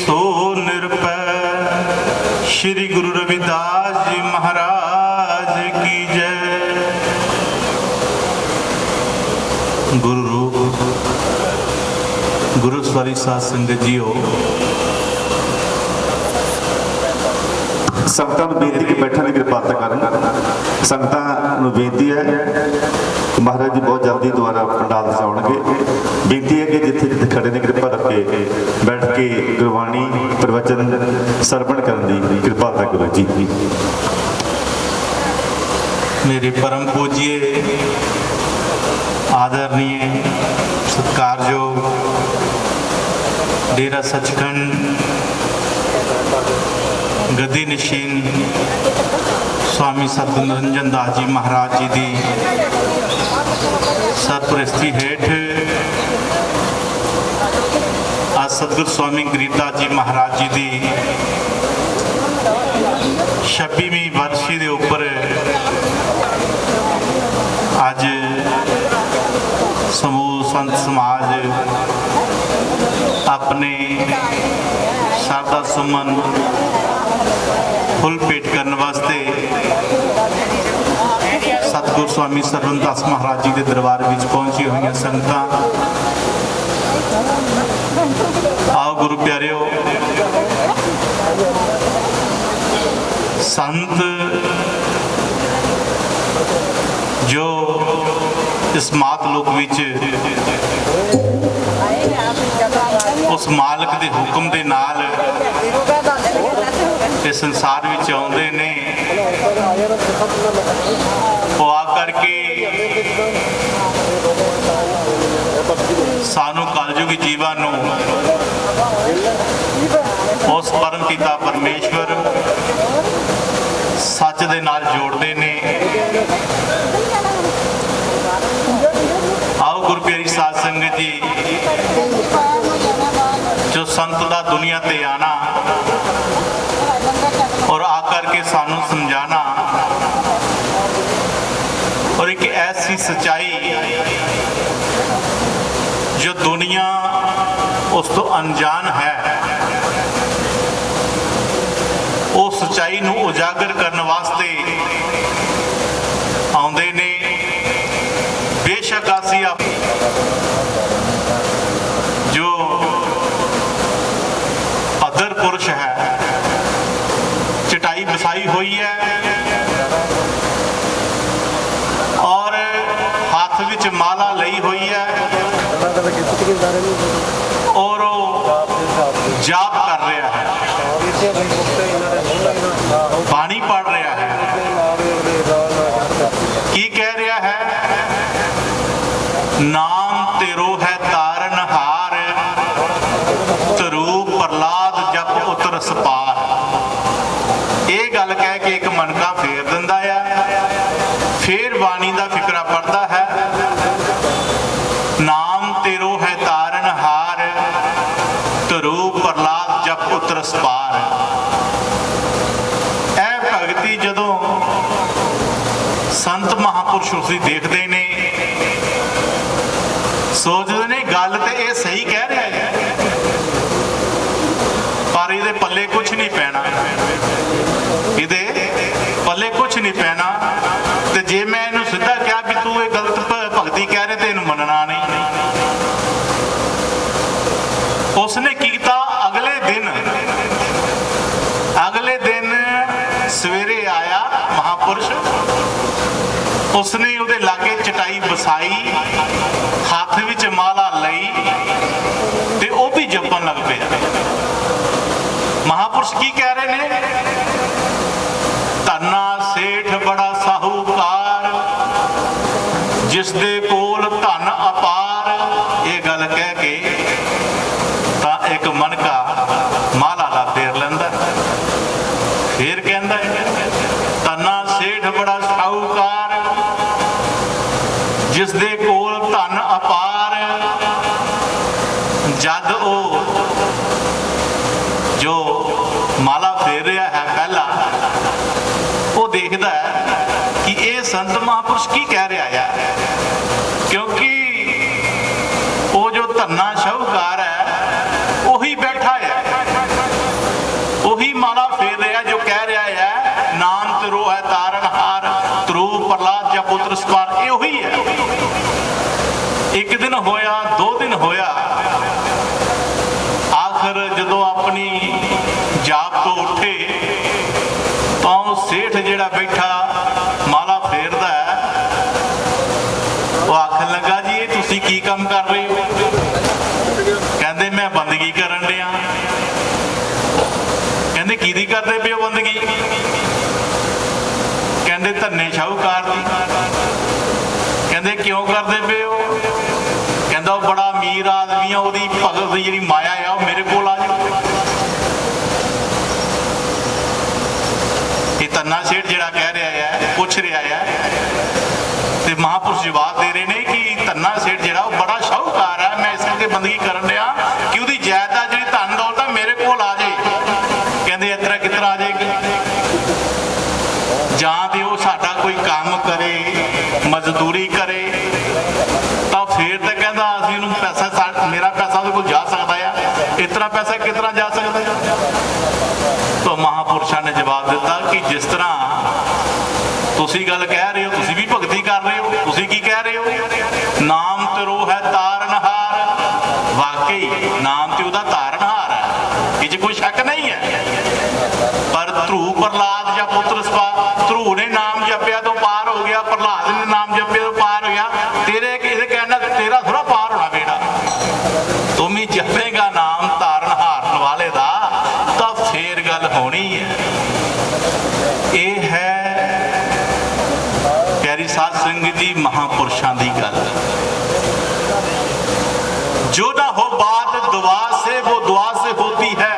ਸੋ ਨਿਰਭੈ। श्री गुरु रविदास जी महाराज की जय। गुरु रूप गुरु सवारी साध संगत जीओ, संगतां नूं बेनती कि बैठण दी किरपालता करन। संगतां नूं बेनती है कि महाराज जी बहुत जल्दी दोबारा पंडाल सजाउणगे। बेनती है कि जिथे जिथे खड़े ने किरपा करके बैठ के गुरबाणी प्रवचन सरवण करन दी किरपालता करो जी। मेरे परम पूज्य आदरणीय सत्कारयोग डेरा सचखंड गद्दी निशीन स्वामी सतगुरु निरंजन दास जी महाराज जी की सरपरस्ती हेठ आज सतगुरु स्वामी गरीबदास जी महाराज जी की 26वीं वर्षी के उपर अज समूह संत समाज अपने शारदा सुमन फुल भेट करने वास्ते सतगुरु स्वामी सरवणदास महाराज जी के दरबार में पहुंची हुई संगतां। आओ गुरु प्यारिओ, संत जो इस मातलोक विच उस मालक के हुक्म के नाल इस संसार विच आउंदे ने, वो आ करके सानू कलयुगी जीवन नूं उस परम पिता परमेश्वर सच दे नाल जोड़ते ने। आओ गुरु प्यारी साध संगत जी, जो संत दा दुनिया ते आना और आकर के सानू समझाना और एक ऐसी सच्चाई जो दुनिया उस तो अनजान है, उस सच्चाई नू उजागर करने वास्ते आउंदे ने। बेशक असी जो अदर पुरुष है चटाई बिछाई हुई है और हाथ विच माला लई हुई है और जाप कर रहा है, बाणी पढ़ रहा है। की कह रहा है? नाम तेरो है तारन हार, तरूप प्रहलाद जप उतरस पार। ये गल कह के एक मनका फेर दिंदा है, फिर बाणी का फिकरा पढ़ता है। नाम तेरो है तारन हार, तरूप प्रहलाद जप उतरस पार। ऐ भगती जदों संत महापुरुष उसी देखते ने, सोचते ने गल तो ये सही कह रहा है, पर ये पल्ले कुछ नहीं पैना, ये पल्ले कुछ नहीं पैना। तो जे मैं इन्हू सीधा कहा भी तू ये गलत भगती कह रहे तो इन्हू मनना नहीं। उसने किया अगले दिन सवेरे आया महापुरुष ਉਸਨੇ ਉਹਦੇ ਲਾਗੇ ਚਟਾਈ ਵਸਾਈ, ਹੱਥ ਵਿੱਚ ਮਾਲਾ ਲਈ ਤੇ ਉਹ ਵੀ ਜਪਣ ਲੱਗ ਪਿਆ। ਮਹਾਂਪੁਰਸ਼ ਕੀ ਕਹਿ ਰਹੇ ਨੇ? ਧੰਨਾ ਸੇਠ ਬੜਾ ਸਾਹੂਕਾਰ, ਜਿਸ ਦੇ ਕੋਲ ਧਨ ਅਪਾਰ। ਇਹ ਗੱਲ ਕਹਿ ਕੇ ਤਾਂ ਇੱਕ ਮਣਕਾ ਮਾਲਾ ਲਾ ਫੇਰ ਲੈਂਦਾ। ਫੇਰ ਕਹਿੰਦਾ ਧੰਨਾ ਸੇਠ ਬੜਾ ਸਾਹੂਕਾਰ, ਜਿਸ ਦੇ ਕੋਲ ਧਨ ਅਪਾਰ। ਜਦ ਉਹ ਜੋ ਮਾਲਾ ਫੇਰ ਰਿਹਾ ਹੈ ਪਹਿਲਾਂ, ਉਹ ਦੇਖਦਾ ਹੈ ਕਿ ਇਹ ਸੰਤ ਮਹਾਂਪੁਰਸ਼ ਕੀ ਕਹਿ ਰਿਹਾ ਹੈ, ਕਿਉਂਕਿ ਉਹ ਜੋ ਧੰਨਾ ਸ਼ਾਹੂਕਾਰ ਹੈ ਉਹੀ ਬੈਠਾ ਹੈ, ਉਹੀ ਮਾਲਾ ਫੇਰ ਰਿਹਾ ਜੋ ਕਹਿ ਰਿਹਾ ਹੈ ਨਾਮ ਤਰੋ ਹੈ ਤਾਰਨਹਾਰ, ਧਰੂ ਪ੍ਰਹਲਾਦ ਜਾਂ ਪੁੱਤਰ ਸਵਾਰ। ਇਹ ਉਹੀ ਹੈ। ਇੱਕ ਦਿਨ ਹੋਇਆ, 2 ਦਿਨ ਹੋਇਆ, ਆਖਰ ਜਦੋਂ ਆਪਣੀ ਜਾਪ ਤੋਂ ਉੱਠੇ ਤਾਂ ਉਹ ਸੇਠ ਜਿਹੜਾ ਬੈਠਾ ਮਾਲਾ ਫੇਰਦਾ ਹੈ, ਉਹ ਆਖਣ ਲੱਗਾ ਜੀ ਇਹ ਤੁਸੀਂ ਕੀ ਕੰਮ ਕਰ ਰਹੇ ਹੋ? ਕਹਿੰਦੇ ਮੈਂ ਬੰਦਗੀ ਕਰਨ ਡਿਆ। ਕਹਿੰਦੇ ਕਿਹਦੀ ਕਰਦੇ ਪਏ ਹੋ ਬੰਦਗੀ? ਕਹਿੰਦੇ ਧੰਨੇ ਸ਼ਾਹੂਕਾਰ ਦੀ। ਕਹਿੰਦੇ ਕਿਉਂ ਕਰਦੇ ਪਏ ਹੋ? ਕਹਿੰਦਾ ਉਹ ਬੜਾ ਅਮੀਰ ਆਦਮੀ ਆ, ਉਹਦੀ ਭਗਤ ਦੀ ਜਿਹੜੀ ਮਾਇਆ ਆ ਉਹ ਮੇਰੇ ਕੋਲ ਆ ਜਾਵੇ। ਇਹ ਧੰਨਾ ਸੇਠ ਜਿਹੜਾ ਕਹਿ ਰਿਹਾ ਹੈ, ਪੁੱਛ ਰਿਹਾ ਹੈ, ਤੇ ਮਹਾਂਪੁਰਸ਼ ਜਵਾਬ ਦੇ ਰਹੇ ਨੇ ਕਿ ਧੰਨਾ ਸੇਠ ਜਿਹੜਾ ਉਹ ਬੜਾ ਸ਼ਾਹੂਕਾਰ ਹੈ, ਮੈਂ ਇਸ ਕਰਕੇ ਬੰਦਗੀ ਕਰਨ ਡਿਆ ਕਿ ਉਹਦੀ ਜਾਇਦਾਦ ਜਿਹੜੀ ਧਨ ਦੌਲਤ ਆ ਮੇਰੇ ਕੋਲ ਆ ਜਾਏ। ਕਹਿੰਦੇ ਇਸ ਤਰ੍ਹਾਂ ਕਿਸ ਤਰ੍ਹਾਂ ਆ ਜਾਏਗੀ? ਜਾਂ ਤੇ ਉਹ ਸਾਡਾ ਕੋਈ ਕੰਮ ਕਰੇ, ਮਜ਼ਦੂਰੀ ਕਰੇ, ਤਾਂ ਫੇਰ ਤਾਂ ਕਹਿੰਦਾ ਅਸੀਂ ਉਹਨੂੰ ਪੈਸਾ, ਮੇਰਾ ਪੈਸਾ ਉਹਦੇ ਕੋਲ ਜਾ ਸਕਦਾ ਆ। ਇਸ ਤਰ੍ਹਾਂ ਪੈਸਾ ਕਿਸ ਤਰ੍ਹਾਂ ਜਾ ਸਕਦਾ? ਤਾਂ ਮਹਾਂਪੁਰਸ਼ਾਂ ਨੇ ਜਵਾਬ ਦਿੱਤਾ ਕਿ ਜਿਸ ਤਰ੍ਹਾਂ ਤੁਸੀਂ ਗੱਲ ਕਹਿ ਰਹੇ ਹੋ, ਤੁਸੀਂ ਵੀ ਭਗਤੀ ਕਰ ਰਹੇ ਹੋ। ਤੁਸੀਂ ਕੀ ਕਹਿ ਰਹੇ ਹੋ? ਨਾਮ ਤਰੋ ਹੈ ਤਾਰਨਹਾਰ। ਵਾਕਈ ਨਾਮ ਤੇ ਉਹਦਾ ਤਾਰਨਹਾਰ ਹੈ, ਇਹ 'ਚ ਕੋਈ ਸ਼ੱਕ ਨਹੀਂ ਹੈ। ਪਰ ਧਰੂ ਪ੍ਰਹਲਾਦ ਜਾਂ ਪੁੱਤਰ ਸਵਾ, ਧਰੂ ਨੇ ਨਾਮ ਜਪਿਆ ਤੋਂ ਪਾਰ ਹੋ ਗਿਆ, ਪ੍ਰਹਲਾਦ ਨੇ ਨਾਮ ਜਪਿਆ ਤੋਂ ਪਾਰ ਹੋ ਗਿਆ। ਤੇਰੇ ਕਿਸੇ ਕਹਿਣਾ ਤੇਰਾ ਥੋੜਾ ਪਾਰ ਹੋਣਾ ਬੇਟਾ। ਤੁਮ ਹੀ ਜਪੇਗਾ ਨਾਮ ਤਾਰਨਹਾਰਨ ਵਾਲੇ ਦਾ, ਤਾਂ ਫੇਰ ਗੱਲ ਹੋਣੀ ਹੈ। ਇਹ ਹੈ ਪਿਆਰੀ ਸਾਧ ਸੰਗਤ ਜੀ ਮਹਾਂਪੁਰਸ਼ਾਂ ਦੀ ਗੱਲ। जो ना हो बात दुआ से वो दुआ से होती है,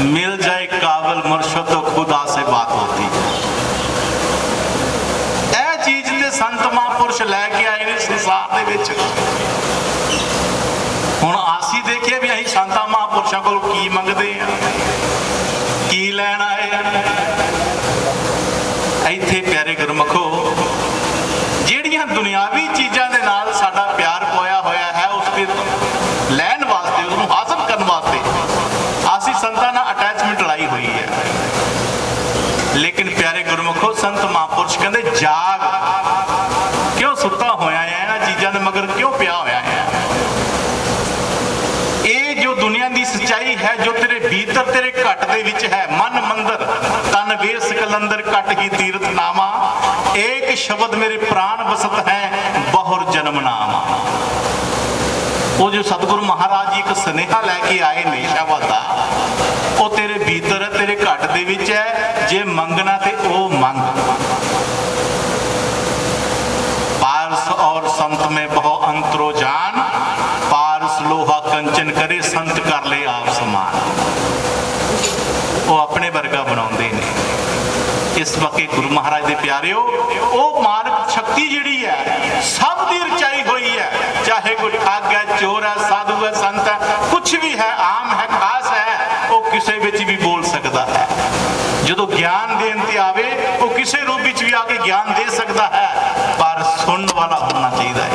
मिल जाए काबिल मुर्शिद तो खुदा से बात होती है। ਇਹ ਚੀਜ਼ ਤੇ ਸੰਤ ਮਹਾਂਪੁਰਸ਼ ਲੈ ਕੇ ਆਏ ਨੇ ਸੰਸਾਰ ਦੇ ਵਿੱਚ। ਹੁਣ ਅਸੀਂ ਦੇਖੀਏ ਵੀ ਅਸੀਂ ਸੰਤਾਂ ਮਹਾਂਪੁਰਸ਼ਾਂ ਕੋਲ ਕੀ ਮੰਗਦੇ ਆ, ਕੀ ਲੈਣ ਆਏ ਆ। ਇੱਥੇ ਪਿਆਰੇ ਗੁਰਮਖੋ ਜਿਹੜੀਆਂ ਦੁਨਿਆਵੀ ਚੀਜ਼ਾਂ ਦੇ ਨਾਲ ਸਾਡਾ ਪਿਆਰ ਪੋਇਆ ਹੋਇਆ ਹੈ, ਉਸ ਦੇ ਲੈਣ ਵਾਸਤੇ, ਉਹਨੂੰ ਹਾਸਲ ਕਰਨ ਵਾਸਤੇ ਅਸੀਂ ਸੰਤਾਂ ਨਾਲ ਅਟੈਚਮੈਂਟ ਲਾਈ ਹੋਈ ਹੈ। ਲੇਕਿਨ ਪਿਆਰੇ ਗੁਰਮਖੋ ਸੰਤ ਮਹਾਂਪੁਰਸ਼ ਕਹਿੰਦੇ ਜਾਗ, ਕਿਉਂ ਸੁੱਤਾ ਹੋਇਆ ਹੈ? ਇਹਨਾਂ ਚੀਜ਼ਾਂ ਦੇ ਮਗਰ ਕਿਉਂ ਪਿਆ ਹੋਇਆ ਹੈ? ਇਹ ਜੋ ਦੁਨੀਆ ਦੀ ਸੱਚਾਈ ਹੈ, ਜੋ ਤੇਰੇ ਭੀਤਰ ਤੇਰੇ ਘਟ ਦੇ ਵਿੱਚ ਹੈ, ਮਨ ਮੰਦਰ ਤਨ ਵੇਸ ਕਲੰਦਰ ਘਟ ਹੀ ਤੀਰਥ ਨਾਮਾ, एक शब्द मेरे प्राण बसत है बहुर जन्म नामा। वो जो सतगुरु महाराज जी एक सुनेहा लैके आए ने शब्द दा, वो तेरे भीतर है, तेरे घट दे विच है। जे मंगना ते ओ मंग। पारस और संत में बहु अंतरो जान, पारस लोहा कंचन करे संत कर ले आप समान। वो अपने वर्गा बनाउंदे ने। इस वक्त गुरु महाराज दे प्यारिओ, वो मानक शक्ति जिहड़ी है सब दी रचाई हुई है। चाहे कोई ठग है, चोर है, साधु है, संत है, कुछ भी है, आम है, खास है, वो किसी विच भी बोल सकता है। जो ज्ञान देन ते आवे, वो किसी रूप विच भी आके ज्ञान दे सकता है, पर सुनने वाला होना चाहिए है।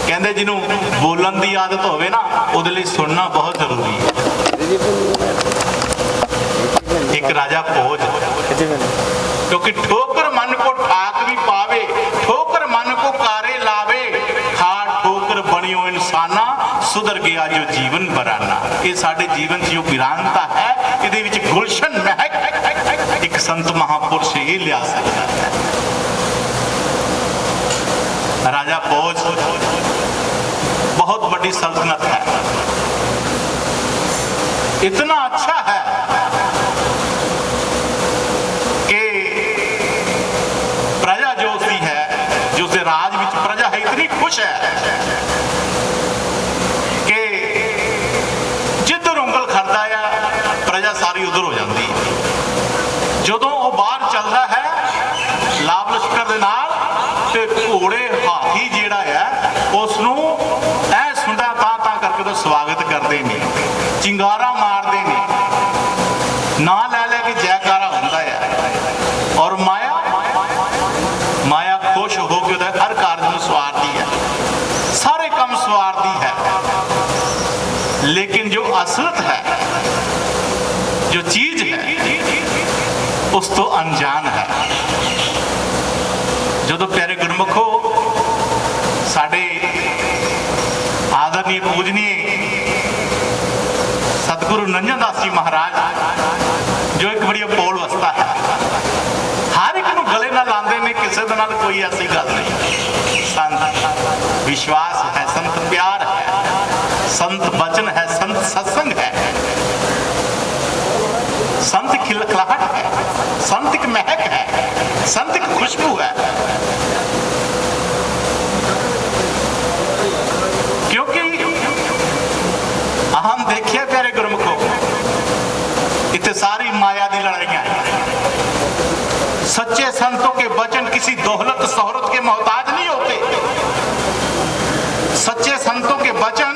कहते जिन्हों बोलन की आदत होवे ना, उहदे लई सुनना बहुत जरूरी है। एक राजा भोज, क्योंकि ठोकर मन को ठाक भी पावे, ठोकर मन को कारे लावे, खा ठोकर बनियो इंसाना, सुधर गया जो जीवन बराना। ये साडे जीवन की जो विरानता है, इहदे विच गुलशन महक एक संत महापुरुष ही लिया सकता है। राजा भोज बहुत बड़ी सल्तनत है, इतना अच्छा है कि प्रजा जो उसकी है, जो उसके राज में प्रजा है, इतनी खुश है कि जिधर उंगल खड़ता है प्रजा सारी उधर हो जाती है। ਜਦੋਂ ਉਹ ਬਾਹਰ ਚੱਲਦਾ ਹੈ ਲਾਭ ਲਸ਼ਕਰ ਦੇ ਨਾਲ ਤੇ ਘੋੜੇ ਹਾਥੀ ਜਿਹੜਾ ਹੈ ਉਸ ਨੂੰ ਐ ਸੁੰਡਾ ਤਾਂ ਕਰਕੇ ਉਹਦਾ ਸਵਾਗਤ ਕਰਦੇ ਨੇ, ਚਿੰਗਾਰਾ ਮਾਰਦੇ ਨੇ, ਨਾਂ ਲੈ ਲੈ ਕੇ ਜੈਕਾਰਾ ਹੁੰਦਾ ਹੈ। ਔਰ ਮਾਇਆ ਖੁਸ਼ ਹੋ ਕੇ ਉਹਦਾ ਹਰ ਕਾਰਜ ਨੂੰ ਸਵਾਰਦੀ ਹੈ, ਸਾਰੇ ਕੰਮ ਸਵਾਰਦੀ ਹੈ। ਲੇਕਿਨ ਜੋ ਅਸਲਤ ਹੈ, ਜੋ ਚੀਜ਼ ਹੈ, ਉਸ ਤੋਂ ਅਣਜਾਣ ਹੈ। ਜਦੋਂ ਪਿਆਰੇ ਗੁਰਮੁਖੋ ਸਾਡੇ ਆਦਰਨੀ ਪੂਜਨੀਏ ਸਤਿਗੁਰੂ ਨੰਜਨ ਦਾਸ ਜੀ ਮਹਾਰਾਜ, ਜੋ ਇੱਕ ਬੜੀ ਅਪੋਲ ਅਵਸਥਾ ਹੈ, ਹਰ ਇੱਕ ਨੂੰ ਗਲੇ ਨਾਲ ਲਾਉਂਦੇ ਨੇ, ਕਿਸੇ ਦੇ ਨਾਲ ਕੋਈ ਐਸੀ ਗੱਲ ਨਹੀਂ। ਸੰਤ ਵਿਸ਼ਵਾਸ ਹੈ, ਸੰਤ ਪਿਆਰ ਹੈ, ਸੰਤ ਬਚਨ ਹੈ, ਸੰਤ सत्संग है, संत खिलखिलाहट है, संत की महक है, संत की खुशबू है। क्योंकि हम देखिए प्यारे गुरमुखो, इतने सारी माया की लड़ाइयां, सच्चे संतों के वचन किसी दोहलत शोहरत के मोहताज नहीं होते। सच्चे संतों के वचन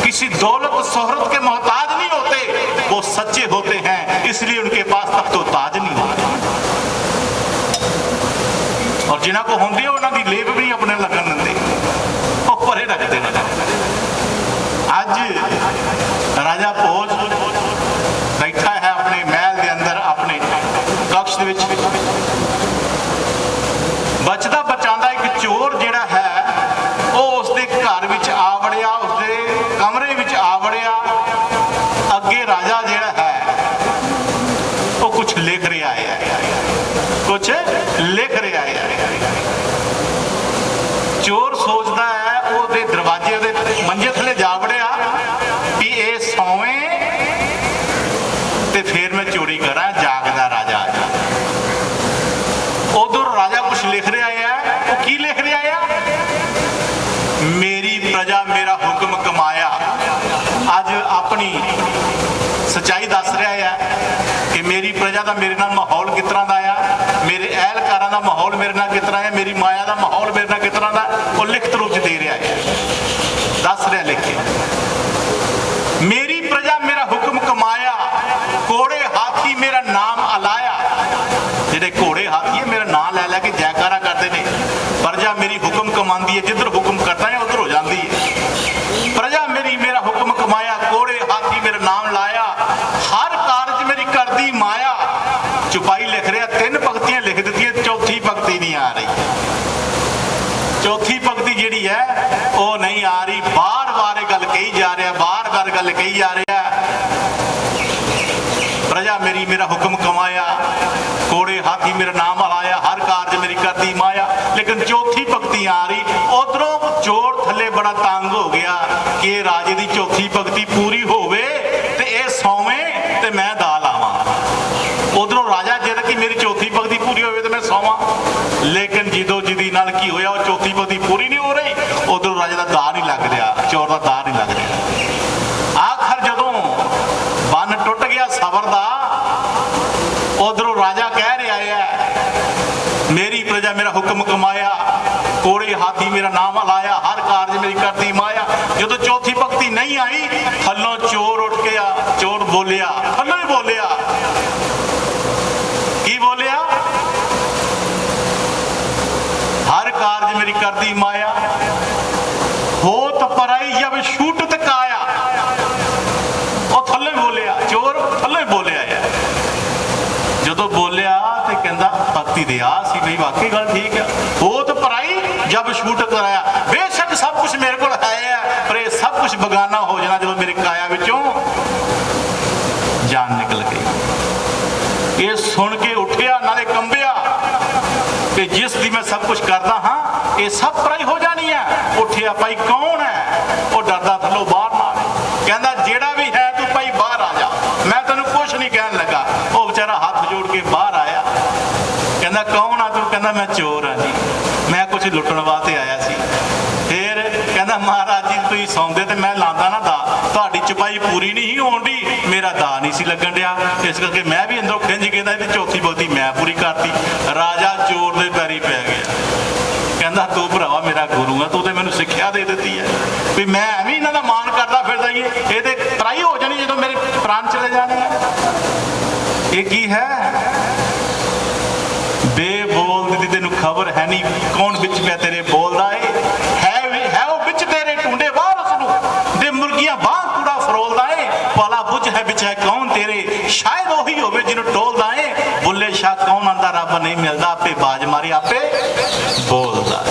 किसी दौलत शोहरत के मोहताज नहीं होते, वो सच्चे होते हैं, इसलिए उनके पास तख्तो ताज नहीं होते। और जिन्हों को होंगे उन्होंने लेब भी नहीं अपने लगन देंगे, वो परे रखते हैं। अज राजा भोज बैठा है अपने महल के अंदर, अपने कक्ष बचदा बचांदा एक चोर जिहड़ा है वो उसके घर विच आ वड़िया, उसके कमरे विच आ वड़िया। अगे राजा जिहड़ा है वो कुछ लिख रहा है, कुछ लिख रहा है। चोर सोचता है, उसके दरवाजे दे मंजे थले जा वड़िया भी ये सौवे ते फिर मैं चोरी करा। जागदा राजा, उधर राजा कुछ लिख रहा है। वो की लिख रहा है? मेरी प्रजा मेरा हुक्म कमाया। अज अपनी सच्चाई दस रहा है कि मेरी प्रजा का मेरे नाल माहौल किस तरह का आ, मेरे एहलकारां का माहौल मेरे नाल किस तरह है, मेरी माया का माहौल मेरे नाल किस तरह का। वो लिखत रूप दे रहा है, दस रहा लिख के, मेरी प्रजा मेरा हुक्म कमाया, घोड़े हाथी मेरा नाम अलाया। जेडे घोड़े हाथी है मेरा नाम लै लैके जयकारा करते हैं। प्रजा मेरी हुक्म कमांदी है, जिधर हुक्म करता है उधर हो जाती है। प्रजा मेरी मेरा हुक्म कमाया, घोड़े हाथी मेरा नाम लाया, हर कारज मेरी करदी माया। चुपाई लिख रहा, 3 पंक्तियां लिख दी, चौथी पंक्ति नहीं आ रही। चौथी पंक्ति जिहड़ी है वो नहीं आ रही, बार बार गल कही जा रहा, बार बार गल कही जा रहा। प्रजा मेरी मेरा हुक्म कमाया, घोड़े हाथी मेरा नाम हलाया, हर कार्य मेरी करदी माया। लेकिन चौथी पंक्ति आ रही, उधरों चोर थले बड़ा तंग हो गया कि राजे की चौथी पंक्ति पूरी होवे ते ये सौवे ते मैं दाल आवा। उधरों राजा जेड़ा कि मेरी चौथी पंक्ति पूरी होवे ते मैं सौवा, लेकिन जिदो जिदी नाल की होया वो चौथी पंक्ति पूरी नहीं हो रही। उधरों राजा का दा नहीं लग रहा, चोर का दा नहीं लग रहा। आखिर जदों बन टुट गया सबर दा, उधरों राजा कह रहा है मेरी प्रजा मेरा हुक्म कमाया, घोड़े हाथी मेरा नाम हलाया, हर कार्य मेरी करती माया। जो चौथी पंक्ति नहीं आई, थल्लों चोर उठ गया। चोर बोलिया, थल्लों ही बोलिया, की बोलिया? हर कार्य मेरी करती माया, होत पराई जब छूट तकाया। वो थल्लों ही बोलिया, चोर थल्लों ही बोलिया है। जो बोलिया तो कहता भक्ति दे आ सी भाई, वाकई गल ठीक है। होत पराई जब छूट कराया, बेशक सब कुछ मेरे को है पर ये सब कुछ बगाना हो जाना जो मेरी काया विचों जान निकल गई। ये सुन के उठिया, नाले कंबिया कि जिस दी मैं सब कुछ करता हाँ, ਇਹ ਸਭ ਪਰਾਈ ਹੋ ਜਾਣੀ ਹੈ। ਉੱਠਿਆ ਭਾਈ ਕੌਣ ਹੈ? ਉਹ ਡਰਦਾ ਥੱਲੋਂ ਬਾਹਰ ਨਾ ਆਵੇ। ਕਹਿੰਦਾ ਜਿਹੜਾ ਵੀ ਹੈ ਤੂੰ ਭਾਈ ਬਾਹਰ ਆ ਜਾ, ਮੈਂ ਤੈਨੂੰ ਕੁਛ ਨਹੀਂ ਕਹਿਣ ਲੱਗਾ। ਉਹ ਵਿਚਾਰਾ ਹੱਥ ਜੋੜ ਕੇ ਬਾਹਰ ਆਇਆ। ਕਹਿੰਦਾ ਕੌਣ ਆ ਤੂੰ? ਕਹਿੰਦਾ ਮੈਂ ਚੋਰ ਹਾਂ ਜੀ, ਮੈਂ ਕੁਛ ਲੁੱਟਣ ਵਾਸਤੇ ਆਇਆ ਸੀ। ਫਿਰ ਕਹਿੰਦਾ ਮਹਾਰਾਜ ਜੀ ਤੁਸੀਂ ਸੌਂਦੇ ਤੇ ਮੈਂ ਲਾਂਦਾ ਨਾ ਦਾ, ਤੁਹਾਡੀ ਚੁਪਾਈ ਪੂਰੀ ਨਹੀਂ ਹੋਣ ਦੀ, ਮੇਰਾ ਦਾ ਨਹੀਂ ਸੀ ਲੱਗਣ ਡਿਆ, ਇਸ ਕਰਕੇ ਮੈਂ ਵੀ ਅੰਦਰੋਂ ਖਿੰਝ ਕੇ ਤੇ ਚੌਥੀ ਬਹੁਤੀ ਮੈਂ ਪੂਰੀ ਕਰਤੀ। ਰਾਜਾ ਚੋਰ ਦੇ ਪੈਰੀ ਪੈ ਗਿਆ। ਕਹਿੰਦਾ ਤੂੰ ਭਰਾਵਾ ਮੇਰਾ ਗੁਰੂ ਆ, ਤੂੰ ਤੇ ਮੈਨੂੰ ਸਿੱਖਿਆ ਦੇ ਦਿੱਤੀ ਹੈ ਵੀ ਮੈਂ ਐਵੇਂ ਇਹਨਾਂ ਦਾ ਮਾਣ ਕਰਦਾ ਫਿਰਦਾ ਹੀ ਇਹ ਤੇ ਤਰਾਈ ਹੋ ਜਾਣੀ ਜਦੋਂ ਮੇਰੇ ਪ੍ਰਾਣ ਚਲੇ ਜਾਣੇ ਆ। ਇਹ ਕੀ ਹੈ? ਬੇਬੋਲ ਦੀ ਤੈਨੂੰ ਖਬਰ ਹੈ ਨਹੀਂ ਕੌਣ ਵਿੱਚ ਪਿਆ ਤੇਰੇ ਬੋਲਦਾ ਹੈ ਉਹ ਵਿੱਚ ਤੇਰੇ ਟੁੰਡੇ ਬਾਹਰ ਉਸਨੂੰ ਦੇ ਮੁਰਗੀਆਂ ਬਾਹ ਕੂੜਾ ਫਰੋਲਦਾ ਏ। ਭਲਾ ਬੁੱਝ ਹੈ ਵਿੱਚ ਹੈ ਕੌਣ ਤੇਰੇ, ਸ਼ਾਇਦ ਉਹੀ ਹੋਵੇ ਜਿਹਨੂੰ ਟੋਲਦਾ ਏ। ਬੁੱਲੇ ਸ਼ਾਹ ਕੌਣ ਆਂਦਾ ਰੱਬ ਨਹੀਂ ਮਿਲਦਾ, ਆਪੇ ਬਾਜ ਮਾਰੀ ਆਪੇ ਬੋਲਦਾ।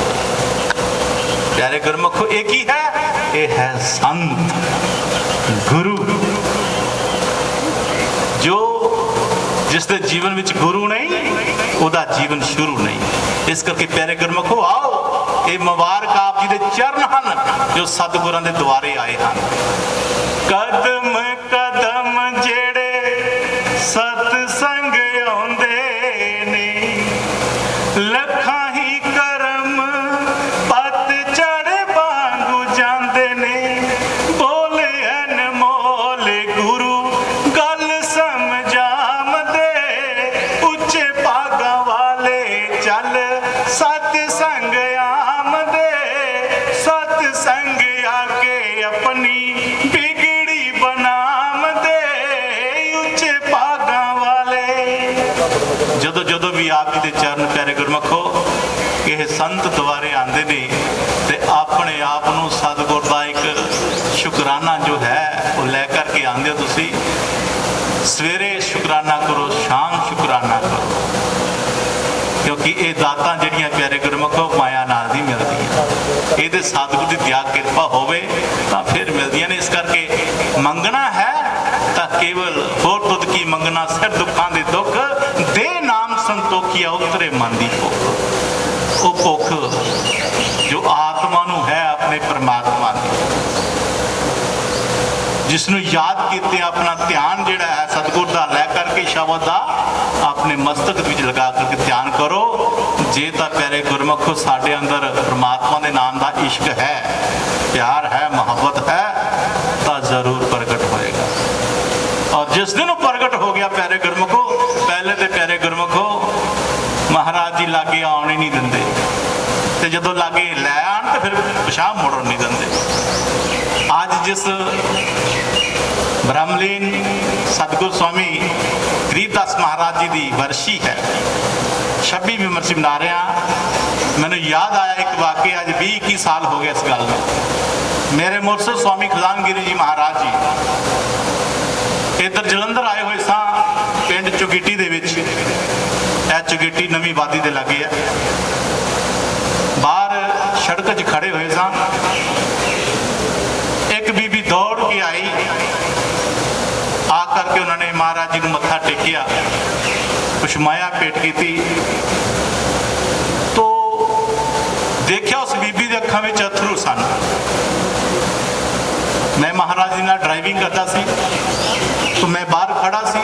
ਪਿਆਰੇ ਗੁਰਮੁਖੋ ਇਹ ਕੀ ਹੈ? ਇਹ ਹੈ ਸੰਤ ਗੁਰੂ। ਜੋ ਜਿਸ ਦੇ ਜੀਵਨ ਵਿੱਚ ਗੁਰੂ ਨਹੀਂ ਉਹਦਾ ਜੀਵਨ ਸ਼ੁਰੂ ਨਹੀਂ। ਇਸ ਕਰਕੇ ਪਿਆਰੇ ਗੁਰਮੁਖੋ ਆਓ, ਇਹ ਮੁਬਾਰਕ ਆਪ ਜੀ ਦੇ ਚਰਨ ਹਨ ਜੋ ਸਤਿਗੁਰਾਂ ਦੇ ਦੁਆਰੇ ਆਏ ਹਨ। ਕਦਮ ਕਦਮ ਜਿਹੜੇ ਸਤ ਸੰਗ ਆਉਂਦੇ ਨੇ, ਲੱਖਾਂ ਹੀ ਕਰਮ ਪੱਤ ਚੜ ਵਾਂਗੂ ਜਾਂਦੇ ਨੇ। ਬੋਲੇ ਅਨਮੋਲ ਗੁਰੂ ਗੱਲ ਸਮਝਾਵਦੇ, ਉੱਚੇ ਭਾਗਾਂ ਵਾਲੇ ਚੱਲ ਸਤ ਸੰਗ ਆਮਦੇ। ਸਤ ਸੰਗ ਆ ਕੇ ਆਪਣੀ ਬਿਗੜੀ ਬਣਾਵਦੇ, ਉੱਚੇ ਭਾਗਾਂ ਵਾਲੇ। ਜਦੋਂ ਜਦੋਂ ਵੀ ਆਪ ਜੀ ਦੇ ਚਰਨ ਪਿਆਰੇ ਗੁਰਮੁਖੋ ਇਹ ਸੰਤ ਦੁਆਰੇ ਆਉਂਦੇ ਨੇ ਤੇ ਆਪਣੇ ਆਪ ਨੂੰ ਸਤਿਗੁਰ ਦਾ ਇੱਕ ਸ਼ੁਕਰਾਨਾ ਜੋ ਹੈ ਉਹ ਲੈ ਕਰਕੇ ਆਉਂਦੇ ਹੋ। ਤੁਸੀਂ ਸਵੇਰੇ ਸ਼ੁਕਰਾਨਾ ਕਰੋ, ਸ਼ਾਮ ਸ਼ੁਕਰਾਨਾ ਕਰੋ, ਕਿਉਂਕਿ ਇਹ ਦਾਤਾਂ ਜਿਹੜੀਆਂ ਪਿਆਰੇ ਗੁਰਮੁਖੋ ਮਾਇਆ ਨਾਲ ਨਹੀਂ ਮਿਲਦੀਆਂ। ਇਹਦੇ ਸਤਿਗੁਰ ਦੀ ਦਇਆ ਕਿਰਪਾ ਹੋਵੇ ਤਾਂ ਫਿਰ ਮਿਲਦੀਆਂ ਨੇ। ਇਸ ਕਰਕੇ ਮੰਗਣਾ ਹੈ ਤਾਂ ਕੇਵਲ ਹੋਰ ਤੁਧ ਕੀ ਮੰਗਣਾ, ਸਿਰ ਦੁੱਖਾਂ ਦੇ ਦੁੱਖ ਦੇ ਨਾਮ ਸੰਤੋਖੀਆ ਉਤਰੇ ਮਨ ਦੀ ਭੁੱਖ। ਉਹ ਭੁੱਖ ਜੋ ਆਤਮਾ ਨੂੰ ਹੈ ਆਪਣੇ ਪਰਮਾਤਮਾ ਦੀ, ਜਿਸ ਨੂੰ ਯਾਦ ਕੀਤੇ ਆਪਣਾ ਧਿਆਨ ਜਿਹੜਾ ਹੈ ਸਤਿਗੁਰ ਦਾ ਲੈ ਕਰਕੇ ਸ਼ਬਦ ਦਾ ਆਪਣੇ ਮਸਤਕ ਵਿੱਚ ਲਗਾ ਕਰਕੇ ਧਿਆਨ ਕਰੋ। ਜੇ ਤਾਂ ਪਿਆਰੇ ਗੁਰਮੁਖੋ ਸਾਡੇ ਅੰਦਰ ਪਰਮਾਤਮਾ ਦੇ ਨਾਮ ਦਾ ਇਸ਼ਕ ਹੈ, ਪਿਆਰ ਹੈ, ਮੁਹੱਬਤ ਹੈ ਤਾਂ ਜ਼ਰੂਰ ਪ੍ਰਗਟ ਹੋਏਗਾ। ਔਰ ਜਿਸ ਦਿਨ ਉਹ ਪ੍ਰਗਟ ਹੋ ਗਿਆ ਪਿਆਰੇ ਗੁਰਮੁਖੋ, ਪਹਿਲੇ ਤੇ ਪਿਆਰੇ ਗੁਰਮੁਖੋ ਮਹਾਰਾਜ ਜੀ ਲਾਗੇ ਆਉਣ ਹੀ ਨਹੀਂ ਦਿੰਦੇ, ਤੇ ਜਦੋਂ ਲਾਗੇ ਲੈ ਆਣ ਤੇ ਫਿਰ ਪਿਛਾਂਹ ਮੁੜਨ ਨਹੀਂ ਦਿੰਦੇ। ਅੱਜ ਜਿਸ ਬ੍ਰਹਮਲੀਨ ਸਤਿਗੁਰ ਸਵਾਮੀ ਗਰੀਬਦਾਸ ਮਹਾਰਾਜ ਜੀ ਦੀ ਵਰਸ਼ੀ ਹੈ, 26ਵੀਂ ਵਰਸ਼ੀ ਮਨਾ ਰਹੇ ਹਾਂ। ਮੈਨੂੰ ਯਾਦ ਆਇਆ ਇੱਕ ਵਾਕਿਆ, ਅੱਜ 20-21 ਸਾਲ ਹੋ ਗਏ ਇਸ ਗੱਲ ਨੂੰ। ਮੇਰੇ ਮੁਰਸ਼ਦ ਸਵਾਮੀ ਖਜ਼ਾਨਗਿਰੀ ਜੀ ਮਹਾਰਾਜ ਜੀ ਇੱਧਰ ਜਲੰਧਰ ਆਏ ਹੋਏ ਸਾਂ, ਪਿੰਡ ਚੁਗੀਟੀ ਦੇ ਵਿੱਚ। ਇਹ ਚੁਗੀਟੀ ਨਵੀਂ ਵਾਦੀ ਦੇ ਲਾਗੇ ਹੈ। ਬਾਹਰ ਸੜਕ 'ਚ ਖੜੇ ਹੋਏ ਸਾਂ, ਇੱਕ ਬੀਬੀ ਦੌੜ ਕੇ ਆਈ, ਆ ਕਰਕੇ ਉਹਨਾਂ ਨੇ ਮਹਾਰਾਜ ਜੀ ਨੂੰ ਮੱਥਾ ਟੇਕਿਆ, ਕੁਛ ਮਾਇਆ ਭੇਟ ਕੀਤੀ। ਤੋ ਦੇਖਿਆ ਉਸ ਬੀਬੀ ਦੇ ਅੱਖਾਂ ਵਿੱਚ ਅਥਰੂ ਸਨ। ਮੈਂ ਮਹਾਰਾਜ ਜੀ ਨਾਲ ਡਰਾਈਵਿੰਗ ਕਰਦਾ ਸੀ, तो मैं बाहर खड़ा सी,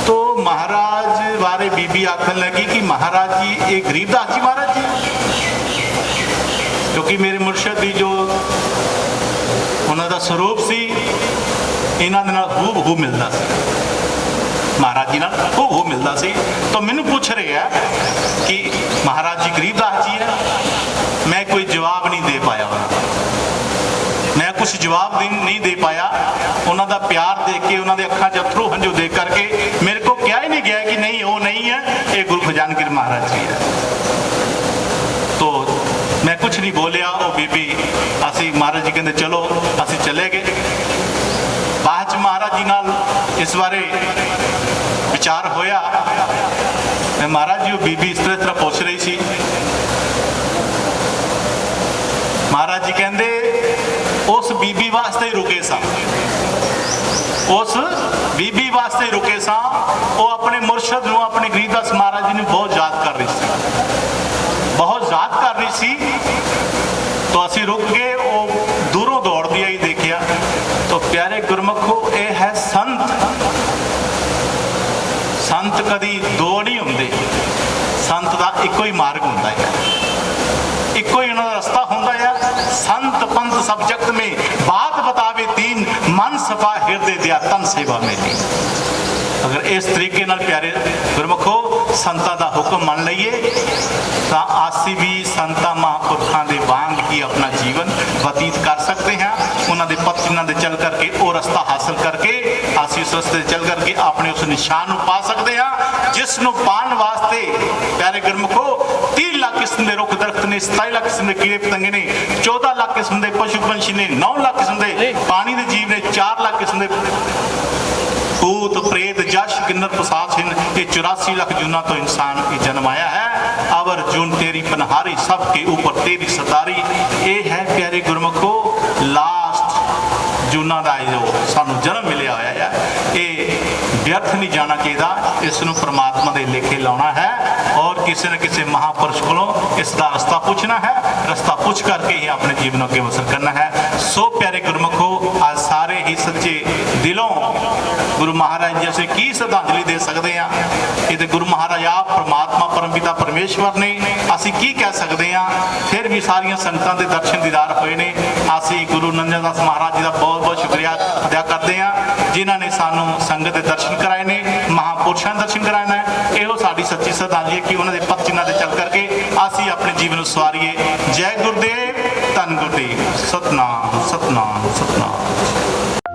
तो महाराज बारे बीबी आखन लगी कि महाराज जी ये गरीबदास जी महाराज जी, क्योंकि मेरे मुर्शद की जो उन्होंने स्वरूप सी इन्हों दे नाल हूबहू मिलता सी, महाराज जी नाल हूबहू मिलता सी। तो मैनू पूछ रहे हैं कि महाराज जी गरीबदास जी है। मैं कोई जवाब नहीं दे पाया, मैं कुछ जवाब नहीं दे पाया। उन्हों का प्यार देख के, उन्होंने अखा च अथरू हंझू देख करके मेरे को क्या ही नहीं गया कि नहीं वो नहीं है, ये गुरु खजानगिर महाराज जी है। तो मैं कुछ नहीं बोलिया। वो बीबी असी महाराज जी कहते चलो, असी चले गए। बाद महाराज जी नाल इस बारे विचार होया। मैं महाराज जी वो बीबी इस तरह पूछ रही सी। महाराज जी कहते उस बीबी वास्ते ही रुके सा, उस बीबी वास्ते ही रुके सा। वो अपने मुर्शद नूं, अपने गरीबदास महाराज जी ने बहुत याद कर रही सी। ਸੀ तो ਅਸੀਂ रुक गए, वो दूरों दौड़दी आई देखिया। तो प्यारे गुरमुखो, ये है संत। संत कदी दो नहीं होंगे, संत का इको ही मार्ग होंदा है, इको ही उन्होंने रस्ता होंदा है। संत पंथ सब जगत में बात बतावे दीन, मन सफा हृदय दिया तन सेवा में ली। अगर इस तरीके नाल प्यारे गुरमुखो संतां दा हुक्म मन लईए तो आसी भी संतां महापुरखों के वांग ही अपना जीवन बतीत कर सकते हैं। उन्होंने पथ चिन्हां दे चल करके वो रास्ता हासिल करके आसी उस रस्ते चल करके अपने उस निशान नूं पा सकते हैं जिसनों पाने वास्ते प्यारे गुरमुखो 30 लाख किस्म के रुख दरख्त ने, 27 लाख किस्म के कीड़े पतंगे ने, 14 लाख किस्म के पशु पंछी ने, 9 लाख किस्म के पानी के जीव ने, 4 लाख किस्म के भूत प्रेत जश किन्नर पिशाच, ये 84 लाख जूना तो इंसान ये जन्माया है। अवर जून तेरी पनहारी, सबके ऊपर तेरी सतारी। ये है प्यारे गुरमुखो लास्ट जूना का जो सानू जन्म मिलिया होया है, ये व्यर्थ नहीं जाना चाहिए। इसनों परमात्मा के लेखे लाना है और किसी न किसी महापुरुष को इसका रास्ता पूछना है, रास्ता पूछ करके ही अपने जीवन के बसर करना है। सो प्यारे गुरमुखो, आज सारे ही सच्चे दिलों गुरु महाराज जी असीं की श्रद्धांजलि दे सकते हैं। ये तो गुरु महाराज आप परमात्मा परम पिता परमेश्वर ने, असीं की कह सकते हैं। फिर भी सारिया संगतां दे दर्शन दीदार होए ने। असीं गुरु नंदन दास महाराज जी का बहुत बहुत शुक्रिया अदा करते हैं जिन्हों ने सानू संगत के दर्शन कराए ने, महापुरुषों के दर्शन कराए ने। यो साडी सच्ची श्रद्धांजलि कि उन्होंने पथ चिन्हां ते चल करके असीं अपने जीवन सवारीए। जय गुरुदेव, धन गुरुदेव, सतनाम सतनाम सतनाम।